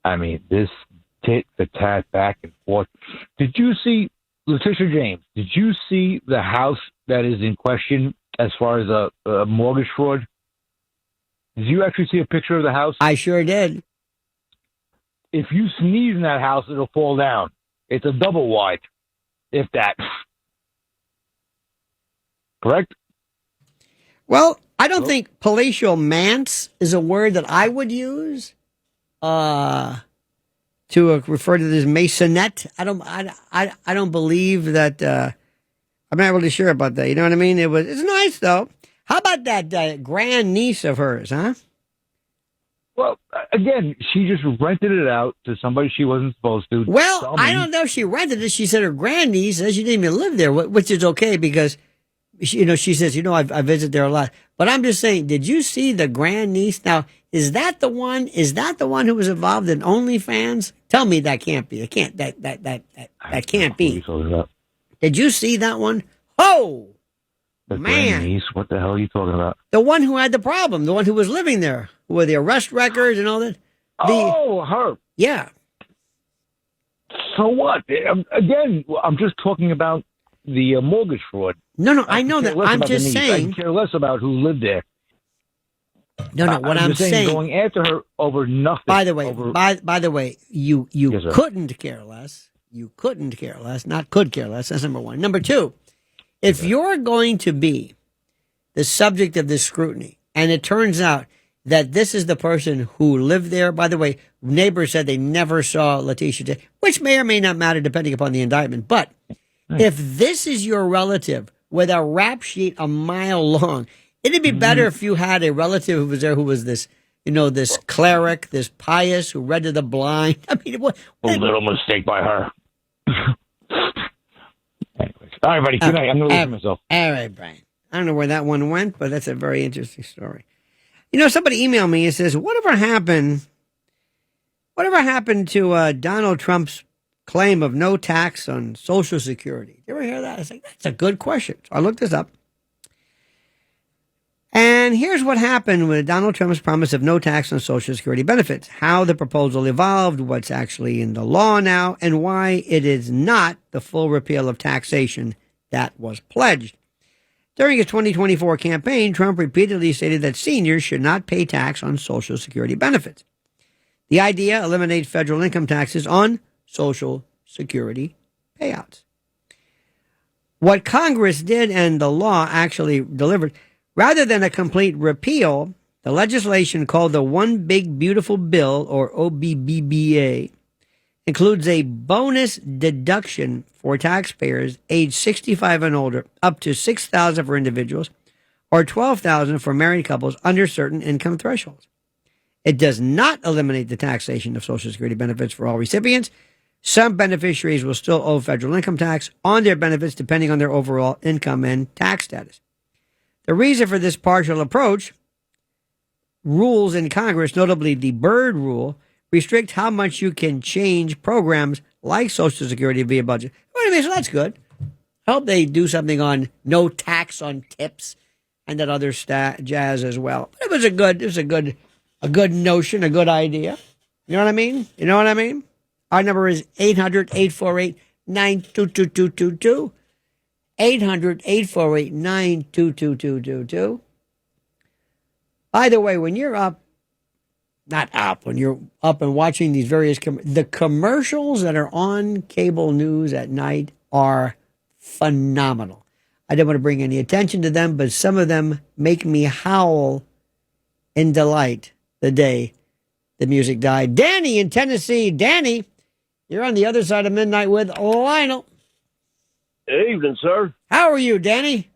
I mean, this tit for tat back and forth. Did you see, Letitia James, did you see the house that is in question as far as a mortgage fraud? Did you actually see a picture of the house? I sure did. If you sneeze in that house, it'll fall down. It's a double wide, if that. Correct? Well, I don't think palatial manse is a word that I would use to refer to this masonette. I don't believe that. I'm not really sure about that. You know what I mean? It's nice though. How about that grand niece of hers, huh? Well, again, she just rented it out to somebody she wasn't supposed to. Well, I don't know if she rented it. She said her grandniece said she didn't even live there, which is okay because she says, I visit there a lot. But I'm just saying, did you see the grandniece? Now, is that the one who was involved in OnlyFans? Tell me that can't be. It can't. That can't be. Did you see that one? Oh, The man. grandniece? What the hell are you talking about? The one who had the problem, the one who was living there, with the arrest records and all that. Her. Yeah. So what? Again, I'm just talking about the mortgage fraud. No, I know that. I'm just saying. I care less about who lived there. No. What I'm saying, going after her over nothing. By the way, by the way, you Yes, sir. couldn't care less. You couldn't care less. Not could care less. That's number one. Number two, if you're going to be the subject of this scrutiny, and it turns out that this is the person who lived there. By the way, neighbors said they never saw Letitia, which may or may not matter depending upon the indictment. But if this is your relative with a rap sheet a mile long, it'd be better if you had a relative who was there who was this, this cleric, this pious who read to the blind. I mean, what? A little mistake by her. Anyways. All right, buddy. Good night. I'm going to lose myself. All right, Brian. I don't know where that one went, but that's a very interesting story. Somebody emailed me and says, whatever happened to Donald Trump's claim of no tax on Social Security? Did you ever hear that? I was like, that's a good question. So I looked this up. And here's what happened with Donald Trump's promise of no tax on Social Security benefits, how the proposal evolved, what's actually in the law now, and why it is not the full repeal of taxation that was pledged. During his 2024 campaign, Trump repeatedly stated that seniors should not pay tax on Social Security benefits. The idea eliminates federal income taxes on Social Security payouts. What Congress did and the law actually delivered, rather than a complete repeal, the legislation called the One Big Beautiful Bill, or OBBBA, includes a bonus deduction for taxpayers age 65 and older, up to $6,000 for individuals, or $12,000 for married couples under certain income thresholds. It does not eliminate the taxation of Social Security benefits for all recipients. Some beneficiaries will still owe federal income tax on their benefits depending on their overall income and tax status. The reason for this partial approach, rules in Congress, notably the Byrd Rule, restrict how much you can change programs like Social Security via budget. So that's good. I hope they do something on no tax on tips and that other jazz as well. But it was a good notion, a good idea. You know what I mean? Our number is 800-848-922222. 800-848-922222. By the way, when you're when you're up and watching these various, the commercials that are on cable news at night are phenomenal. I don't want to bring any attention to them, but some of them make me howl in delight the day the music died. Danny in Tennessee. Danny, you're on the other side of midnight with Lionel. Evening, sir. How are you, Danny?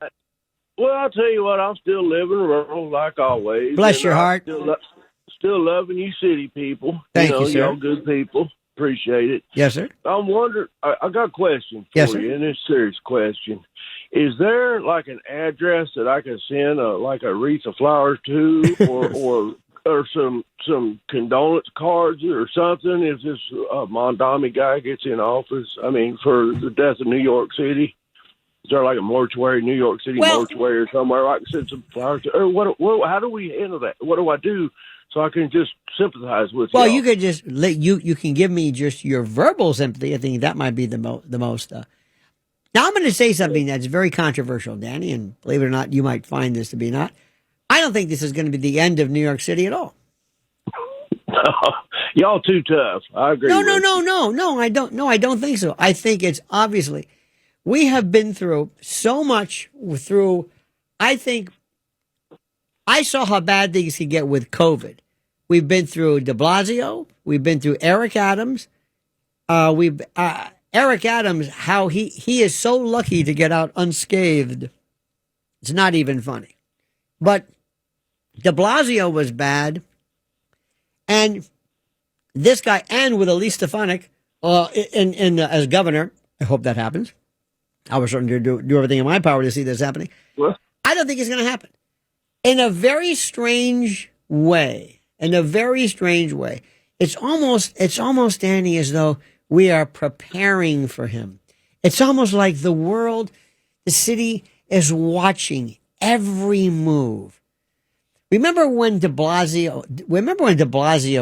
Well, I'll tell you what, I'm still living rural like always. Bless your heart. Still loving you city people. Thank you, sir. Y'all good people. Appreciate it. Yes, sir. I'm wondering, I got a question for you, and it's a serious question. Is there like an address that I can send like a wreath of flowers to or some condolence cards or something if this Mondami guy gets in office? I mean, for the death of New York City. Is there like a mortuary, New York City mortuary or somewhere I can send some flowers to? Or how do we handle that? What do I do so I can just sympathize with you? Well, you could just you can give me just your verbal sympathy. I think that might be the most. Now, I'm going to say something that's very controversial, Danny, and believe it or not, you might find this to be not. I don't think this is going to be the end of New York City at all. Y'all too tough. I agree. No, I don't. No, I don't think so. I think it's obviously. We have been through so much I think I saw how bad things could get with COVID. We've been through de Blasio. We've been through Eric Adams. Eric Adams, how he is so lucky to get out unscathed. It's not even funny. But de Blasio was bad. And this guy, and with Elise Stefanik as governor, I hope that happens. I was trying to do everything in my power to see this happening. What? I don't think it's going to happen. In a very strange way. It's almost, Danny, as though we are preparing for him. It's almost like the world, the city is watching every move. Remember when de Blasio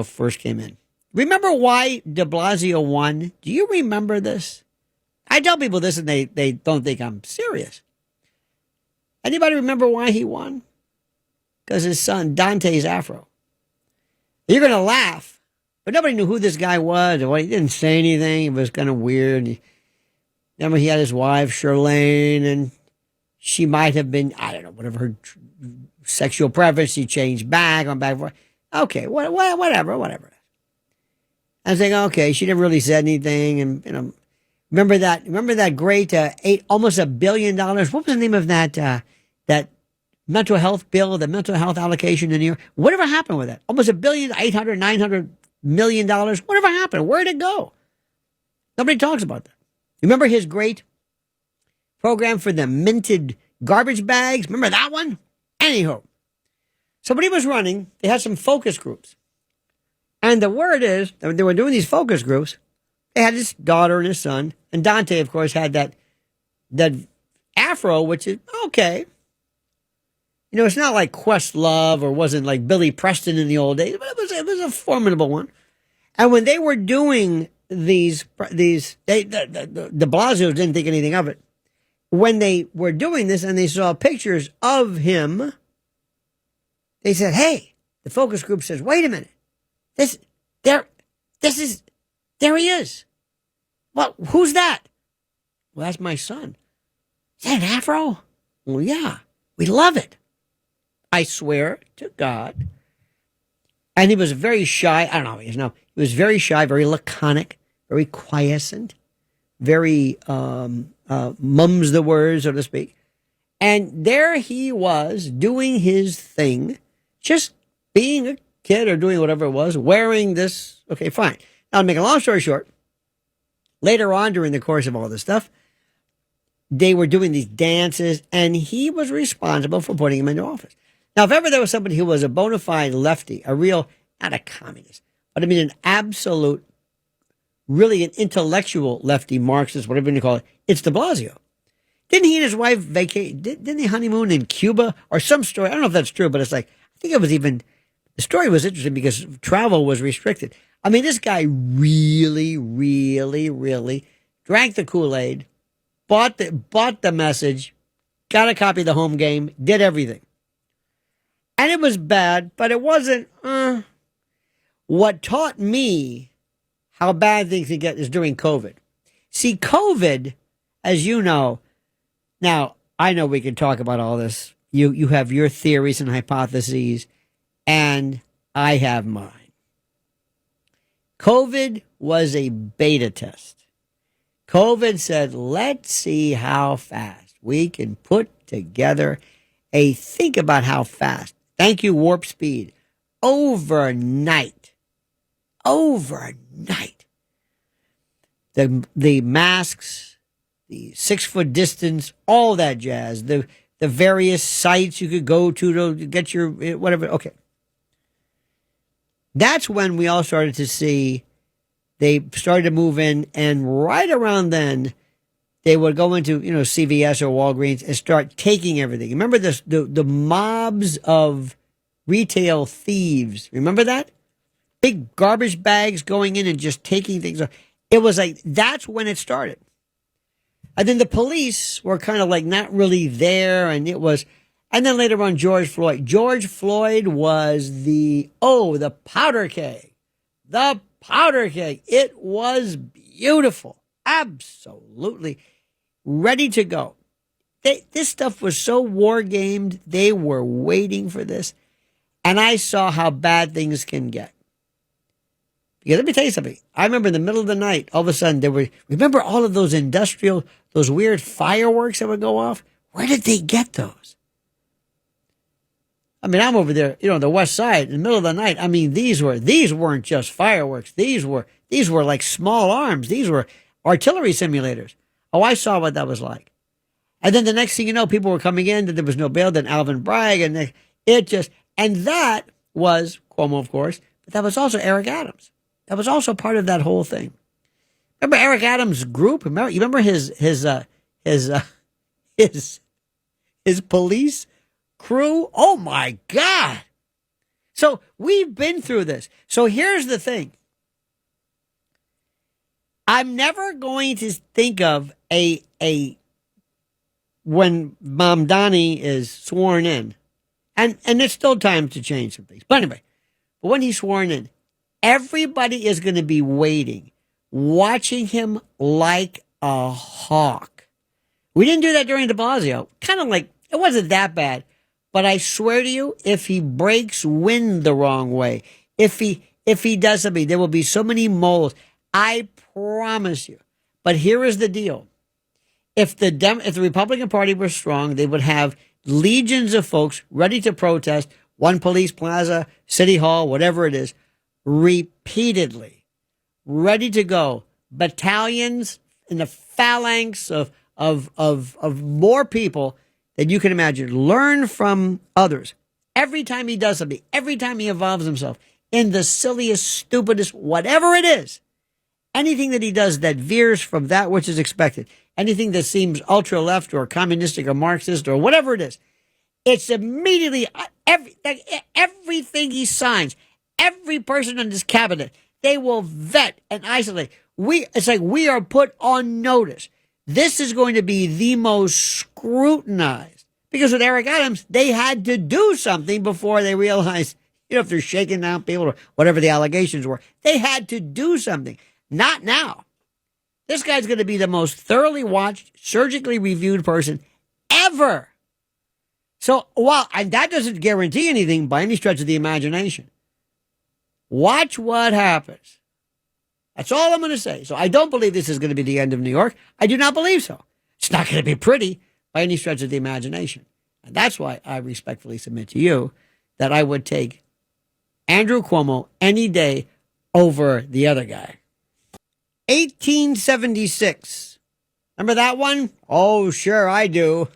first came in? Remember why de Blasio won? Do you remember this? I tell people this and they don't think I'm serious. Anybody remember why he won? Because his son, Dante's Afro. You're going to laugh, but nobody knew who this guy was. He didn't say anything. It was kind of weird. Remember, he had his wife, Shirlane, and she might have been, I don't know, whatever her sexual preference. She changed back, on back and forth. Okay, whatever. I was thinking, okay, she never really said anything. And, remember that great almost $1 billion? What was the name of that mental health bill, the mental health allocation in New York? Whatever happened with that? Almost $1 billion, $900 million. Whatever happened? Where'd it go? Nobody talks about that. Remember his great program for the minted garbage bags? Remember that one? Anyhow, so when he was running, they had some focus groups. And the word is, they were doing these focus groups. They had his daughter and his son. And Dante, of course, had that afro, which is okay. It's not like Questlove or wasn't like Billy Preston in the old days, but it was a formidable one. And when they were doing the Blasios didn't think anything of it. When they were doing this and they saw pictures of him, they said, hey, the focus group says, wait a minute. There he is. Well, who's that? Well, that's my son. Is that an afro? Well, yeah, we love it. I swear to God. And he was very shy. I don't know. He was very shy, very laconic, very quiescent, very mums the words, so to speak. And there he was doing his thing, just being a kid or doing whatever it was, wearing this. Okay, fine. Now, to make a long story short, later on during the course of all this stuff, they were doing these dances, and he was responsible for putting him into office. Now, if ever there was somebody who was a bona fide lefty, a real, not a communist, but I mean an absolute, really an intellectual lefty, Marxist, whatever you call it, it's de Blasio. Didn't he and his wife didn't they honeymoon in Cuba or some story? I don't know if that's true, but it's like, I think it was even, the story was interesting because travel was restricted. I mean, this guy really, really, really drank the Kool-Aid, bought the message, got a copy of the home game, did everything. And it was bad, but it wasn't. What taught me how bad things can get is during COVID. See, COVID, as you know, now I know we can talk about all this. You have your theories and hypotheses, and I have mine. COVID was a beta test. COVID said, let's see how fast we can put together think about how fast. Thank you, Warp Speed. Overnight. The masks, the 6-foot distance, all that jazz, the various sites you could go to get your whatever. Okay. That's when we all started to see they started to move in, and right around then they would go into, CVS or Walgreens and start taking everything. Remember this, the mobs of retail thieves. Remember that? Big garbage bags going in and just taking things. It was like, that's when it started. And then the police were kind of like not really there. And then later on, George Floyd. George Floyd was the powder keg. The powder keg. It was beautiful. Absolutely. Ready to go. This stuff was so war gamed. They were waiting for this. And I saw how bad things can get. Because let me tell you something. I remember in the middle of the night, all of a sudden remember all of those those weird fireworks that would go off? Where did they get those? I mean, I'm over there, on the west side in the middle of the night. I mean, these weren't just fireworks. These were like small arms. These were artillery simulators. Oh, I saw what that was like. And then the next thing you know, people were coming in that there was no bail. Then Alvin Bragg, and that was Cuomo, of course, but that was also Eric Adams. That was also part of that whole thing. Remember Eric Adams' group? You remember his police crew? Oh my God! So we've been through this. So here's the thing. I'm never going to think of when Mamdani is sworn in, and it's still time to change some things. But anyway, when he's sworn in, everybody is going to be waiting, watching him like a hawk. We didn't do that during de Blasio. Kind of like, it wasn't that bad. But I swear to you, if he breaks wind the wrong way, if he does something, there will be so many moles. I promise you. But here is the deal. If the Republican Party were strong, they would have legions of folks ready to protest, One Police Plaza, City Hall, whatever it is, repeatedly, ready to go. Battalions in the phalanx of more people than you can imagine. Learn from others. Every time he does something, every time he involves himself in the silliest, stupidest, whatever it is, anything that he does that veers from that which is expected, anything that seems ultra-left or communistic or Marxist or whatever it is, it's immediately everything he signs, every person in his cabinet, they will vet and isolate. It's like we are put on notice. This is going to be the most scrutinized. Because with Eric Adams, they had to do something before they realized, if they're shaking down people or whatever the allegations were, they had to do something. Not now. This guy's going to be the most thoroughly watched, surgically reviewed person ever. So, and that doesn't guarantee anything by any stretch of the imagination. Watch what happens. That's all I'm going to say. So I don't believe this is going to be the end of New York. I do not believe so. It's not going to be pretty by any stretch of the imagination. And that's why I respectfully submit to you that I would take Andrew Cuomo any day over the other guy. 1876. Remember that one? Oh, sure, I do.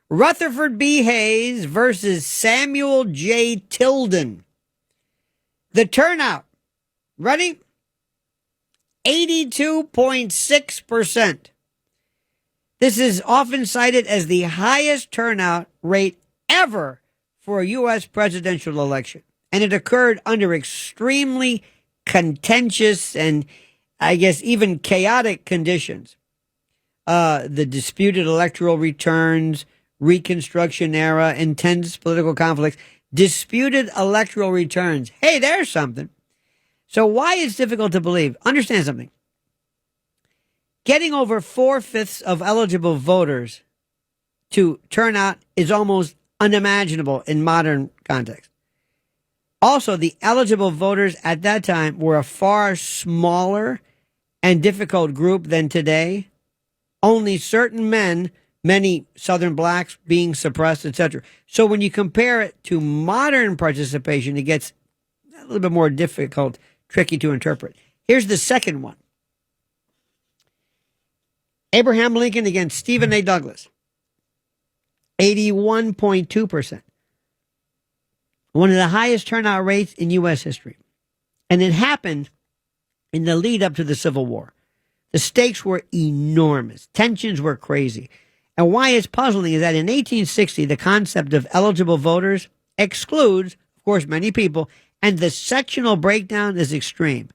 Rutherford B. Hayes versus Samuel J. Tilden. The turnout. Ready? 82.6%. This is often cited as the highest turnout rate ever for a U.S. presidential election. And it occurred under extremely contentious and, I guess, even chaotic conditions. The disputed electoral returns, Reconstruction era, intense political conflicts, disputed electoral returns. Hey, there's something. So why it's difficult to believe? Understand something. Getting over 4/5 of eligible voters to turn out is almost unimaginable in modern context. Also, the eligible voters at that time were a far smaller and difficult group than today. Only certain men, many Southern blacks being suppressed, etc. So when you compare it to modern participation, it gets a little bit more difficult, tricky to interpret. Here's the second one. Abraham Lincoln against Stephen A. Douglas. 81.2%. One of the highest turnout rates in U.S. history. And it happened in the lead up to the Civil War. The stakes were enormous. Tensions were crazy. And why it's puzzling is that in 1860, the concept of eligible voters excludes, of course, many people, and the sectional breakdown is extreme.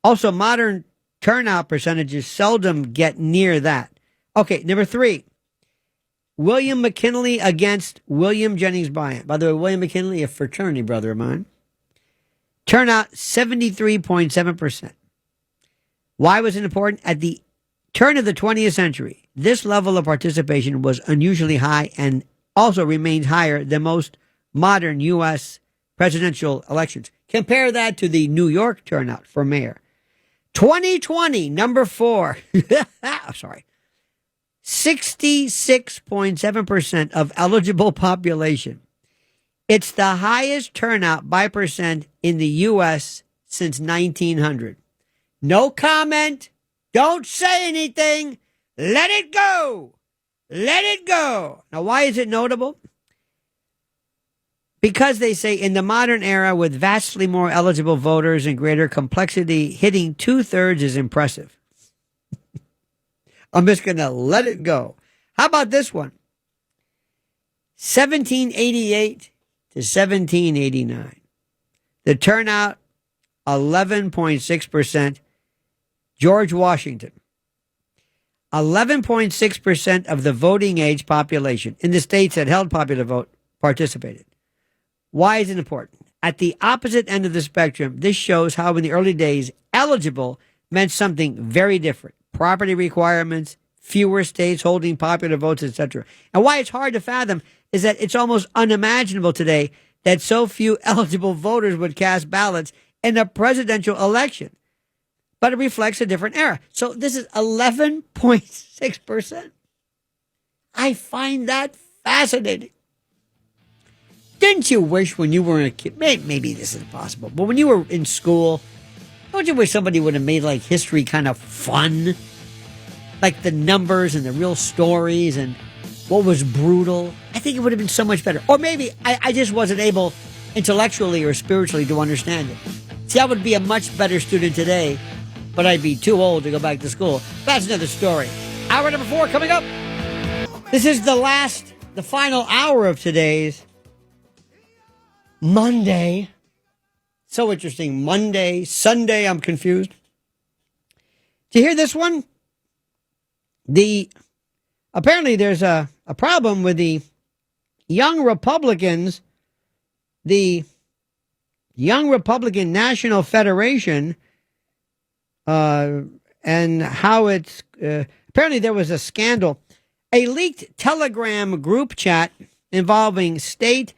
Also, modern turnout percentages seldom get near that. Okay, number 3. William McKinley against William Jennings Bryan. By the way, William McKinley, a fraternity brother of mine. Turnout 73.7%. Why was it important? At the turn of the 20th century, this level of participation was unusually high and also remains higher than most modern U.S. presidential elections. Compare that to the New York turnout for mayor. 2020, number 4. Sorry. 66.7% of eligible population. It's the highest turnout by percent in the U.S. since 1900. No comment. Don't say anything. Let it go. Let it go. Now, why is it notable? Because they say in the modern era, with vastly more eligible voters and greater complexity, hitting 2/3 is impressive. I'm just going to let it go. How about this one? 1788 to 1789. The turnout, 11.6%. George Washington. 11.6% of the voting age population in the states that held popular vote participated. Why is it important? At the opposite end of the spectrum, this shows how in the early days, eligible meant something very different. Property requirements, fewer states holding popular votes, etc. And why it's hard to fathom is that it's almost unimaginable today that so few eligible voters would cast ballots in a presidential election. But it reflects a different era. So this is 11.6%. I find that fascinating. Didn't you wish when you were a kid, maybe this is possible, but when you were in school, don't you wish somebody would have made like history kind of fun? Like the numbers and the real stories and what was brutal? I think it would have been so much better. Or maybe I just wasn't able intellectually or spiritually to understand it. See, I would be a much better student today, but I'd be too old to go back to school. That's another story. Hour number 4 coming up. This is the final hour of today's Monday. So interesting. Monday, Sunday, I'm confused. Do you hear this one? Apparently there's a problem with the Young Republicans, the Young Republican National Federation, and how it's, apparently there was a scandal. A leaked Telegram group chat involving state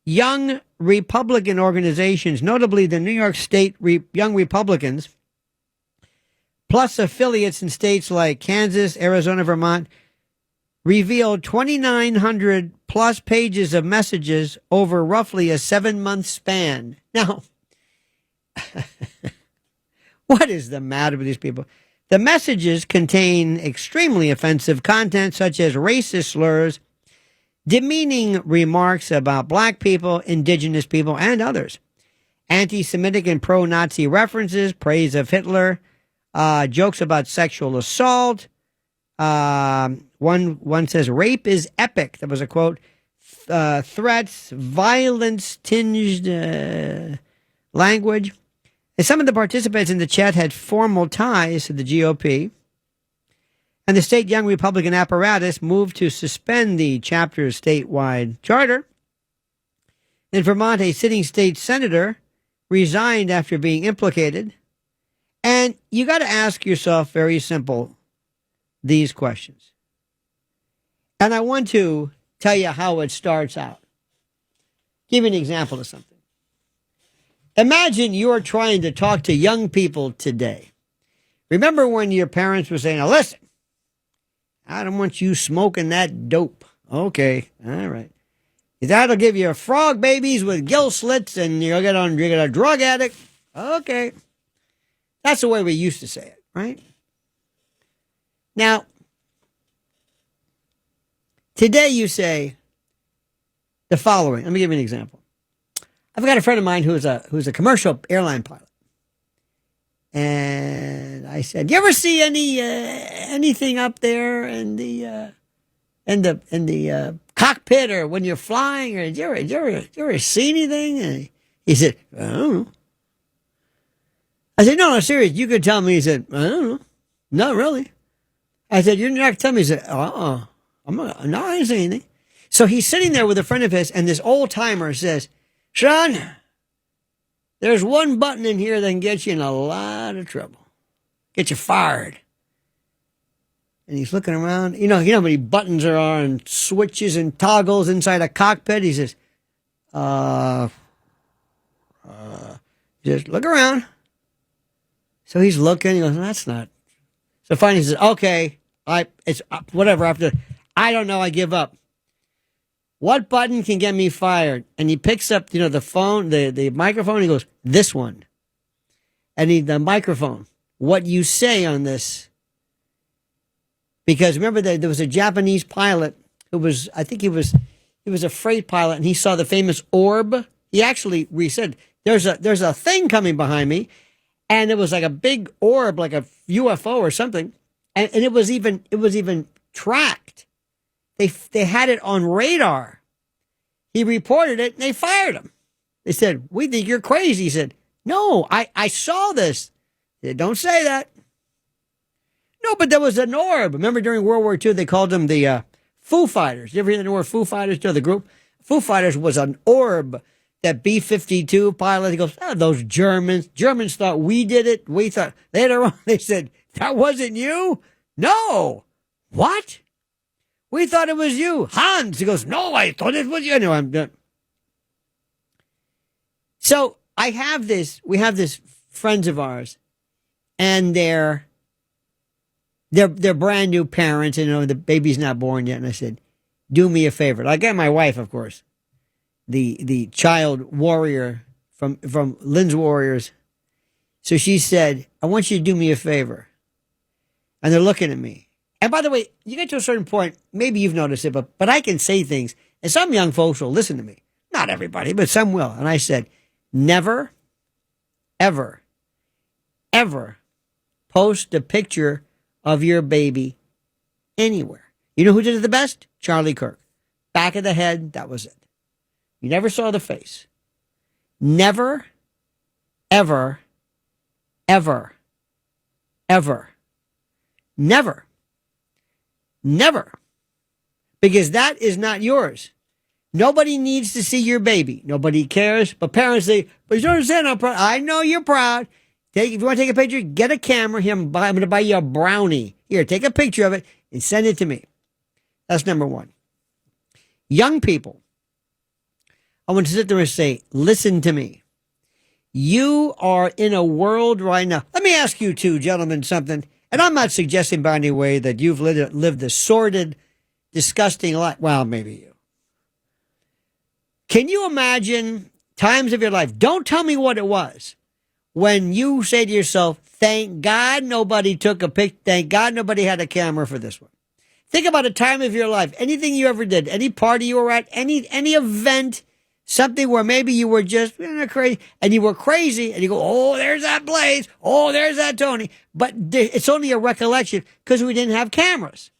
Young Republican organizations, notably the New York State Young Republicans, plus affiliates in states like Kansas, Arizona, Vermont, revealed 2,900 plus pages of messages over roughly a 7-month span. Now, what is the matter with these people? The messages contain extremely offensive content such as racist slurs, demeaning remarks about black people, indigenous people, and others, anti-Semitic and pro-Nazi references, praise of Hitler, jokes about sexual assault. One says, rape is epic. That was a quote. Threats, violence tinged language. And some of the participants in the chat had formal ties to the GOP. And the state Young Republican apparatus moved to suspend the chapter's statewide charter. In Vermont, a sitting state senator resigned after being implicated. And you got to ask yourself very simple these questions. And I want to tell you how it starts out. Give you an example of something. Imagine you're trying to talk to young people today. Remember when your parents were saying, now listen, I don't want you smoking that dope. Okay, all right. That'll give you frog babies with gill slits and you'll get a drug addict. Okay. That's the way we used to say it, right? Now, today you say the following. Let me give you an example. I've got a friend of mine who's a commercial airline pilot. And I said, "You ever see anything up there in the cockpit or when you're flying? Or did you ever see anything?" And he said, "I don't know." I said, "No, serious. You could tell me." He said, "I don't know. Not really." I said, "You're not going to tell me?" He said, I didn't say anything." So he's sitting there with a friend of his, and this old timer says, "Son, there's one button in here that can get you in a lot of trouble. Get you fired." And he's looking around. You know how many buttons there are and switches and toggles inside a cockpit? He says, just look around. So he's looking. He goes, "That's not." So finally he says, "Okay, it's whatever. I don't know. I give up. What button can get me fired?" And he picks up, the phone, the microphone. He goes, "This one." And the microphone. "What you say on this?" Because remember that there was a Japanese pilot who was, I think he was a freight pilot, and he saw the famous orb. He actually said, there's a thing coming behind me, and it was like a big orb, like a UFO or something, and it was even tracked. They had it on radar. He reported it, and they fired him. They said, "We think you're crazy." He said, "No, I saw this." They said, "Don't say that." No, but there was an orb. Remember during World War II, they called them the Foo Fighters. You ever hear the word Foo Fighters? To the group? Foo Fighters was an orb. That B-52 pilot, he goes, "Oh, those Germans. Germans thought we did it. We thought." Later on, they said, "That wasn't you?" "No." "What?" "We thought it was you." "Hans." He goes, "No, I thought it was you." Anyway, I'm done. So we have this friends of ours, and they're brand new parents, and the baby's not born yet. And I said, "Do me a favor." I got my wife, of course, the child warrior from Lynn's Warriors. So she said, "I want you to do me a favor." And they're looking at me. And by the way, you get to a certain point, maybe you've noticed it, but I can say things, and some young folks will listen to me. Not everybody, but some will. And I said, never, ever, ever post a picture of your baby anywhere. You know who did it the best? Charlie Kirk. Back of the head, that was it. You never saw the face. Never, ever, ever, ever, never, never. Because that is not yours. Nobody needs to see your baby. Nobody cares. But parents say, "But you don't understand how proud." I know you're proud. If you want to take a picture, get a camera. Here, I'm going to buy you a brownie. Here, take a picture of it and send it to me. That's number one. Young people, I want to sit there and say, listen to me. You are in a world right now. Let me ask you two gentlemen something. And I'm not suggesting by any way that you've lived a sordid, disgusting life. Well, maybe you. Can you imagine times of your life? Don't tell me what it was. When you say to yourself, "Thank God nobody took a pic. Thank God nobody had a camera for this one." Think about a time of your life, anything you ever did, any party you were at, any event, something where maybe you were just crazy, and you were crazy, and you go, "Oh, there's that Blaze. Oh, there's that Tony." But it's only a recollection because we didn't have cameras.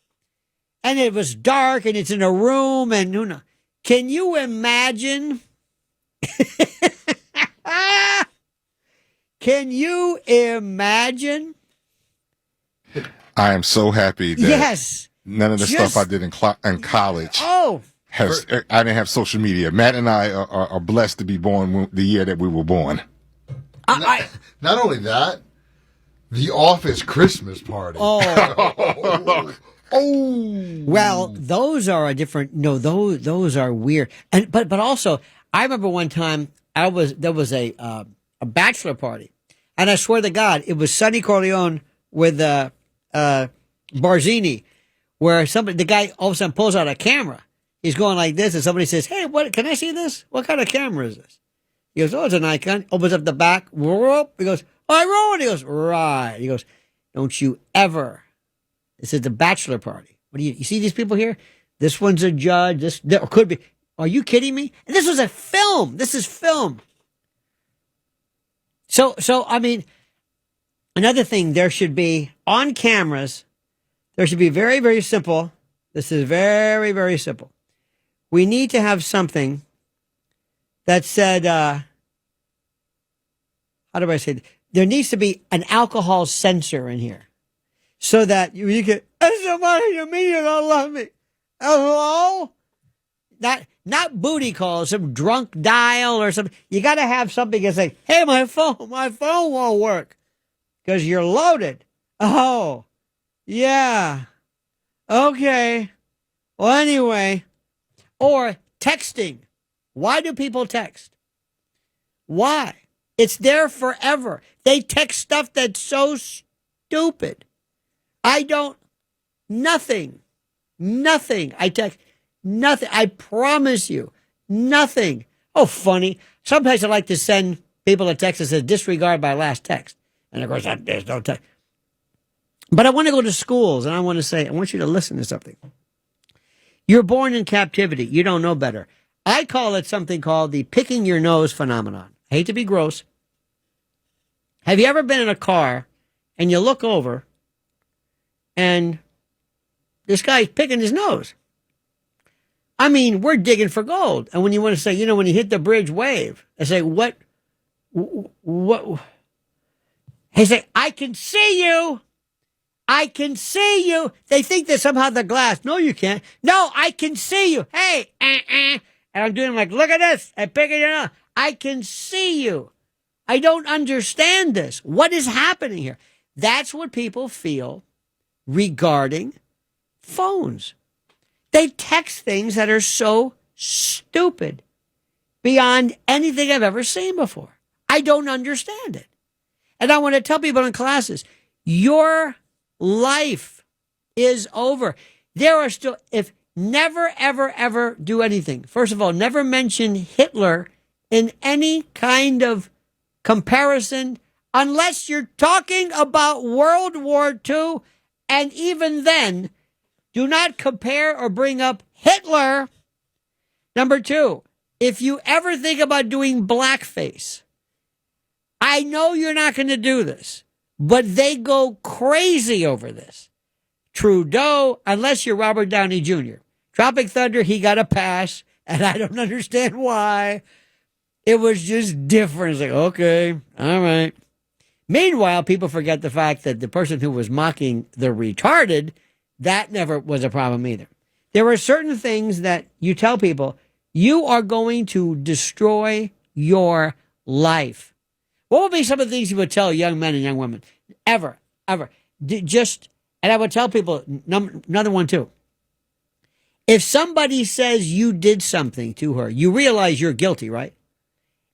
And it was dark, and it's in a room, and who knows. Can you imagine? Can you imagine? I am so happy that yes. None of the stuff I did in college. I didn't have social media. Matt and I are blessed to be born the year that we were born. Not only that, the Office Christmas party. Oh. Well, those are a different. No, those are weird. And but also, I remember one time there was a bachelor party, and I swear to God, it was Sonny Corleone with Barzini, where the guy all of a sudden pulls out a camera. He's going like this, and somebody says, "Hey, what? Can I see this? What kind of camera is this?" He goes, "Oh, it's a Nikon." Opens up the back. Whoop. He goes, "Oh, I rolled." He goes, "Right." He goes, "Don't you ever." This is the bachelor party. What do you see these people here? This one's a judge. This could be. Are you kidding me? And this was a film. This is film. So I mean, another thing there should be on cameras. There should be very, very simple. This is very, very simple. We need to have something that said, how do I say it? There needs to be an alcohol sensor in here so that you can, somebody you mean you don't love me. Hello? Not booty calls, some drunk dial or something. You got to have something that's like, "Hey, my phone won't work because you're loaded." Oh, yeah. Okay. Well, anyway. Or texting. Why do people text? Why? It's there forever. They text stuff that's so stupid. Nothing. I text nothing. I promise you, nothing. Oh, funny. Sometimes I like to send people a text that says, "Disregard my last text." And of course, there's no text. But I want to go to schools, and I want to say, I want you to listen to something. You're born in captivity. You don't know better. I call it something called the picking your nose phenomenon. I hate to be gross. Have you ever been in a car and you look over and this guy's picking his nose? I mean, we're digging for gold. And when you want to say, when you hit the bridge, wave. I say, what? He say, I can see you. I can see you. They think that somehow the glass. No, you can't. No, I can see you. Hey, And I'm doing like, look at this. I'm picking it up. I can see you. I don't understand this. What is happening here? That's what people feel regarding phones. They text things that are so stupid beyond anything I've ever seen before. I don't understand it. And I want to tell people in classes, your life is over. There are still, if never, ever, ever do anything. First of all, never mention Hitler in any kind of comparison unless you're talking about World War II. And even then, do not compare or bring up Hitler. Number two, if you ever think about doing blackface, I know you're not going to do this, but they go crazy over this. Trudeau, unless you're Robert Downey Jr. Tropic Thunder, he got a pass, and I don't understand why. It was just different. It's like, okay, all right. Meanwhile, people forget the fact that the person who was mocking the retarded, that never was a problem either. There are certain things that you tell people, you are going to destroy your life. What would be some of the things you would tell young men and young women? Ever. And I would tell people, another one too. If somebody says you did something to her, you realize you're guilty, right?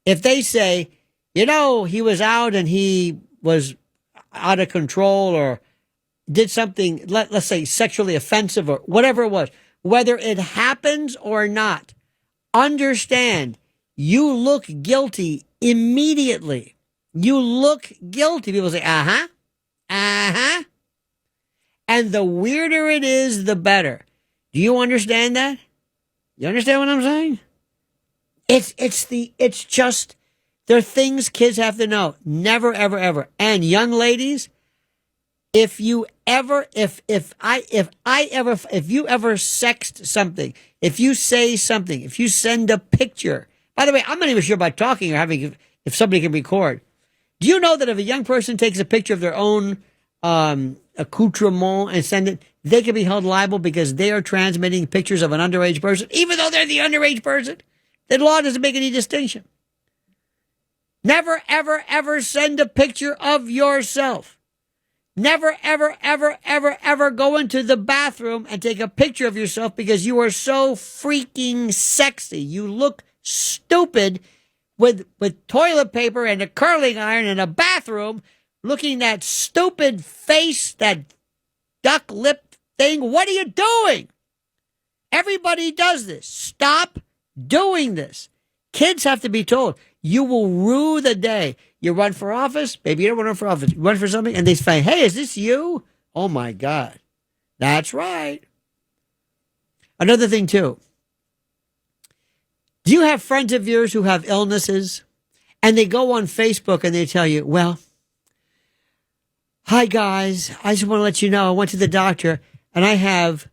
If they say, he was out and he was out of control or did something, let's say sexually offensive or whatever it was, whether it happens or not, understand you look guilty immediately. You look guilty. People say, and the weirder it is, the better. Do you understand that? You understand what I'm saying? It's just, there are things kids have to know. Never, ever, ever. And young ladies, if you ever sext something, if you say something, if you send a picture, by the way, I'm not even sure about talking or if somebody can record. Do you know that if a young person takes a picture of their own accoutrement and send it, they can be held liable because they are transmitting pictures of an underage person, even though they're the underage person? The law doesn't make any distinction. Never, ever, ever send a picture of yourself. Never, ever, ever, ever, ever go into the bathroom and take a picture of yourself because you are so freaking sexy. You look stupid with toilet paper and a curling iron in a bathroom, looking that stupid face, that duck lip thing. What are you doing? Everybody does this. Stop doing this. Kids have to be told, you will rue the day. You run for office, maybe you don't run for office, you run for something, and they say, hey, is this you? Oh my God. That's right. Another thing too. Do you have friends of yours who have illnesses and they go on Facebook and they tell you, well, hi guys, I just want to let you know I went to the doctor and I have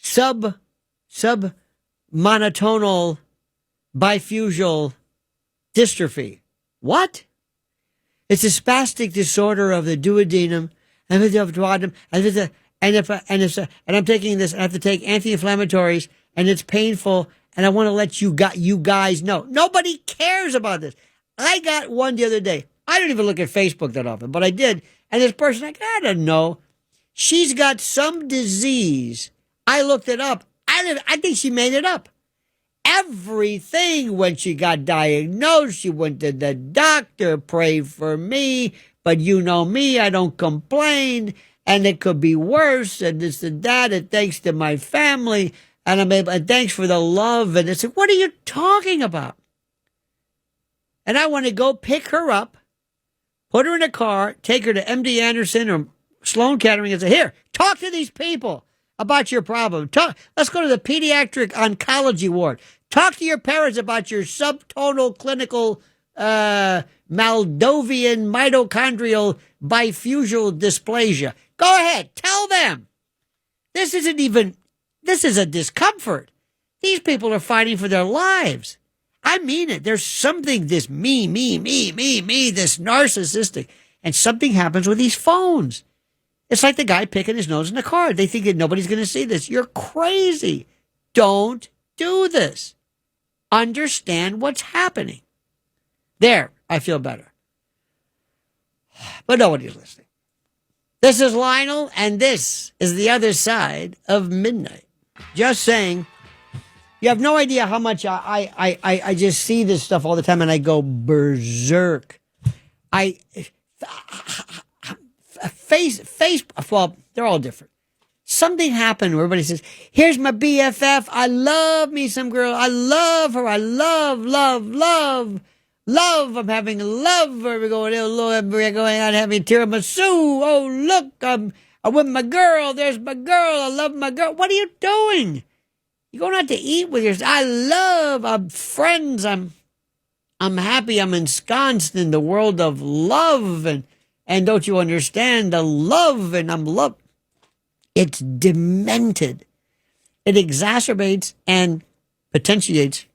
submonotonal bifugal dystrophy. What? It's a spastic disorder of the duodenum and I'm taking this. I have to take anti-inflammatories and it's painful. And I want to let you guys know. Nobody cares about this. I got one the other day. I don't even look at Facebook that often, but I did. And this person, I don't know. She's got some disease. I looked it up. I think she made it up. Everything when she got diagnosed, she went to the doctor, prayed for me, but you know me, I don't complain, and it could be worse, and this and that, and thanks to my family, and thanks for the love, and it's like, what are you talking about? And I want to go pick her up, put her in a car, take her to MD Anderson or Sloan Kettering and say, here, talk to these people about your problem. Let's go to the pediatric oncology ward. Talk to your parents about your subtonal clinical Maldovian mitochondrial bifusial dysplasia. Go ahead. Tell them. This is a discomfort. These people are fighting for their lives. I mean it. There's something, this me, this narcissistic. And something happens with these phones. It's like the guy picking his nose in the car. They think that nobody's going to see this. You're crazy. Don't do this. Understand what's happening. There, I feel better. But nobody's listening. This is Lionel, and this is the other side of midnight. Just saying, you have no idea how much I just see this stuff all the time, and I go berserk. Well, they're all different. Something happened where everybody says, here's my BFF. I love me some girl. I love her. I love. I'm having love. We're going out having tiramisu. Oh, look, I'm with my girl. There's my girl. I love my girl. What are you doing? You're going out to eat with yours. I'm friends. I'm happy. I'm ensconced in the world of love. And don't you understand the love? And I'm love. It's demented. It exacerbates and potentiates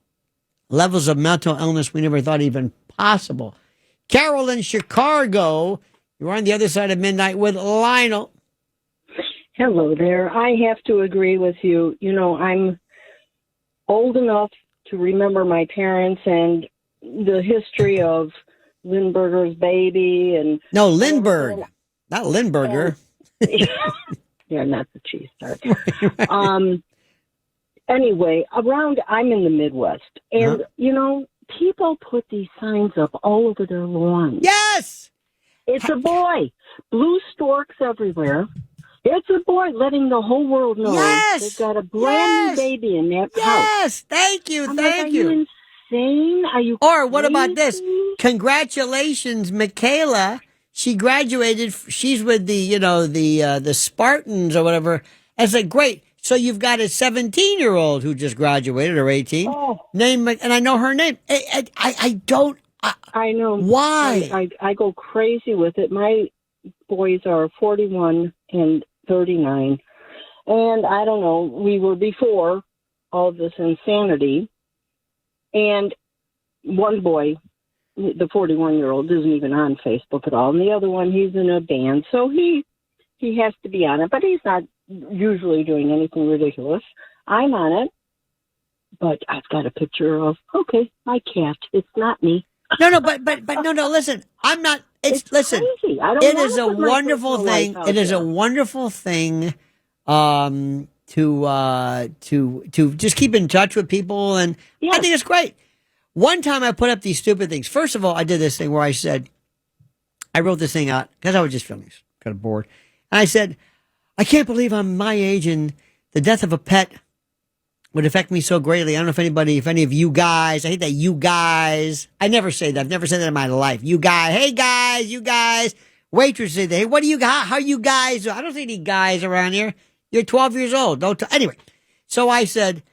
levels of mental illness we never thought even possible. Carol in Chicago, you're on the other side of midnight with Lionel. Hello there. I have to agree with you. You know, I'm old enough to remember my parents and the history of Lindberger's baby and no, Lindbergh, not Lindberger. Yeah, not the cheese tart. Anyway, I'm in the Midwest, and you know, people put these signs up all over their lawns. Yes, it's a boy. Blue storks everywhere. It's a boy, letting the whole world know they've got a brand new baby in that house. Yes, thank you. Are you insane? Are you? Or what about this? Congratulations, Michaela. She graduated. She's with the Spartans or whatever. I said, great. So you've got a 17-year-old who just graduated, or 18. Oh. Name, and I know her name. I don't. I know why. I go crazy with it. My boys are 41 and 39, and I don't know. We were before all this insanity, and one boy, the 41-year-old, isn't even on Facebook at all, and the other one, he's in a band, so he has to be on it, but he's not usually doing anything ridiculous. I'm on it, but I've got a picture of my cat. It's not me. No, but no. Listen, I'm not. Listen. Crazy. I don't it want is to a put my wonderful personal thing. life out It is there. a wonderful thing. To just keep in touch with people, and I think it's great. One time I put up these stupid things. First of all, I did this thing where I wrote this thing out because I was just feeling kind of bored, and I said, I can't believe I'm my age and the death of a pet would affect me so greatly. I don't know if any of you guys, I hate that you guys, I never say that. I've never said that in my life. You guys, hey guys, you guys, waitresses say that, hey, what do you got? How you guys? I don't see any guys around here. You're 12 years old. Anyway, so I said,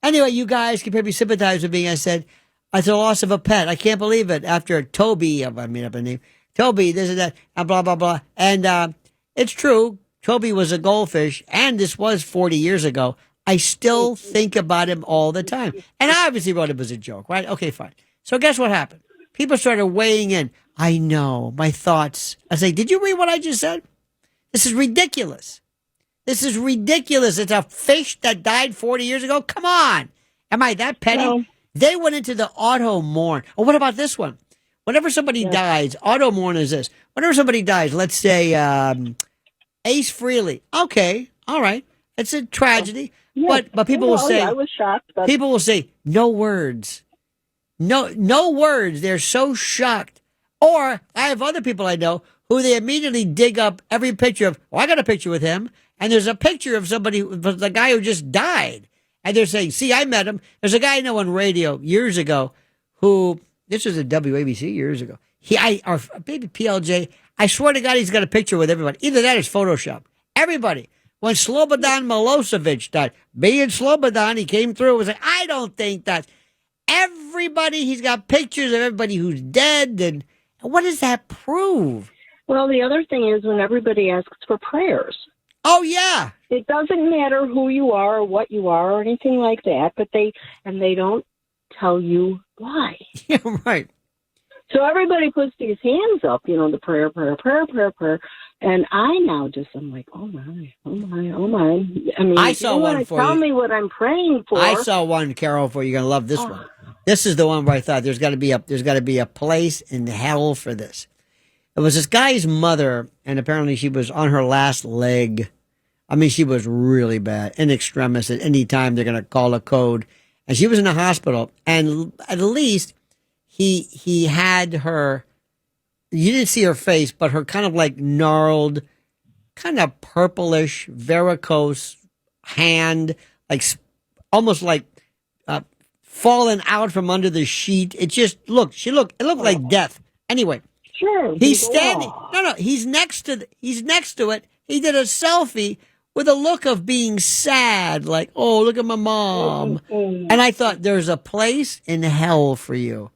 anyway, you guys can probably sympathize with me. I said, the loss of a pet. I can't believe it. After Toby, I made up a name. Toby, this and that, and blah, blah, blah. And it's true. Toby was a goldfish, and this was 40 years ago. I still think about him all the time. And I obviously wrote it as a joke, right? Okay, fine. So guess what happened? People started weighing in. I know, my thoughts. I say, did you read what I just said? This is ridiculous. This is ridiculous. It's a fish that died 40 years ago? Come on. Am I that petty? No. They went into the auto mourn. Oh, what about this one? Whenever somebody dies, auto mourn is this. Whenever somebody dies, let's say Ace Frehley. Okay, all right. It's a tragedy. Yeah. But people will say, I was shocked. But people will say, no words. No words. They're so shocked. Or I have other people I know who they immediately dig up every picture of, I got a picture with him. And there's a picture of the guy who just died. And they're saying, see, I met him. There's a guy I know on radio years ago who, this was at WABC years ago. Or maybe PLJ. I swear to God, he's got a picture with everybody. Either that or it's Photoshop. Everybody. When Slobodan Milosevic died, being Slobodan, he came through and was like, I don't think that. Everybody, he's got pictures of everybody who's dead. And what does that prove? Well, the other thing is when everybody asks for prayers. Oh, yeah. It doesn't matter who you are or what you are or anything like that, but they don't tell you why. Yeah, right. So everybody puts these hands up, the prayer. And I now I'm like, oh my. I mean, I saw one for tell you. me what I'm praying for. I saw one, Carol, for you. You're going to love this one. This is the one where I thought there's got to be a place in hell for this. It was this guy's mother, and apparently she was on her last leg. I mean, she was really bad, in extremis. At any time, they're going to call a code. And she was in a hospital, and at least he had her, you didn't see her face, but her kind of like gnarled, kind of purplish, varicose hand, like almost like fallen out from under the sheet. It looked like death. Anyway. Sure. He's standing. No, he's next to it. He did a selfie with a look of being sad, like, oh, look at my mom. And I thought, there's a place in hell for you.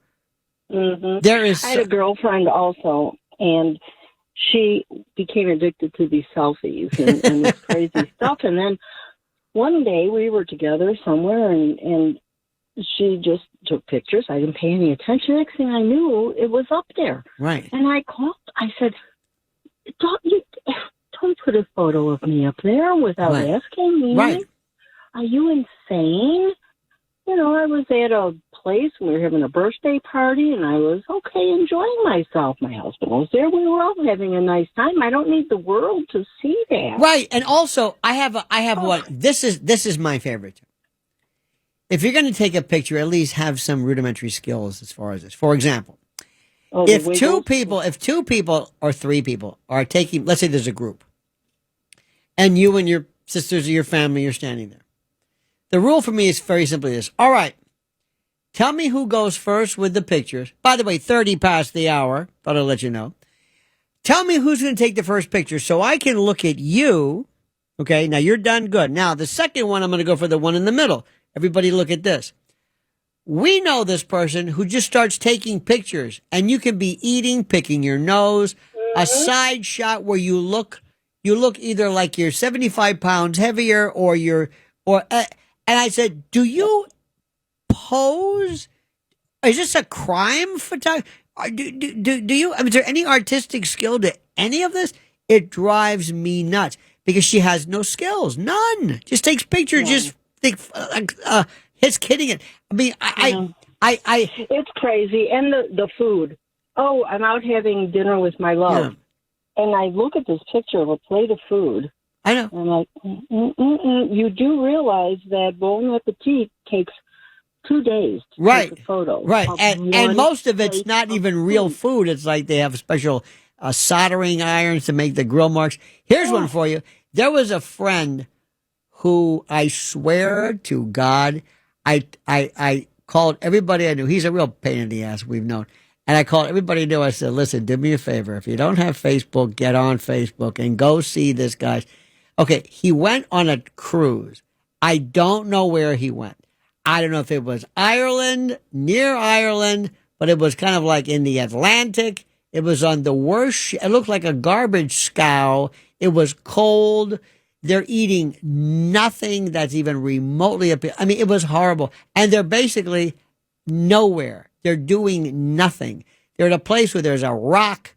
Mm-hmm. There is. I had a girlfriend also, and she became addicted to these selfies and this crazy stuff. And then one day we were together somewhere, and she just took pictures. I didn't pay any attention. Next thing I knew, it was up there. Right. And I called. I said, don't put a photo of me up there without asking me. Right. Are you insane? I was at a place. We were having a birthday party, and I was enjoying myself. My husband was there. We were all having a nice time. I don't need the world to see that. Right. And also, I have one. This is my favorite. If you're going to take a picture, at least have some rudimentary skills as far as this. For example, if two people or three people are taking, let's say there's a group, and you and your sisters or your family are standing there. The rule for me is very simply this. All right, tell me who goes first with the pictures. By the way, 30 past the hour. Thought I'd let you know. Tell me who's going to take the first picture so I can look at you. Okay, now you're done. Good. Now, the second one, I'm going to go for the one in the middle. Everybody look at this. We know this person who just starts taking pictures, and you can be eating, picking your nose, a side shot where you look either like you're 75 pounds heavier and I said, do you pose? Is this a crime photography? Do you, is there any artistic skill to any of this? It drives me nuts because she has no skills, none. Just takes pictures, just his kidding it. I mean, I it's crazy. And the food. Oh, I'm out having dinner with my love, and I look at this picture of a plate of food. I know. I'm like, you do realize that Bon Appetit takes 2 days to take a photo. Right, and most of it's not even real food. It's like they have special soldering irons to make the grill marks. Here's one for you. There was a friend who I swear to God, I called everybody I knew. He's a real pain in the ass, we've known. And I called everybody I knew. I said, listen, do me a favor. If you don't have Facebook, get on Facebook and go see this guy. Okay, he went on a cruise. I don't know where he went. I don't know if it was Ireland, near Ireland, but it was kind of like in the Atlantic. It was on the worst. It looked like a garbage scow. It was cold. They're eating nothing that's even remotely appealing. I mean, it was horrible. And they're basically nowhere. They're doing nothing. They're at a place where there's a rock.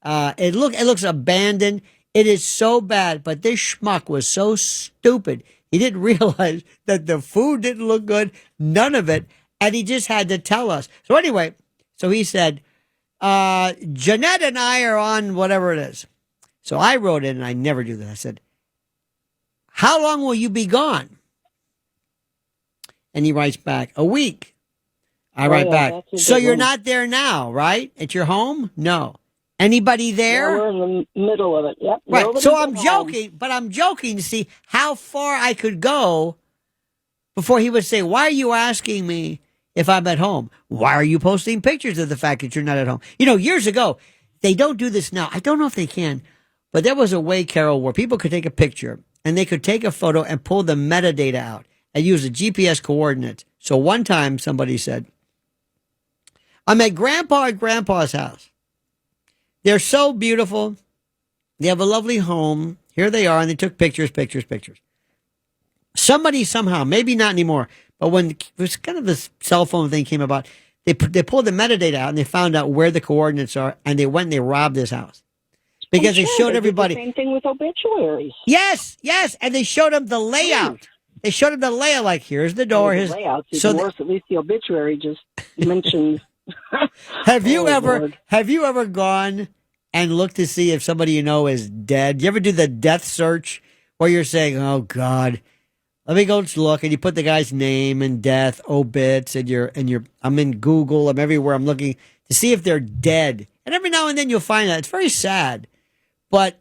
It looks abandoned. It is so bad. But this schmuck was so stupid. He didn't realize that the food didn't look good. None of it. And he just had to tell us. So anyway, so he said, Jeanette and I are on whatever it is. So I wrote in, and I never do that. I said, how long will you be gone? And he writes back, a week. I write back, so you're not there now, right? At your home? No. Anybody there? Yeah, we're in the middle of it. Yep. Right. Nobody's So I'm at joking, but I'm joking to see how far I could go before he would say, why are you asking me if I'm at home? Why are you posting pictures of the fact that you're not at home? You know, years ago, they don't do this now. I don't know if they can, but there was a way, Carol, where people could take a picture and they could take a photo and pull the metadata out and use the GPS coordinates. So one time somebody said, I'm at Grandpa and Grandpa's house. They're so beautiful. They have a lovely home. Here they are. And they took pictures. Somebody somehow, maybe not anymore, but when it was kind of this cell phone thing came about, they pulled the metadata out and they found out where the coordinates are, and they went and they robbed this house because they showed everybody. Same thing with obituaries. Yes, and they showed them the layout. They showed them the layout, like here's the door. Here's layout. so worse. At least the obituary just mentions. Have you ever gone and looked to see if somebody you know is dead? You ever do the death search where you're saying, "Oh God, let me go look," and you put the guy's name and death, obits, and I'm in Google, I'm everywhere, I'm looking to see if they're dead. And every now and then you'll find that. It's very sad. But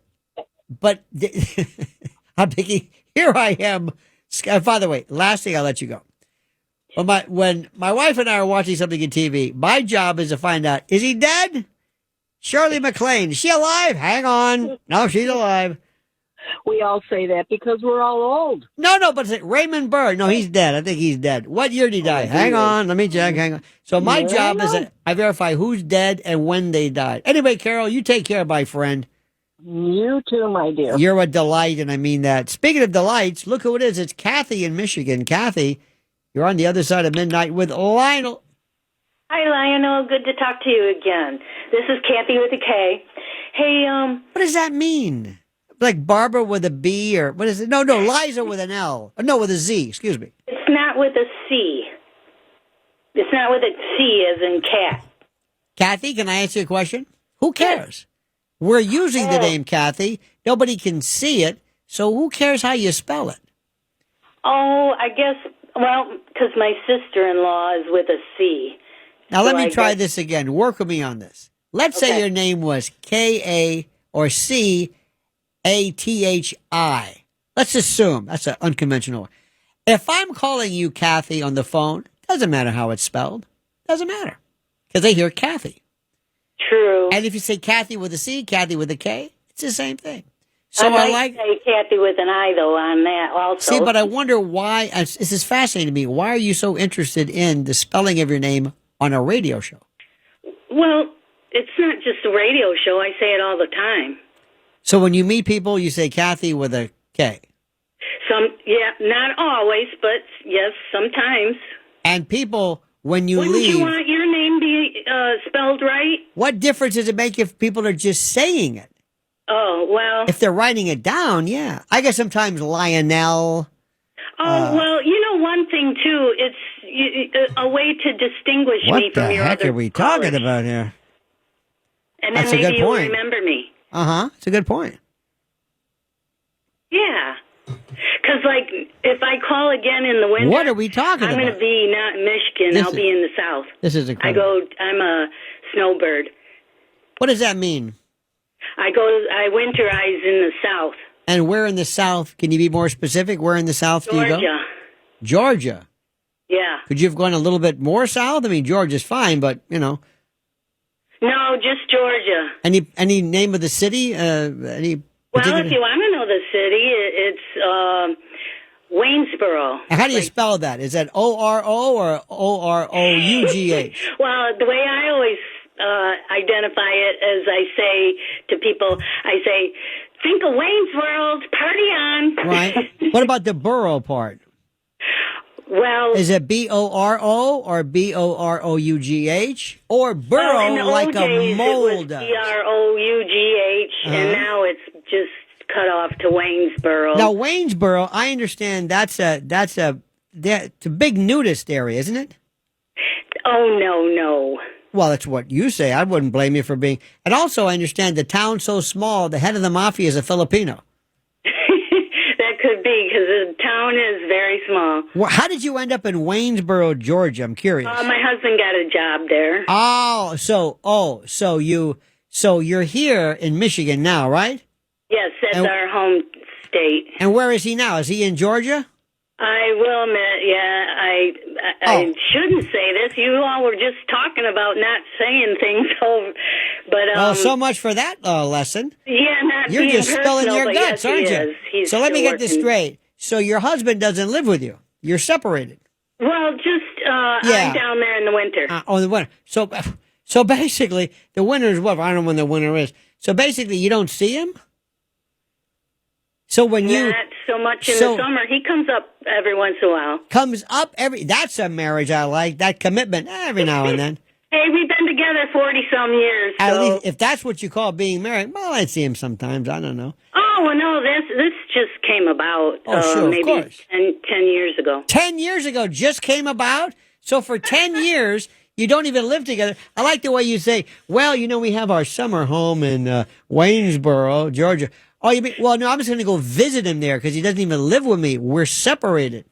I'm thinking, here I am. By the way, last thing, I'll let you go. When my wife and I are watching something on TV, my job is to find out, is he dead? Shirley MacLaine, is she alive? Hang on. No, she's alive. We all say that because we're all old. No, but Raymond Burr. No, he's dead. I think he's dead. What year did he die? Hang on. Let me check. Hang on. So my job is that I verify who's dead and when they died. Anyway, Carol, you take care, my friend. You too, my dear. You're a delight, and I mean that. Speaking of delights, look who it is. It's Kathy in Michigan. Kathy, you're on the other side of midnight with Lionel. Hi, Lionel. Good to talk to you again. This is Kathy with a K. Hey, What does that mean? Like Barbara with a B, or what is it? No, Liza with an L. No, with a Z. Excuse me. It's not with a C. It's not with a C as in cat. Kathy, can I ask you a question? Who cares? We're using the name Kathy. Nobody can see it, so who cares how you spell it? Oh, I guess, well, because my sister-in-law is with a C. Now, let me try this again. Work with me on this. Let's say your name was K-A or C-A-T-H-I. Let's assume. That's an unconventional one. If I'm calling you Kathy on the phone, doesn't matter how it's spelled. Doesn't matter. Because they hear Kathy. True. And if you say Kathy with a C, Kathy with a K, it's the same thing. So I like say Kathy with an I, though, on that also. See, but I wonder why, this is fascinating to me, why are you so interested in the spelling of your name on a radio show? Well, it's not just a radio show. I say it all the time. So when you meet people, you say Kathy with a K? Not always, but yes, sometimes. And people, when you Wouldn't leave... you want your name be spelled right? What difference does it make if people are just saying it? Oh, well... If they're writing it down, yeah. I guess sometimes Lionel... well, you know one thing, too. It's a way to distinguish me from your other What the heck are we talking about here? And then That's a good maybe you'll point. remember me. Uh-huh. It's a good point. Yeah. Because, like, if I call again in the winter... What are we talking I'm about? going to be not in Michigan. I'll be in the South. This is incredible. I'm a snowbird. What does that mean? I winterize in the South. And where in the South? Can you be more specific? Where in the South do you go? Georgia. Georgia? Yeah. Could you have gone a little bit more south? I mean, Georgia's fine, but, you know. No, just Georgia. Any name of the city? Any particular... Well, if you want to know the city, it's Waynesboro. How do you spell that? Is that O-R-O or O-R-O-U-G-H? Well, the way I always identify it as I say to people, I say, think of Wayne's World, party on. Right. What about the borough part? Well... Is it B-O-R-O or B-O-R-O-U-G-H? Or borough like a mold does? B-R-O-U-G-H, and now it's just cut off to Waynesboro. Now, Waynesboro, I understand that's a big nudist area, isn't it? Oh, no. Well, that's what you say. I wouldn't blame you for being... And also, I understand the town's so small, the head of the mafia is a Filipino. That could be, because the town is very small. Well, how did you end up in Waynesboro, Georgia? I'm curious. My husband got a job there. So you're here in Michigan now, right? Yes, that's our home state. And where is he now? Is he in Georgia? I will admit, I shouldn't say this. You all were just talking about not saying things But well, so much for that lesson. yeah, not You're being just spilling personal, your but guts, yes, he aren't you? is. He's So let me still get this working. straight. So your husband doesn't live with you. You're separated. Well, just I'm down there in the winter. Oh, the winter. So basically, the winter is what? I don't know when the winter is. So basically, you don't see him. So when you Not so much in the summer. He comes up every once in a while. comes up that's a marriage I like. That commitment every now and then. Hey, we've been together 40-some years. At So. least if that's what you call being married, well, I'd see him sometimes. I don't know. Oh, well, no, this just came about Sure, of maybe course. 10 years ago. 10 years ago just came about. So for 10 years, you don't even live together. I like the way you say, well, we have our summer home in Waynesboro, Georgia. Oh, you mean, well, no, I'm just going to go visit him there because he doesn't even live with me. We're separated.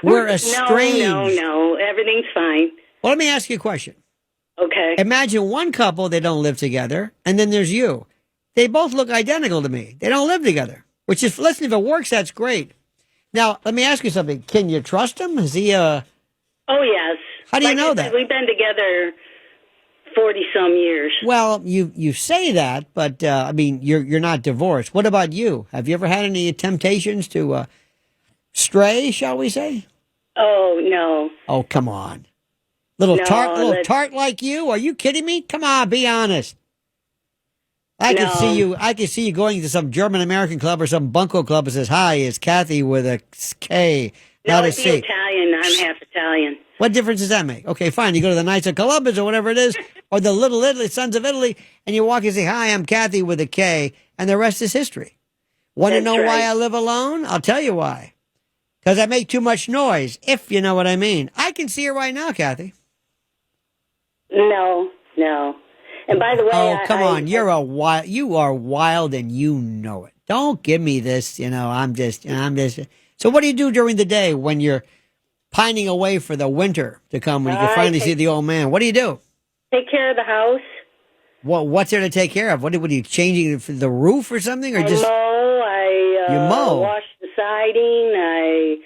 We're estranged. No, everything's fine. Well, let me ask you a question. Okay. Imagine one couple, they don't live together, and then there's you. They both look identical to me. They don't live together, which is, listen, if it works, that's great. Now, let me ask you something. Can you trust him? Is he Oh, yes. How do you know I said, that? We've been together 40-some years. Well, you say that, but I mean, you're not divorced. What about you? Have you ever had any temptations to stray, shall we say? Oh, no. Oh, come on. Little No, tart like you? Are you kidding me? Come on, be honest. I can see you going to some German American club or some bunco club that says, "Hi, it's Kathy with a K, not a it's C." Italian. I'm half Italian. What difference does that make? Okay, fine. You go to the Knights of Columbus or whatever it is, or the Little Italy, Sons of Italy, and you walk and say, "Hi, I'm Kathy with a K," and the rest is history. Want to That's know right. why I live alone? I'll tell you why. Because I make too much noise, if you know what I mean. I can see it right now, Kathy. No. And by the way, Oh, come on. You are wild and you know it. Don't give me this, I'm just. So what do you do during the day when you're pining away for the winter to come when you can finally see the old man? What do you do? Take care of the house. What's there to take care of? What are you changing the roof or something? Or I mow. You mow? Wash the siding. I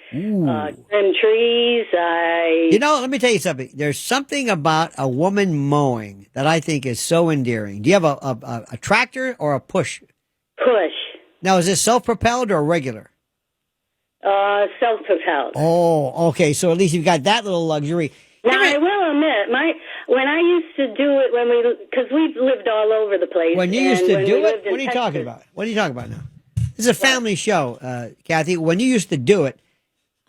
trim trees. Let me tell you something. There's something about a woman mowing that I think is so endearing. Do you have a tractor or a push? Push. Now, is this self-propelled or regular? Self-propelled. Oh, okay. So at least you've got that little luxury. Now, I will admit, when I used to do it, because we've lived all over the place. When you used to do it? What are you Texas, talking about? What are you talking about now? This is a family show, Kathy. When you used to do it,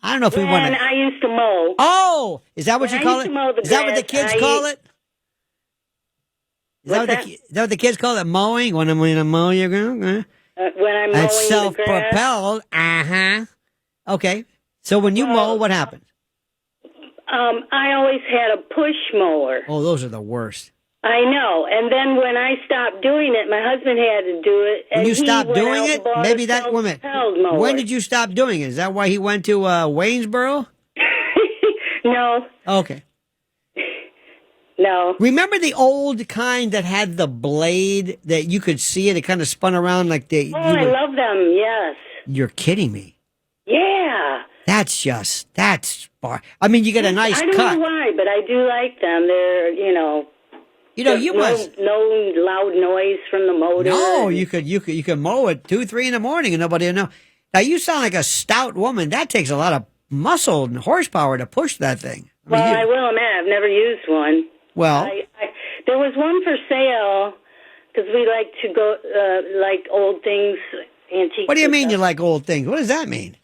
I don't know if we want to. I used to mow. Oh, is that what you call it? Is that what the kids call it? Is that what the kids call it? Mowing? When I'm going to mow, you're going to? When I'm mowing It's self-propelled. Okay. So when you mow, what happens? I always had a push mower. Oh, those are the worst. I know. And then when I stopped doing it, my husband had to do it. And When you he stopped went doing out it, and bought maybe a that woman. self-propelled mower. When did you stop doing it? Is that why he went to Waynesboro? No. Okay. No. Remember the old kind that had the blade that you could see it? It kind of spun around like the. I love them. Yes. You're kidding me. Yeah. That's far. I mean, you get a nice I don't cut. know why, but I do like them. They're, you must. No loud noise from the motor. No, you could mow at 2, 3 in the morning and nobody will know. Now you sound like a stout woman. That takes a lot of muscle and horsepower to push that thing. I will admit, I've never used one. Well, there was one for sale because we like to go like old things, antiques. What do you mean you like old things? What does that mean?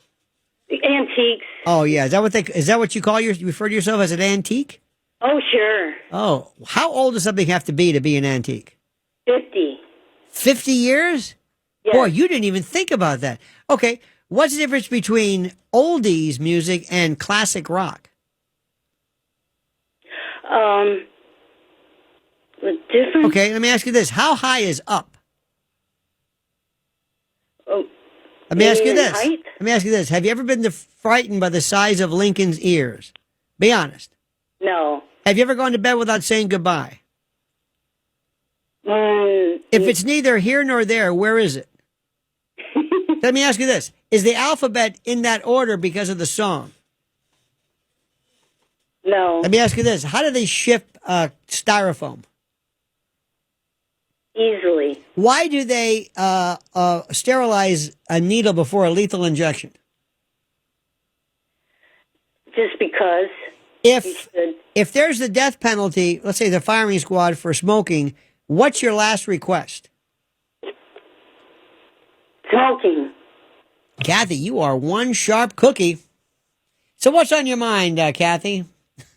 Antiques. Oh yeah, is that what you refer to yourself as an antique? Oh sure. Oh, how old does something have to be an antique? 50. 50 years? Yes. Boy, you didn't even think about that. Okay, what's the difference between oldies music and classic rock? The difference. Okay, let me ask you this: how high is up? Oh, let me ask you in this. height? Let me ask you this: have you ever been frightened by the size of Lincoln's ears? Be honest. No. Have you ever gone to bed without saying goodbye? If it's neither here nor there, where is it? Let me ask you this. Is the alphabet in that order because of the song? No. Let me ask you this. How do they ship styrofoam? easily. Why do they sterilize a needle before a lethal injection? Just because. If there's the death penalty, let's say the firing squad for smoking, what's your last request? Smoking. Kathy, you are one sharp cookie. So what's on your mind, Kathy?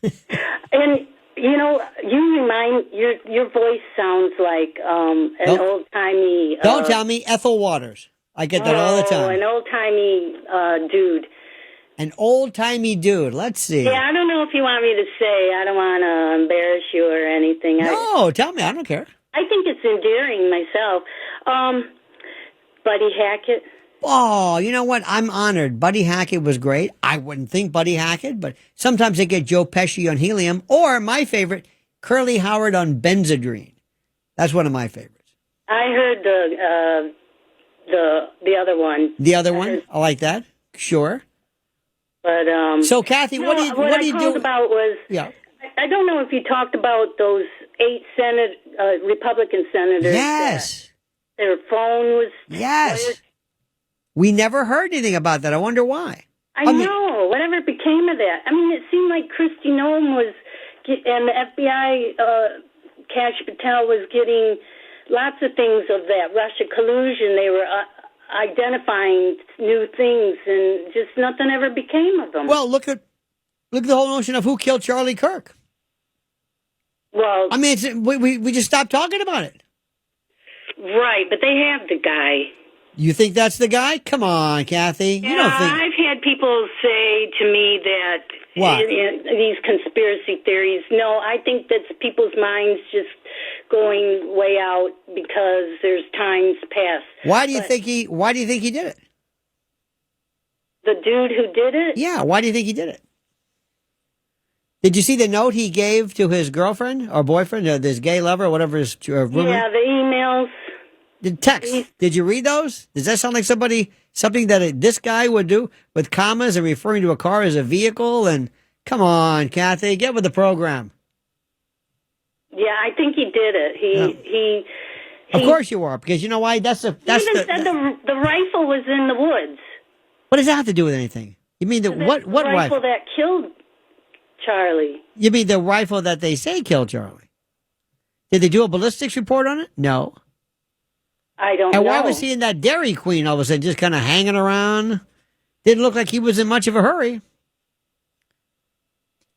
And your voice sounds like an old timey. Don't tell me Ethel Waters. I get that all the time. An old timey dude. An old timey dude. Let's see. Yeah, I don't know if you want me to say. I don't want to embarrass you or anything. No, tell me. I don't care. I think it's endearing myself. Buddy Hackett. Oh, you know what? I'm honored. Buddy Hackett was great. I wouldn't think Buddy Hackett, but sometimes they get Joe Pesci on helium, or my favorite, Curly Howard on Benzedrine. That's one of my favorites. I heard the other one. The other one? I like that. Sure. But so Kathy, what do you do? About was I don't know if you talked about those 8 Republican senators. Yes. Their phone was yes. We never heard anything about that. I wonder why. I know. Whatever became of that? I mean, it seemed like Kristi Noem was, and the FBI, Kash Patel was getting lots of things of that Russia collusion. They were identifying new things, and just nothing ever became of them. Well, look at the whole notion of who killed Charlie Kirk. Well, I mean, we just stopped talking about it. Right, but they have the guy. You think that's the guy? Come on, Kathy. You don't think... I've had people say to me that what? These conspiracy theories. No, I think that's people's minds just going way out because there's times past. Why do you think he did it? The dude who did it? Yeah. Why do you think he did it? Did you see the note he gave to his girlfriend or boyfriend, or this gay lover, or whatever his roommate? Yeah, the emails. The text. Did you read those? Does that sound like something that this guy would do with commas and referring to a car as a vehicle? And come on, Kathy, get with the program. Yeah, I think he did it. He of course you are, because you know why? He even said the rifle was in the woods. What does that have to do with anything? You mean what rifle that killed Charlie? You mean the rifle that they say killed Charlie? Did they do a ballistics report on it? No. I don't know. And why was he in that Dairy Queen all of a sudden, just kind of hanging around? Didn't look like he was in much of a hurry.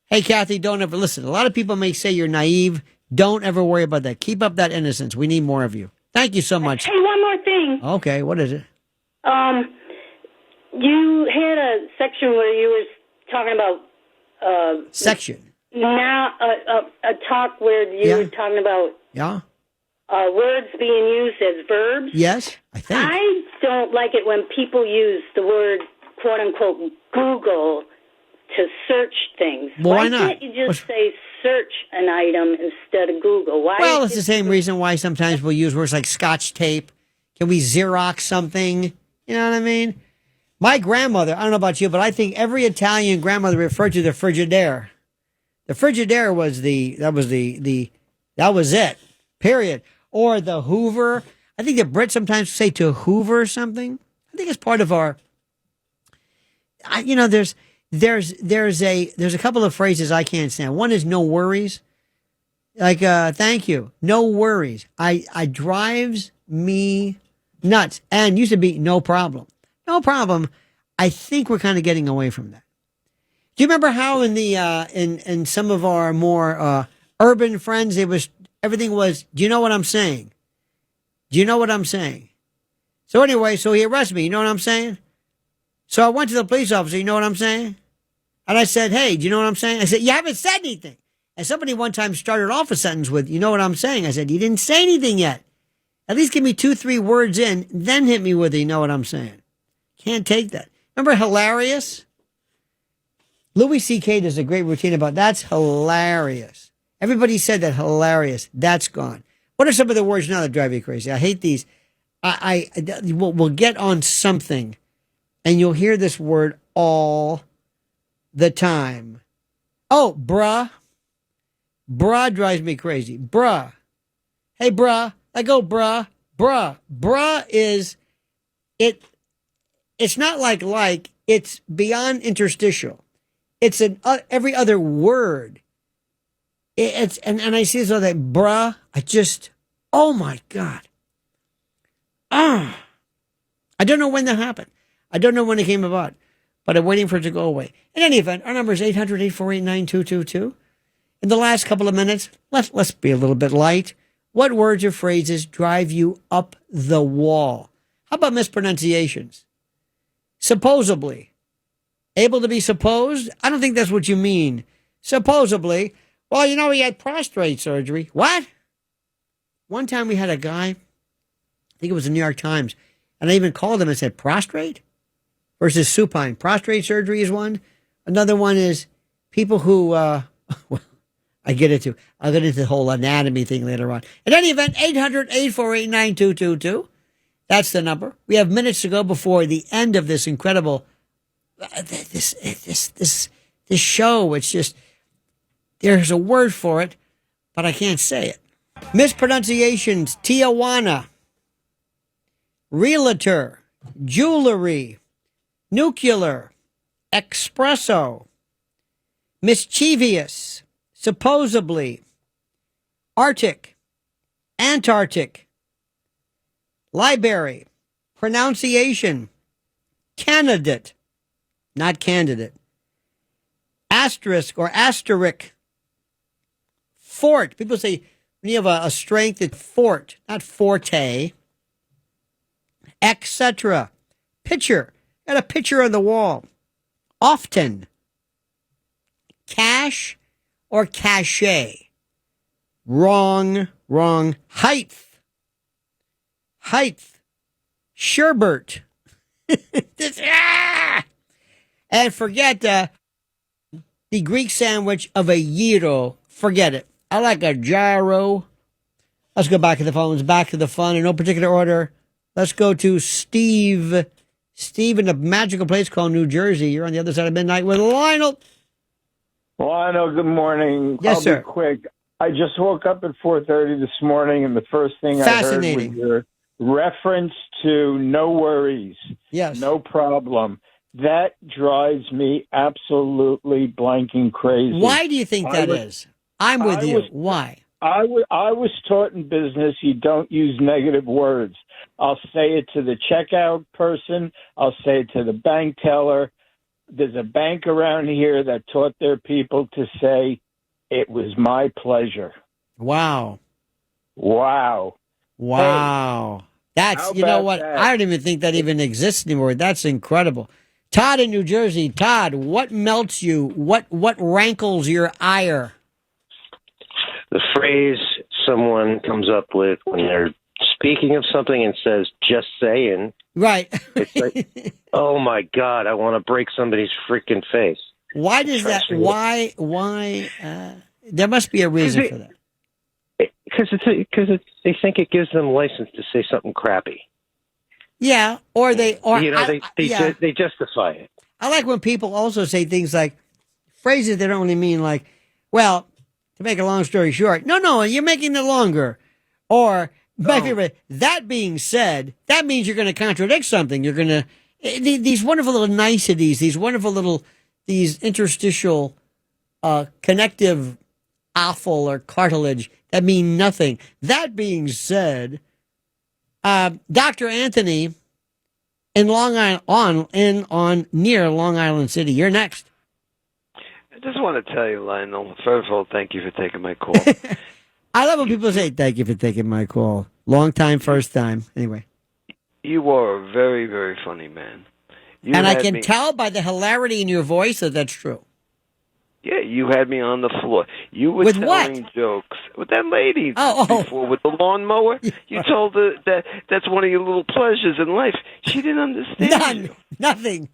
Hey, Kathy, don't ever listen. A lot of people may say you're naive. Don't ever worry about that. Keep up that innocence. We need more of you. Thank you so much. Hey, one more thing. Okay, what is it? You had a section where you were talking about section. Now, a talk where you were talking about words being used as verbs. Yes, I think. I don't like it when people use the word "quote unquote" Google to search things. Well, why not? Why can't you just say search an item instead of Google? Why? Well, it's the same reason why sometimes we'll use words like Scotch tape. Can we Xerox something? You know what I mean? My grandmother, I don't know about you, but I think every Italian grandmother referred to the Frigidaire. The Frigidaire was that was it. Period. Or the Hoover. I think the Brits sometimes say to Hoover something. I think it's part of our. There's a couple of phrases I can't stand. One is no worries. Like thank you. No worries. I drives me nuts. And used to be no problem. No problem. I think we're kind of getting away from that. Do you remember how in the in some of our more urban friends everything was, do you know what I'm saying? Do you know what I'm saying? So anyway, so he arrested me, you know what I'm saying? So I went to the police officer, you know what I'm saying? And I said, hey, do you know what I'm saying? I said, you haven't said anything. And somebody one time started off a sentence with, you know what I'm saying? I said, you didn't say anything yet. At least give me 2-3 words in, then hit me with, you know what I'm saying? Can't take that. Remember hilarious? Louis C.K. does a great routine about that's hilarious. Everybody said that hilarious. That's gone. What are some of the words now that drive you crazy? I hate these. We'll get on something, and you'll hear this word all the time. Oh, bruh. Bruh drives me crazy. Bruh. Hey, bruh. Like, oh, bruh, bruh. Bruh is, it. It's not like, it's beyond interstitial. It's an every other word. And I see this other bruh. Oh my God. I don't know when that happened. I don't know when it came about, but I'm waiting for it to go away. In any event, our number is 800-848-9222. In the last couple of minutes, let's be a little bit light. What words or phrases drive you up the wall? How about mispronunciations? Supposedly. Able to be supposed? I don't think that's what you mean. Supposedly. Well, he had prostate surgery. What? One time we had a guy, I think it was the New York Times, and I even called him and said, prostrate versus supine. Prostate surgery is one. Another one is people who, well, I'll get into the whole anatomy thing later on. In any event, 800-848-9222. That's the number. We have minutes to go before the end of this incredible, this show. It's just, there's a word for it, but I can't say it. Mispronunciations: Tijuana, realtor, jewelry, nuclear, espresso, mischievous, supposedly, Arctic, Antarctic, library, pronunciation, candidate, not candidate, asterisk or asterisk, fort. People say when you have a strength, it's fort, not forte, etc. Picture, got a picture on the wall. Often, cash or cachet. Wrong. Height. Sherbert. And forget the Greek sandwich of a gyro. Forget it. I like a gyro. Let's go back to the phones, back to the fun in no particular order. Let's go to Steve. Steve in a magical place called New Jersey. You're on the other side of midnight with Lionel. Lionel, good morning. Yes, I'll sir. be quick. I just woke up at 4:30 this morning, and the first thing I heard was your reference to no worries. Yes. No problem. That drives me absolutely blanking crazy. Why do you think that is? I'm with you. Why? I was taught in business you don't use negative words. I'll say it to the checkout person. I'll say it to the bank teller. There's a bank around here that taught their people to say, "It was my pleasure." Wow. Wow. Wow. That's, how you know about what? that? I don't even think that even exists anymore. That's incredible. Todd in New Jersey. Todd, what melts you? What rankles your ire? The phrase someone comes up with when they're speaking of something and says, just saying. Right. It's like, oh my God, I want to break somebody's freaking face. Why does that? Why? There must be a reason for that. Because they think it gives them license to say something crappy. Yeah, or they justify it. I like when people also say things like phrases they don't really mean, like, well, to make a long story short, no, you're making it longer. Or my favorite, that being said, that means you're going to contradict something. You're going to these wonderful little niceties, these interstitial connective offal or cartilage that mean nothing. That being said, Dr. Anthony in Long Island, near Long Island City. You're next. I just want to tell you, Lionel, first of all, thank you for taking my call. I love when people say, thank you for taking my call. Long time, first time. Anyway. You are a very, very funny man. And I can tell by the hilarity in your voice that that's true. Yeah, you had me on the floor. You were With telling jokes with that lady before with the lawnmower. You told her that that's one of your little pleasures in life. She didn't understand you. Nothing.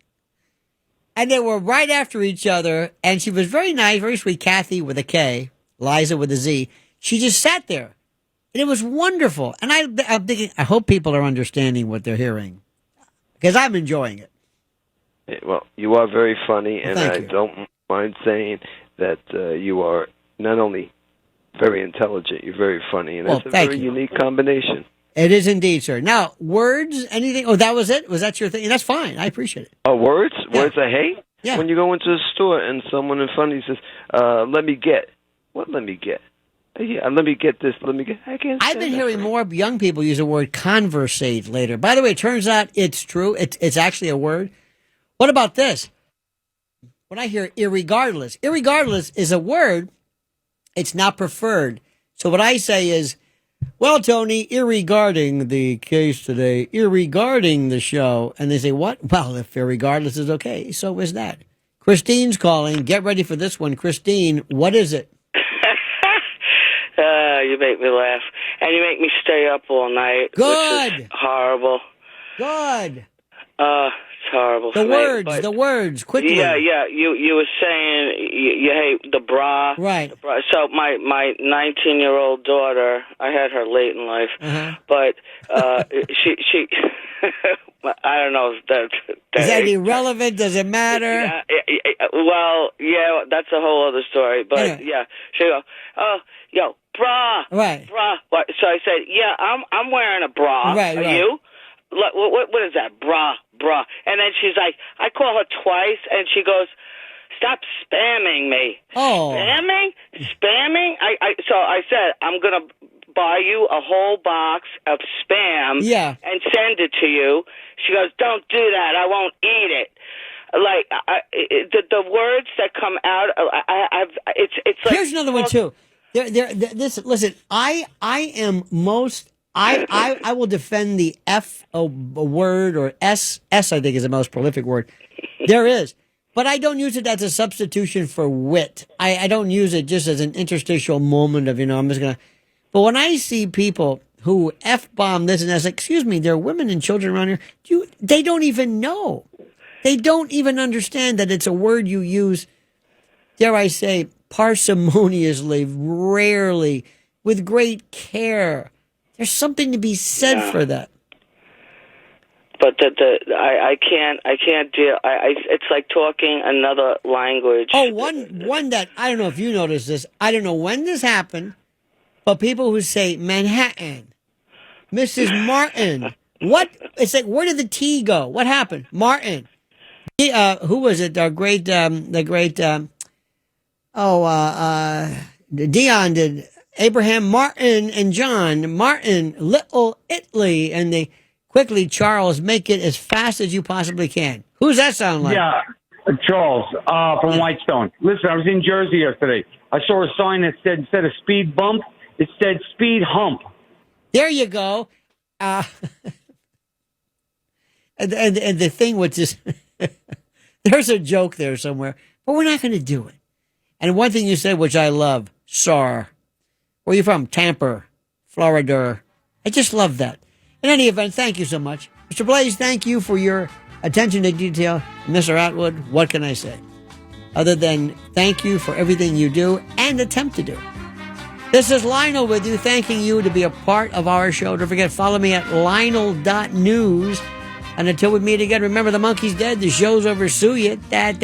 And they were right after each other, and she was very nice, very sweet. Kathy with a K, Liza with a Z. She just sat there, and it was wonderful. And I'm thinking, I hope people are understanding what they're hearing, because I'm enjoying it. Well, you are very funny, and Thank I you. don't mind saying that you are not only very intelligent. You're very funny, and Well, that's a thank very you. unique combination. It is indeed, sir. Now, words, anything? Oh, that was it? Was that your thing? That's fine. I appreciate it. Oh, words? Words I hate? Yeah. When you go into a store and someone in front of you says, let me get. What let me get? Yeah, let me get this, let me get. I can't I've been hearing more young people use the word conversate later. By the way, it turns out it's true. It's actually a word. What about this? When I hear irregardless, irregardless is a word. It's not preferred. So what I say is, well, Tony, irregarding the case today, irregarding the show. And they say, what? Well, if irregardless is okay, so is that. Christine's calling. Get ready for this one. Christine, what is it? You make me laugh. And you make me stay up all night. Good. Which is horrible. Good. It's horrible. The for me, words, but- the words, quickly. Yeah. You were saying you hate the bra. Right. The bra. So my 19-year-old daughter, I had her late in life, but she I don't know if that Is that irrelevant? Does it matter? well, yeah, that's a whole other story. But Yeah. she go, oh, yo, bra, Right. bra. So I said, yeah, I'm wearing a bra. Right, Are right. you? What is that? Bra. And then she's like, I call her twice, and she goes, stop spamming me. Oh. Spamming? So I said, I'm going to buy you a whole box of Spam and send it to you. She goes, don't do that. I won't eat it. Like, the words that come out, it's like... Here's another one, too. Listen, I am most... I will defend the F word, or S, I think is the most prolific word. There is. But I don't use it as a substitution for wit. I don't use it just as an interstitial moment of, I'm just going to... But when I see people who F-bomb this and that, excuse me, there are women and children around here, they don't even know. They don't even understand that it's a word you use, dare I say, parsimoniously, rarely, with great care. There's something to be said for that. But I can't deal. It's like talking another language. Oh, one that, I don't know if you noticed this. I don't know when this happened, but people who say Manhattan, Mrs. Martin, what? It's like, where did the T go? What happened? Martin. Who was it? The great, Dion did. Abraham Martin and John Martin, Little Italy, and they quickly, Charles, make it as fast as you possibly can. Who's that sound like? Yeah, Charles from Whitestone. Listen, I was in Jersey yesterday. I saw a sign that said, instead of speed bump, it said speed hump. There you go. And the thing with this, there's a joke there somewhere, but we're not going to do it. And one thing you said, which I love, SAR. Where are you from? Tampa, Florida. I just love that. In any event, thank you so much. Mr. Blaze, thank you for your attention to detail. Mr. Atwood, what can I say? Other than thank you for everything you do and attempt to do. This is Lionel with you, thanking you to be a part of our show. Don't forget, follow me at Lionel.news. And until we meet again, remember the monkey's dead. The show's over. Sue ya. Dad.